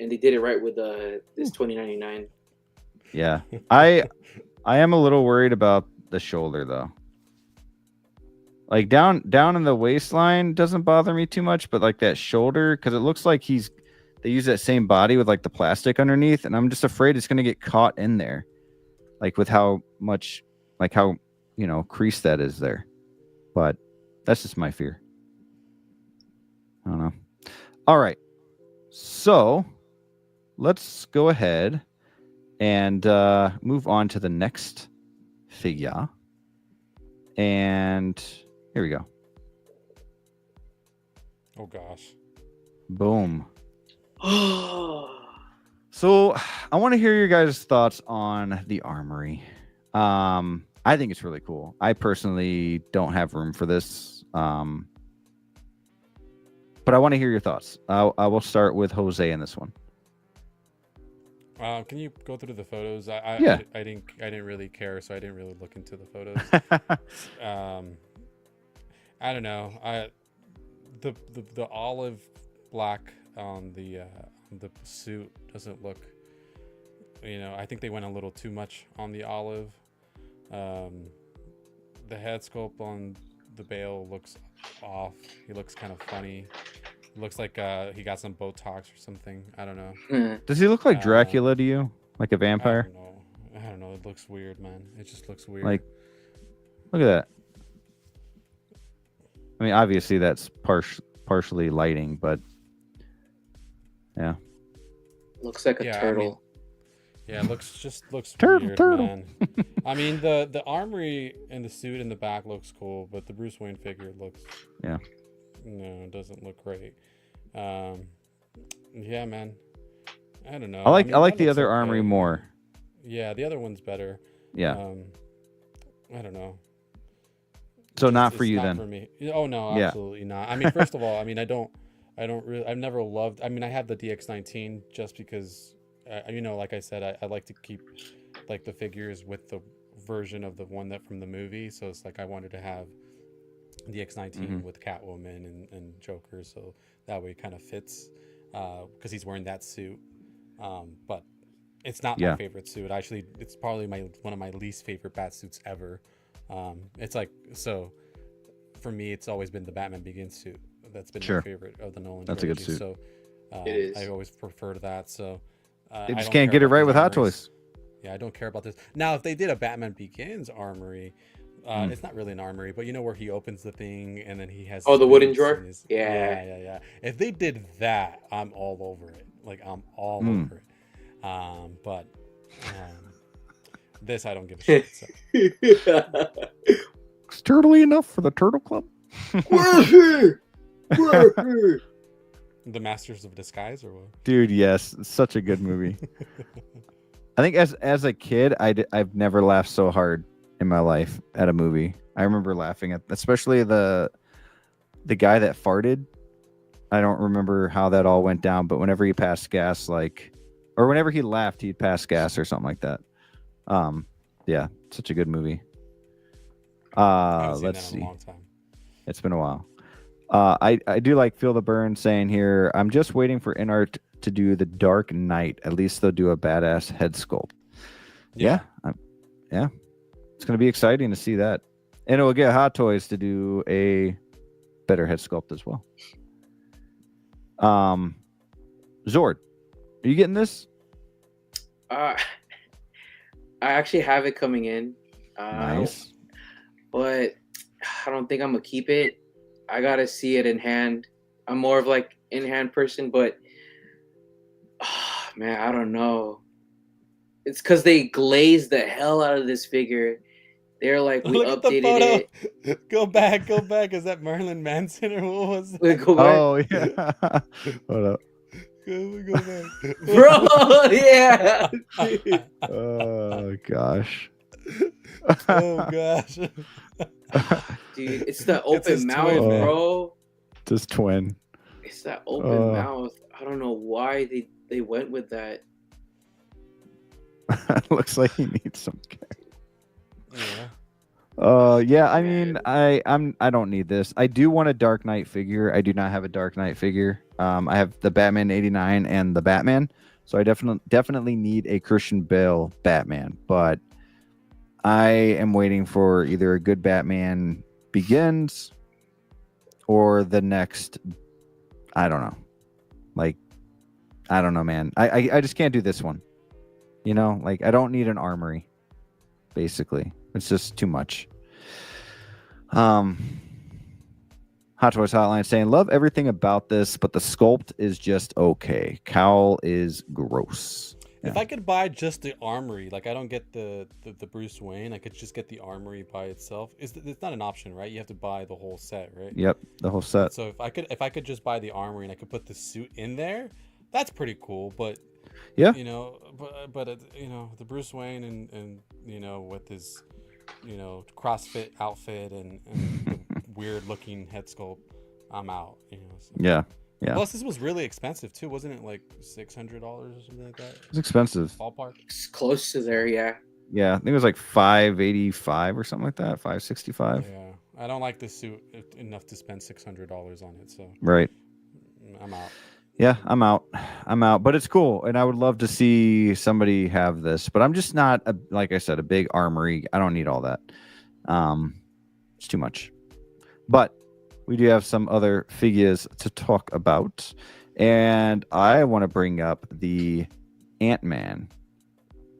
and they did it right with this 2099. Yeah, I am a little worried about the shoulder though. Like down in the waistline doesn't bother me too much, but like that shoulder, because it looks like they use that same body with like the plastic underneath, and I'm just afraid it's gonna get caught in there, like with how much, like how crease that is there. But that's just my fear. I don't know. All right, so let's go ahead and move on to the next figure. And here we go. Oh gosh. Boom. So I want to hear your guys' thoughts on the Armory. I think it's really cool. I personally don't have room for this. But I want to hear your thoughts. I will start with Jose in this one. Can you go through the photos? I didn't really care, so I didn't really look into the photos. I don't know. The olive black on the suit doesn't look. I think they went a little too much on the olive. The head sculpt on the Bale looks off. He looks kind of funny. It looks like he got some Botox or something. I don't know. Does he look like Dracula to you? Like a vampire? I don't know. It looks weird, man. It just looks weird. Like, look at that. I mean, obviously that's partially lighting, but yeah. Looks like a turtle. It looks turtle, weird, turtle. Man. I mean, the armory and the suit in the back looks cool, but the Bruce Wayne figure looks it doesn't look great. Yeah, man. I don't know. I like the other Armory more. Yeah, the other one's better. Yeah. I don't know. So not for you then. For me. Oh no, absolutely not. I mean, first of all, I mean, I've never loved. I mean, I have the DX19 just because, like I said, I like to keep like the figures with the version of the one that from the movie. So it's like I wanted to have the X19 with Catwoman and Joker, so that way it kind of fits because he's wearing that suit. But it's not my favorite suit. Actually, it's probably one of my least favorite bat suits ever. It's like, so for me, it's always been the Batman Begins suit. That's been my favorite of the Nolan That's trilogy. a good suit. So It is. I always prefer that. So They I just don't can't care get it about right these with Hot armories. Toys. Yeah, I don't care about this. Now, if they did a Batman Begins armory, it's not really an armory, but you know where he opens the thing and then he has Oh, his the wooden boots drawer? and Yeah. yeah. If they did that, I'm all over it. Like I'm all over it. But this I don't give a shit. So. It's turtly enough for the Turtle Club. Where's The Masters of Disguise or what? Dude, yes, it's such a good movie. I think as a kid, I've never laughed so hard in my life at a movie. I remember laughing at, especially the guy that farted. I don't remember how that all went down, but whenever he passed gas, or whenever he laughed, he'd pass gas or something like that. Yeah, such a good movie. Let's see. In a long time. It's been a while. I do like Feel the Burn saying here, I'm just waiting for InArt to do the Dark Knight. At least they'll do a badass head sculpt. Yeah. It's going to be exciting to see that. And it will get Hot Toys to do a better head sculpt as well. Zord, are you getting this? I actually have it coming in. Nice. But I don't think I'm going to keep it. I got to see it in hand. I'm more of like in-hand person, but man, I don't know. It's because they glazed the hell out of this figure. They're like, we Look updated at the photo. Go back. Is that Marilyn Manson or what was that? it. Go back. Oh, yeah. Hold up. Go back. Bro, yeah. Oh, gosh. Oh, gosh. Dude, it's the open his mouth, twin, man. bro. Just twin. It's that open mouth. I don't know why they went with that. Looks like he needs some care. Yeah. Yeah, I mean, I don't need this. I do want a Dark Knight figure. I do not have a Dark Knight figure. I have the Batman 89 and the Batman, so I definitely need a Christian Bale Batman, but I am waiting for either a good Batman Begins or the next, I don't know. Like, I don't know, man. I just can't do this one. You know, like I don't need an armory. Basically, it's just too much. Hot Toys Hotline saying, love everything about this, but the sculpt is just okay. Cowl is gross. Yeah. If I could buy just the armory, like I don't get the Bruce Wayne, I could just get the armory by itself. It's not an option, right? You have to buy the whole set, right? Yep, the whole set. So if I could just buy the armory and I could put the suit in there, that's pretty cool. But yeah, you know, but you know, the Bruce Wayne and you know, with his, you know, CrossFit outfit and the weird looking head sculpt, I'm out. You know. So. Yeah. Yeah. Plus, this was really expensive too, wasn't it? Like $600 or something like that. It's expensive. Ballpark. It's close to there, yeah. Yeah, I think it was like $585 or something like that. $565. Yeah, I don't like this suit enough to spend $600 on it, so right. I'm out. Yeah, I'm out, but it's cool, and I would love to see somebody have this, but I'm just not like I said, a big armory. I don't need all that. It's too much. But we do have some other figures to talk about, and I want to bring up the Ant-Man.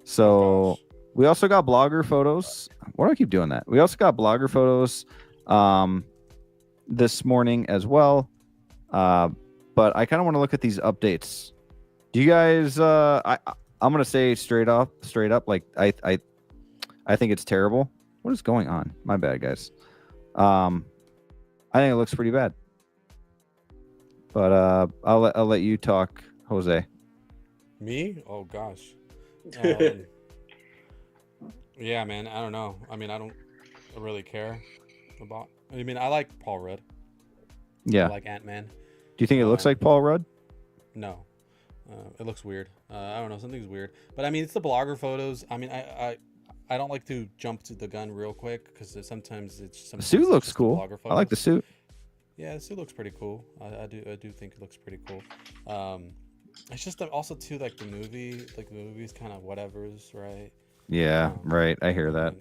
So we also got blogger photos. Why do I keep doing that? We also got blogger photos this morning as well. But I kind of want to look at these updates. Do you guys? I'm gonna say straight up, like I think it's terrible. What is going on? My bad, guys. I think it looks pretty bad. But I'll let you talk, Jose. Me? Oh gosh. Yeah, man. I don't know. I mean, I don't really care about. I mean, I like Paul Rudd. Yeah. I like Ant-Man. Do you think it looks like Paul Rudd? No. It looks weird. I don't know. Something's weird. But I mean, it's the blogger photos. I mean, I don't like to jump to the gun real quick because sometimes it's The suit looks cool. I like the suit. Yeah, the suit looks pretty cool. I do think it looks pretty cool. It's just that also too like the movie's kind of whatever's, right? Yeah, right. I hear that.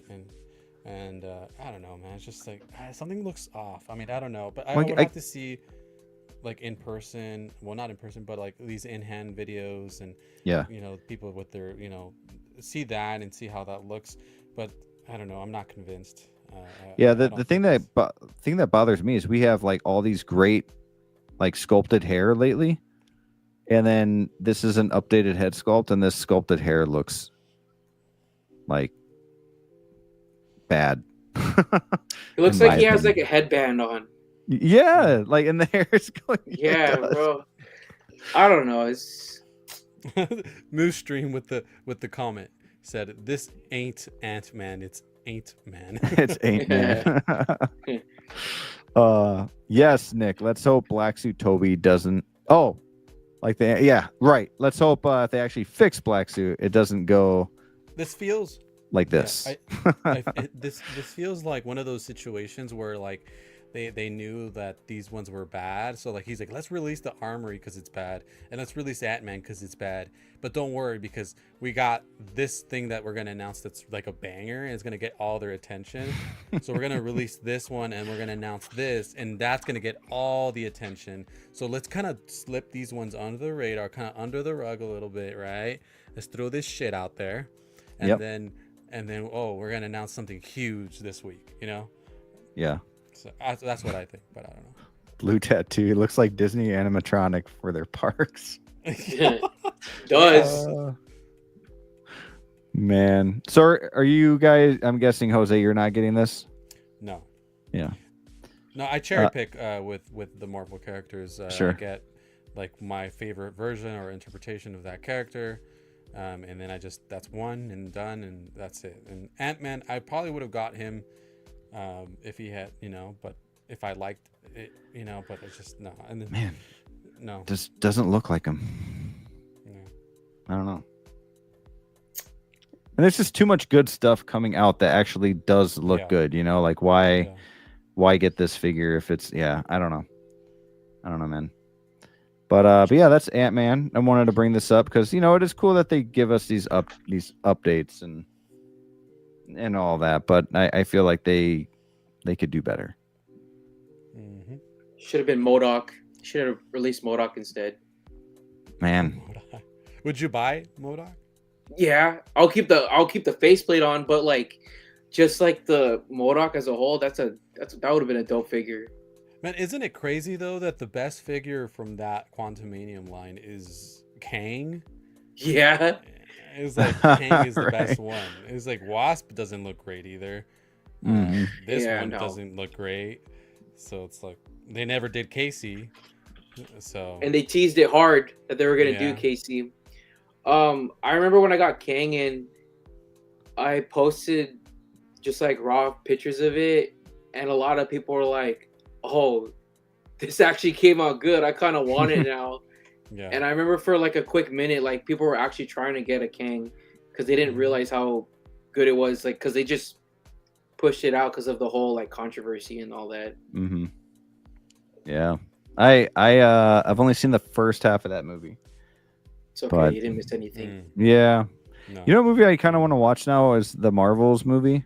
And I don't know, man. It's just like something looks off. I mean, I don't know, but I Like, would have to see like in person. Well, not in person, but like these in-hand videos and you know, people with their, you know, see that and see how that looks. But I don't know. I'm not convinced. The thing that bothers me is we have like all these great like sculpted hair lately, and then this is an updated head sculpt, and this sculpted hair looks like bad. It looks like he has like a headband on. Yeah, like, and the hair is going. Yeah, bro. I don't know. It's Moose Stream with the comment said, "This ain't Ant-Man. It's Ain't Man." It's Ain't Man. Yes, Nick. Let's hope Black Suit Toby doesn't. Oh, like right. Let's hope if they actually fix Black Suit, it doesn't go. This feels like this. This feels like one of those situations where like they knew that these ones were bad, so like he's like, let's release the Armory because it's bad, and let's release Ant-Man because it's bad, but don't worry because we got this thing that we're gonna announce that's like a banger and it's gonna get all their attention. So we're gonna release this one and we're gonna announce this, and that's gonna get all the attention. So let's kind of slip these ones under the radar, kind of under the rug a little bit, right? Let's throw this shit out there, and then oh, we're gonna announce something huge this week, you know? Yeah. So that's what I think, but I don't know. Blue tattoo. It looks like Disney animatronic for their parks. Does. Man. So are you guys, I'm guessing, Jose, you're not getting this? No. Yeah. No, I cherry pick with the Marvel characters. Sure. I get like my favorite version or interpretation of that character. And then that's one and done, and that's it. And Ant-Man, I probably would have got him if he had, you know, but if I liked it, you know, but it's just no. And then, man, no, just doesn't look like him. Yeah. I don't know. And there's just too much good stuff coming out that actually does look good, you know, like why get this figure if it's, I don't know, man. But yeah, that's Ant-Man. I wanted to bring this up because, you know, it is cool that they give us these updates and all that, but I feel like they could do better. Mm-hmm. Should have been MODOK. Should have released MODOK instead. Man, would you buy MODOK? Yeah, I'll keep the faceplate on, but like, just like the MODOK as a whole, that would have been a dope figure. Man, isn't it crazy though that the best figure from that Quantumanium line is Kang? Yeah. It's like Kang is the best one. It's like Wasp doesn't look great either. This one doesn't look great. So it's like they never did Casey. So and they teased it hard that they were gonna do Casey. I remember when I got Kang in, I posted just like raw pictures of it, and a lot of people were like, "Oh, this actually came out good. I kind of want it now." Yeah. And I remember for like a quick minute, like people were actually trying to get a Kang because they didn't realize how good it was, like because they just pushed it out because of the whole like controversy and all that. Mm-hmm. Yeah, I've only seen the first half of that movie. It's okay, but you didn't miss anything. Yeah, no. You know what movie I kind of want to watch now is the Marvels movie.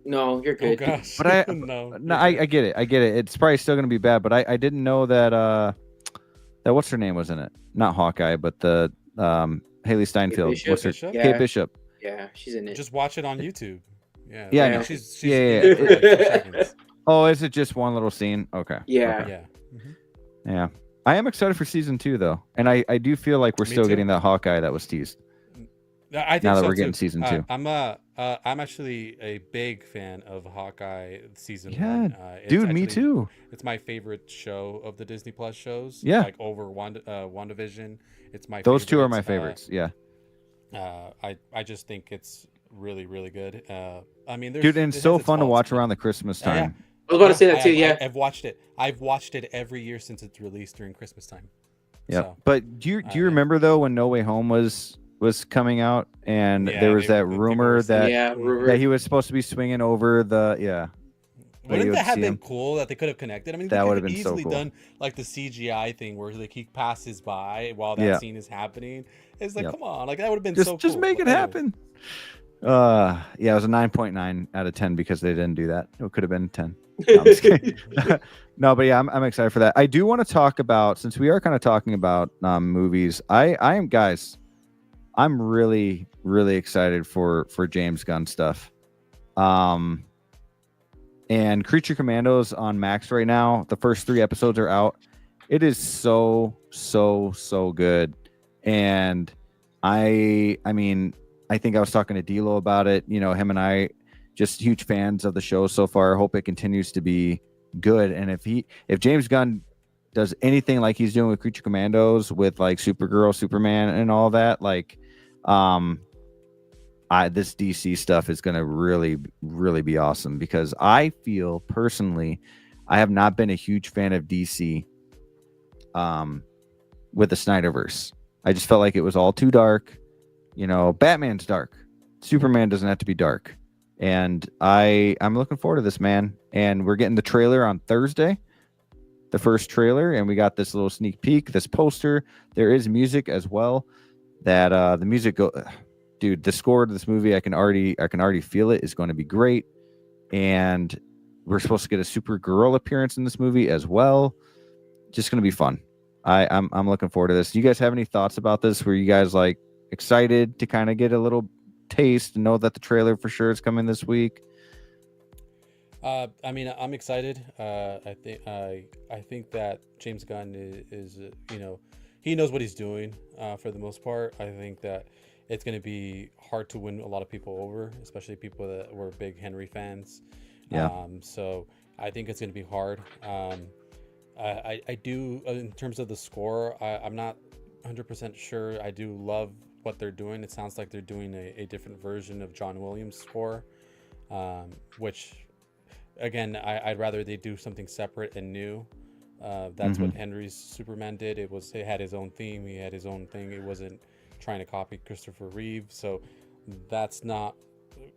No, you're good. Oh, gosh. But I get it. It's probably still gonna be bad, but I didn't know that that what's her name was in it? Not Hawkeye, but the Haley Steinfeld. What's her? Bishop? Kate Bishop. Yeah, she's in it. Just watch it on YouTube. Yeah. Yeah. She's Oh, is it just one little scene? Okay. Yeah. Okay. Yeah. I am excited for season 2 though, and I do feel like we're still getting that Hawkeye that was teased. I think now that so we're too. getting season 2. I'm actually a big fan of Hawkeye season 1. Dude, actually, me too. It's my favorite show of the Disney Plus shows. Yeah, like over WandaVision. It's my. Those two are my favorites. Yeah. I just think it's really really good. I mean, dude, and it's so fun to watch around the Christmas time. Yeah. I was about to say that too. Yeah, I've watched it. I've watched it every year since it's released during Christmas time. Yeah, so, but do you remember though when No Way Home was was coming out, and Yeah, there was that people were rumor saying- that rumor. that he was supposed to be swinging over the Wouldn't would that have see been him. cool that they could have connected? I mean, That they would could have have been so easily cool. done like the CGI thing where like he passes by while that Yeah. scene is happening. It's like, Yep. come on, like that would have been Just so cool. make it But anyways. happen. Yeah, it was a 9.9 out of 10 because they didn't do that. It could have been 10. No, I'm just kidding. No, but yeah, I'm excited for that. I do want to talk about, since we are kind of talking about movies. I am, guys, I'm really excited for James Gunn stuff. And Creature Commandos on Max right now. The first 3 episodes are out. It is so good. And I mean, I think I was talking to D'Lo about it. You know, him and I just huge fans of the show so far. I hope it continues to be good. And if James Gunn does anything like he's doing with Creature Commandos, with like Supergirl, Superman, and all that, like, this DC stuff is going to really be awesome, because I feel personally, I have not been a huge fan of DC with the Snyderverse. I just felt like it was all too dark. You know, Batman's dark. Superman doesn't have to be dark. And I'm looking forward to this, man. And we're getting the trailer on Thursday, the first trailer, and we got this little sneak peek, this poster. There is music as well. That the music dude, the score to this movie, I can already feel it is going to be great. And we're supposed to get a Supergirl appearance in this movie as well. Just going to be fun. I'm looking forward to this. Do you guys have any thoughts about this? Were you guys like excited to kind of get a little taste and know that the trailer for sure is coming this week? I mean, I'm excited. I think that James Gunn is you know, he knows what he's doing for the most part. I think that it's going to be hard to win a lot of people over, especially people that were big Henry fans. Yeah. So I think it's going to be hard. I do, in terms of the score, I'm not 100% sure. I do love what they're doing. It sounds like they're doing a different version of John Williams' score, which, again, I'd rather they do something separate and new. That's what Henry's Superman did. It had his own theme. He had his own thing. It wasn't trying to copy Christopher Reeve. So that's not,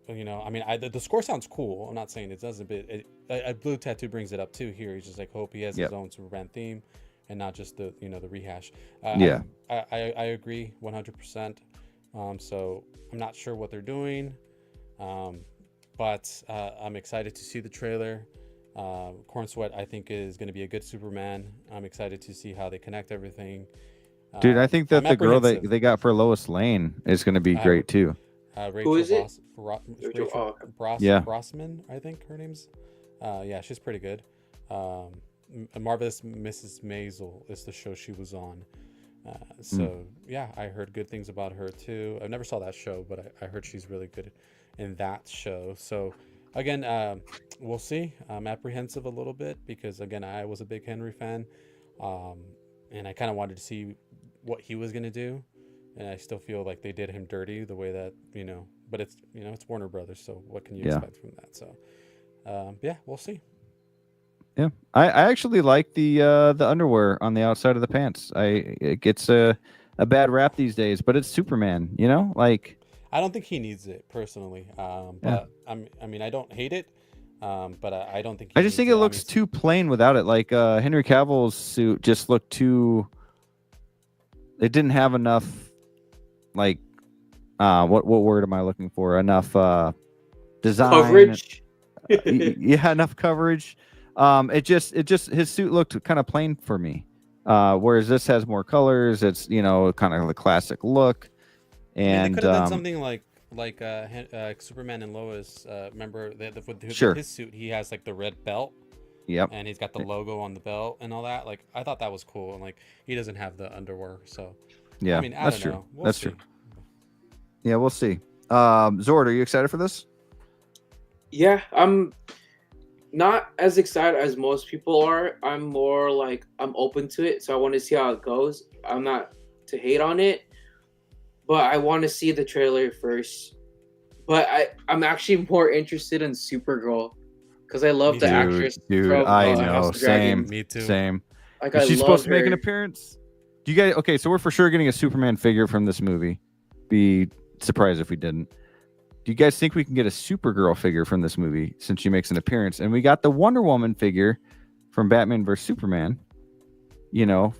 you know, I mean, the score sounds cool. I'm not saying it doesn't, but Blue Tattoo brings it up too here. He's just like, hope he has his own Superman theme and not just the, you know, the rehash. I agree 100%. So I'm not sure what they're doing, but I'm excited to see the trailer. Corn Sweat, I think, is going to be a good Superman. I'm excited to see how they connect everything. Dude, I think that the girl that they got for Lois Lane is going to be great too. Who is it? Rachel Yeah. Brosman, I think her name's. Yeah, she's pretty good. Marvelous Mrs. Maisel is the show she was on. So yeah, I heard good things about her too. I never saw that show, but I heard she's really good in that show. So again, we'll see. I'm apprehensive a little bit because, again, I was a big Henry fan, and I kind of wanted to see what he was gonna do, and I still feel like they did him dirty the way that, you know. But it's, you know, it's Warner Brothers, so what can you expect from that? So yeah, we'll see. Yeah, I actually like the underwear on the outside of the pants. It gets a bad rap these days, but it's Superman, you know, like. I don't think he needs it personally, but I mean, I don't hate it, but I don't think. I just think it looks too plain without it. Like Henry Cavill's suit just looked too. It didn't have enough, like, what word am I looking for? Enough design coverage. Yeah, enough coverage. It just his suit looked kind of plain for me. Whereas this has more colors. It's, you know, kind of the classic look. And they could have done something like Superman and Lois. Remember with his suit, he has like the red belt. Yep. And he's got the logo on the belt and all that. Like, I thought that was cool. And like, he doesn't have the underwear, so yeah, I mean, that's don't true. Know. That's true. Yeah, we'll see. Zord, are you excited for this? Yeah, I'm not as excited as most people are. I'm more like, I'm open to it, so I want to see how it goes. I'm not to hate on it, but I want to see the trailer first. But I'm actually more interested in Supergirl because I love the actress. Dude, I know. Same. Me too. Same. Like, is she supposed to make an appearance? Do you guys? Okay, so we're for sure getting a Superman figure from this movie. be surprised if we didn't. Do you guys think we can get a Supergirl figure from this movie since she makes an appearance? And we got the Wonder Woman figure from Batman vs Superman. You know,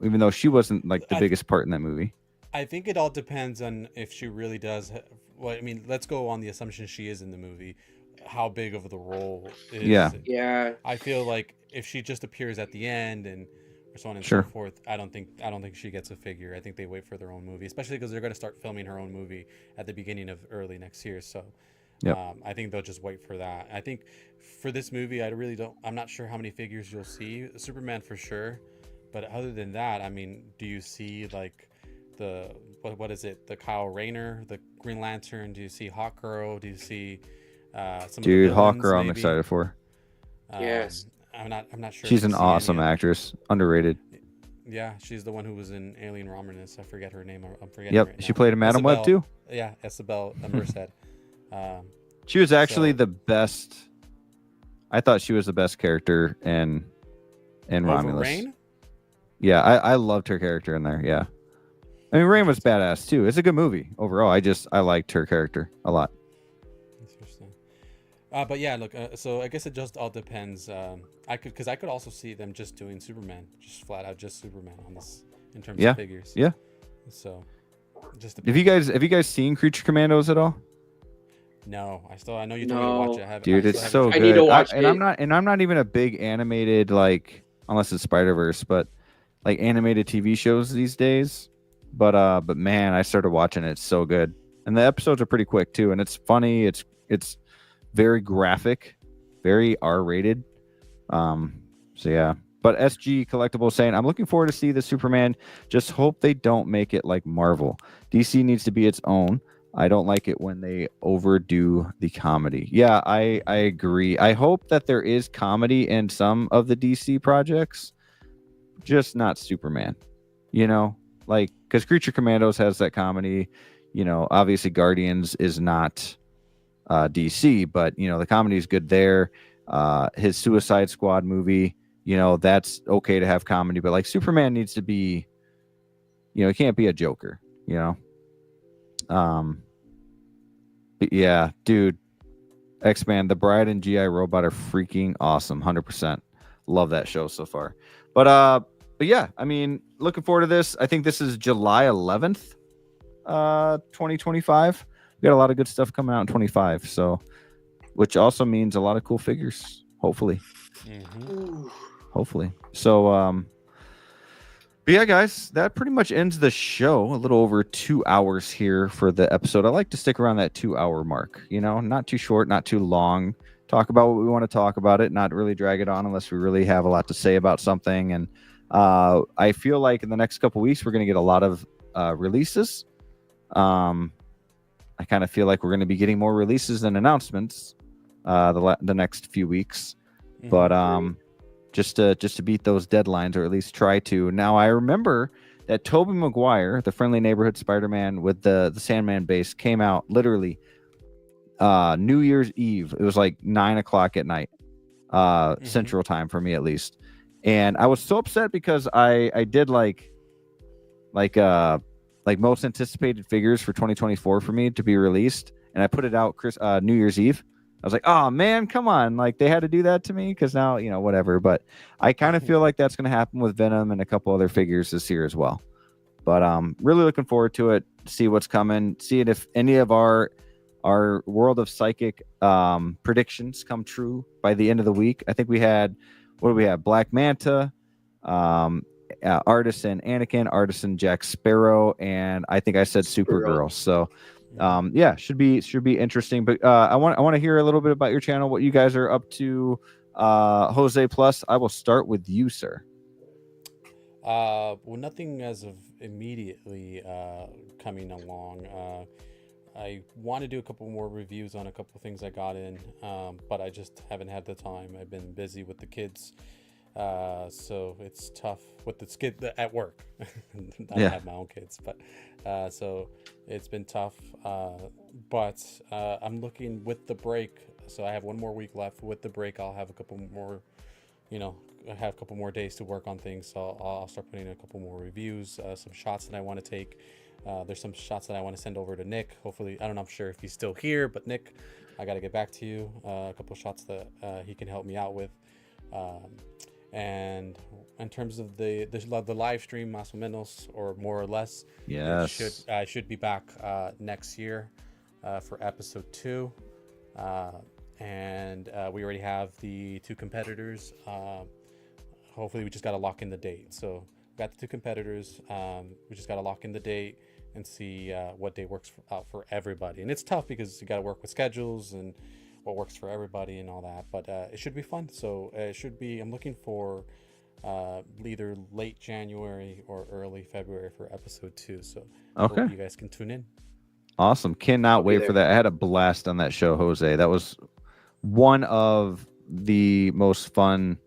even though she wasn't like the biggest part in that movie. I think it all depends on if she really does. Well, I mean, let's go on the assumption she is in the movie. How big of the role is? Yeah. I feel like if she just appears at the end and so on and so forth, I don't think she gets a figure. I think they wait for their own movie, especially because they're going to start filming her own movie at the beginning of early next year. So, I think they'll just wait for that. I think for this movie, I'm not sure how many figures you'll see. Superman for sure, but other than that, I mean, do you see like the what is it? The Kyle Rayner, the Green Lantern? Do you see Hawkgirl? Do you see some Dude, of the villains, Hawkgirl, I'm maybe? excited for. Yes. I'm not sure. She's an awesome actress, underrated. Yeah, she's the one who was in Alien Romulus. I forget her name. I'm forgetting. Yep, right now. she played in Madam Web too. Yeah, Isabel Merced. She was actually the best. I thought she was the best character in Romulus. Rain? Yeah, I loved her character in there. Yeah, I mean Rain was badass too. It's a good movie overall. I liked her character a lot. Interesting. But yeah, look. So I guess it just all depends. I could also see them just doing Superman, just flat out just Superman on this in terms of figures. Yeah. So just have you guys seen Creature Commandos at all? No, I know you told me to watch it. I Dude, it's so good. I need to watch it. I'm not even a big animated, like, unless it's Spider-Verse, but like animated TV shows these days. But man, I started watching it. It's so good. And the episodes are pretty quick too, and it's funny. It's very graphic, very R-rated. So yeah. But SG Collectibles saying, I'm looking forward to see the Superman. Just hope they don't make it like Marvel. DC needs to be its own. I don't like it when they overdo the comedy. Yeah, I agree. I hope that there is comedy in some of the DC projects, just not Superman. You know, like, because Creature Commandos has that comedy. You know, obviously Guardians is not DC, but, you know, the comedy is good there. His Suicide Squad movie, you know, that's okay to have comedy, but like Superman needs to be, you know, he can't be a Joker, you know. But yeah, dude, X-Man, The Bride and GI Robot are freaking awesome. 100%. Love that show so far. But yeah, I mean, looking forward to this. I think this is July 11th, 2025. We got a lot of good stuff coming out in 25. So, which also means a lot of cool figures, hopefully. Hopefully. So, but yeah, guys, that pretty much ends the show. A little over 2 hours here for the episode. I like to stick around that 2 hour mark, you know, not too short, not too long. Talk about what we want to talk about it, not really drag it on unless we really have a lot to say about something. And I feel like in the next couple weeks, we're going to get a lot of releases. I kind of feel like we're going to be getting more releases than announcements the next few weeks. But just to beat those deadlines, or at least try to. Now, I remember that Tobey Maguire, the Friendly Neighborhood Spider-Man with the Sandman base, came out literally New Year's Eve. It was like 9 o'clock at night, Central Time for me at least. And I was so upset because I did like most anticipated figures for 2024 for me to be released, and I put it out New Year's Eve. I was like, oh man, come on. Like, they had to do that to me, because now, you know, whatever. But I kind of feel like that's going to happen with Venom and a couple other figures this year as well. But really looking forward to it, see what's coming, seeing if any of our World of Psychic predictions come true by the end of the week. I think we had, what do we have? Black Manta, Artisan Anakin, Artisan Jack Sparrow, and I think I said Supergirl. So yeah, should be interesting. But I want to hear a little bit about your channel, what you guys are up to. Jose Plus, I will start with you, sir. Well, nothing as of immediately coming along. I want to do a couple more reviews on a couple of things I got in, but I just haven't had the time. I've been busy with the kids, so it's tough with the kids at work. I don't have my own kids, but so it's been tough. But I'm looking with the break, so I have one more week left. With the break, I'll have a couple more, I have a couple more days to work on things. So I'll start putting in a couple more reviews, some shots that I want to take. There's some shots that I want to send over to Nick. Hopefully, I don't know, I'm sure if he's still here, but Nick, I got to get back to you. A couple shots that he can help me out with. And in terms of the live stream, más o menos, or more or less, yes, I should be back next year for episode 2. And we already have the 2 competitors. Hopefully, we just got to lock in the date. So we got the 2 competitors. We just got to lock in the date and see what day works out for everybody. And it's tough because you got to work with schedules and what works for everybody and all that. But it should be fun. So it should be. I'm looking for either late January or early February for episode 2. So okay, hope you guys can tune in. Awesome. Cannot wait for that. I had a blast on that show, Jose. That was one of the most fun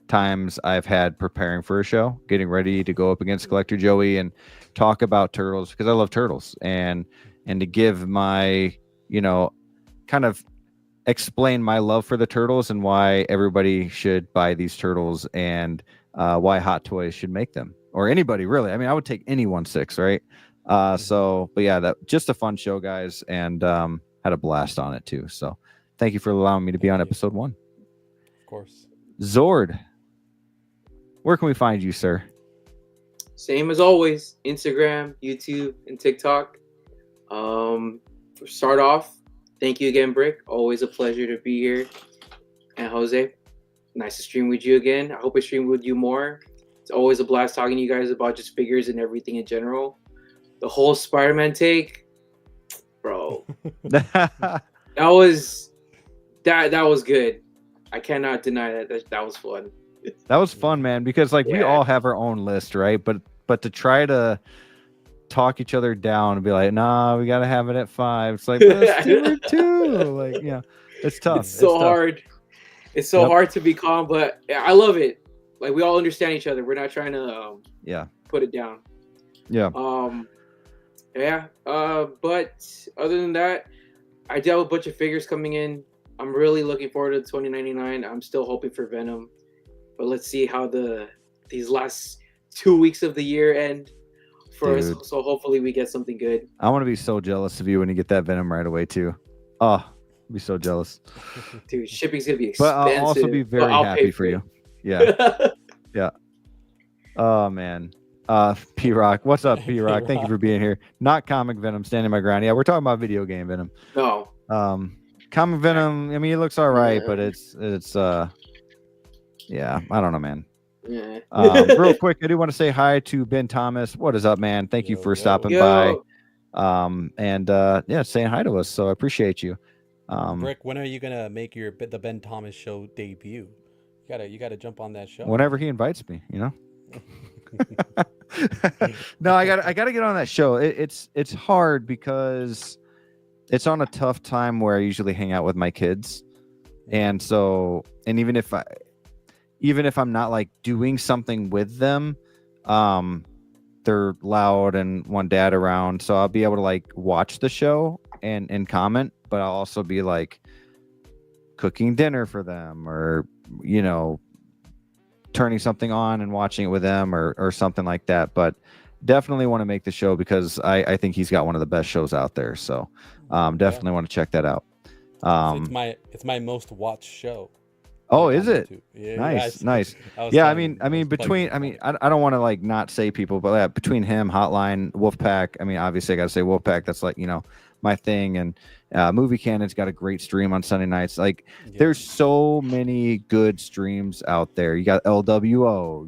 times I've had preparing for a show, getting ready to go up against Collector Joey and talk about turtles, because I love turtles, and to give my, kind of explain my love for the turtles and why everybody should buy these turtles, and why Hot Toys should make them, or anybody really. I mean, I would take any 1/6, right? But yeah, that just a fun show, guys, and had a blast on it too. So thank you for allowing me to be on episode 1. Of course. Zord, where can we find you, sir? Same as always, Instagram, YouTube, and TikTok. Start off, thank you again, Brick. Always a pleasure to be here. And Jose, nice to stream with you again. I hope I stream with you more. It's always a blast talking to you guys about just figures and everything in general. The whole Spider-Man take, bro. that was good. I cannot deny that. That was fun. That was fun, man, because we all have our own list, right? But to try to talk each other down and be like, nah, we gotta have it at 5. It's like, let's do it too. It's tough. It's so hard. It's so hard to be calm, but I love it. We all understand each other. We're not trying to put it down. But other than that, I do have a bunch of figures coming in. I'm really looking forward to 2099. I'm still hoping for Venom, but let's see how these last 2 weeks of the year end for us. So hopefully we get something good. I want to be so jealous of you when you get that Venom right away too. Oh, I'll be so jealous. Dude, shipping's gonna be expensive. But I'll also be very happy for you. Yeah. Yeah. Oh man. P-Rock. What's up, P-Rock? Thank you for being here. Not comic Venom, standing my ground. Yeah, we're talking about video game Venom. No. Comic Venom, I mean, it looks all right, but it's yeah, I don't know, man. Yeah. Real quick, I do want to say hi to Ben Thomas. What is up, man? Thank you for stopping by. And saying hi to us. So I appreciate you. Rick, when are you gonna make the Ben Thomas show debut? You gotta jump on that show. Whenever he invites me, No, I gotta get on that show. It's hard because it's on a tough time where I usually hang out with my kids, and even if I'm not doing something with them, they're loud and want dad around, so I'll be able to watch the show and comment, but I'll also be cooking dinner for them, or turning something on and watching it with them, or something like that. But definitely want to make the show because I think he's got one of the best shows out there. So definitely want to check that out. It's my most watched show. Oh, is it? Yeah, nice. Yeah, I mean, I don't want to not say people, but between him, Hotline, Wolfpack. I mean, obviously I got to say Wolfpack. That's my thing. And Movie Cannon's got a great stream on Sunday nights. There's so many good streams out there. You got LWO.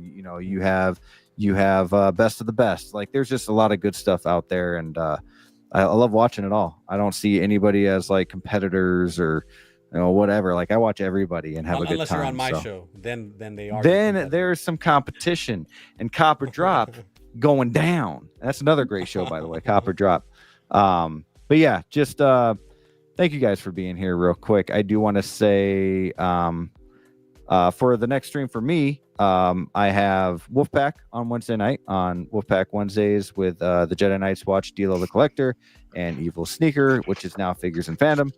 You have Best of the Best. There's just a lot of good stuff out there, and I love watching it all. I don't see anybody as competitors or whatever. I watch everybody and have a good time. Unless you're on my show, then they are. Then there's some competition, and Copper Drop going down. That's another great show, by the way, Copper Drop. But yeah, just thank you guys for being here real quick. I do want to say for the next stream for me, I have Wolfpack on Wednesday night on Wolfpack Wednesdays with the Jedi Knights Watch, D'Lo the Collector, and Evil Sneaker, which is now Figures and Fandom.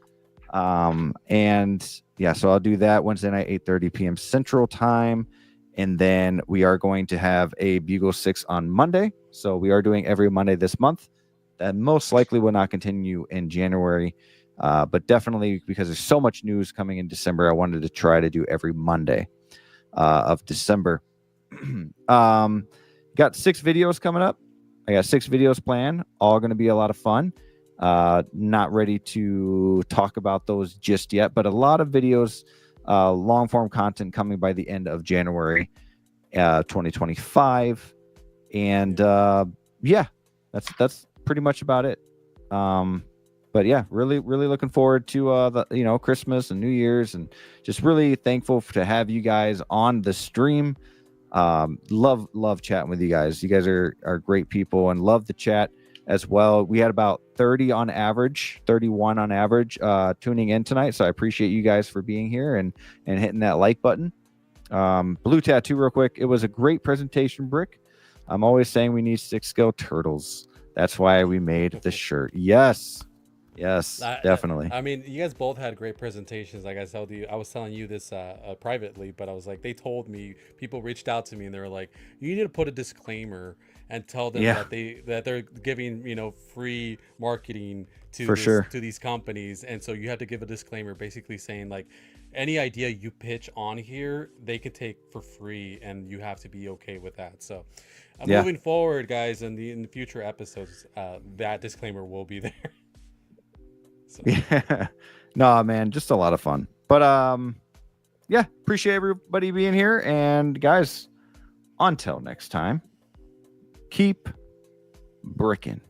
And yeah, so I'll do that Wednesday night, 8:30 p.m. Central Time. And then we are going to have a Bugle 6 on Monday. So we are doing every Monday this month. That most likely will not continue in January. But definitely because there's so much news coming in December, I wanted to try to do every Monday of December. Got 6 videos coming up. I got 6 videos planned, all going to be a lot of fun. Not ready to talk about those just yet, but a lot of videos, long form content coming by the end of January 2025. And yeah, that's pretty much about it. But yeah, really looking forward to the Christmas and New Year's, and just really thankful to have you guys on the stream. Love chatting with you guys. You guys are great people, and love the chat as well. We had about 31 on average tuning in tonight, so I appreciate you guys for being here and hitting that like button. Blue Tattoo real quick, it was a great presentation, Brick. I'm always saying we need 6-scale turtles. That's why we made the shirt. Yes, definitely. I mean, you guys both had great presentations. Like I told you, I was telling you this privately, but I was like, they told me, people reached out to me and they were like, you need to put a disclaimer and tell them that they're giving free marketing to these companies, and so you have to give a disclaimer basically saying like any idea you pitch on here they can take for free, and you have to be okay with that. So moving forward, guys, in the future episodes, that disclaimer will be there. So. Yeah, no, man, just a lot of fun. But yeah, appreciate everybody being here, and guys, until next time, keep bricking.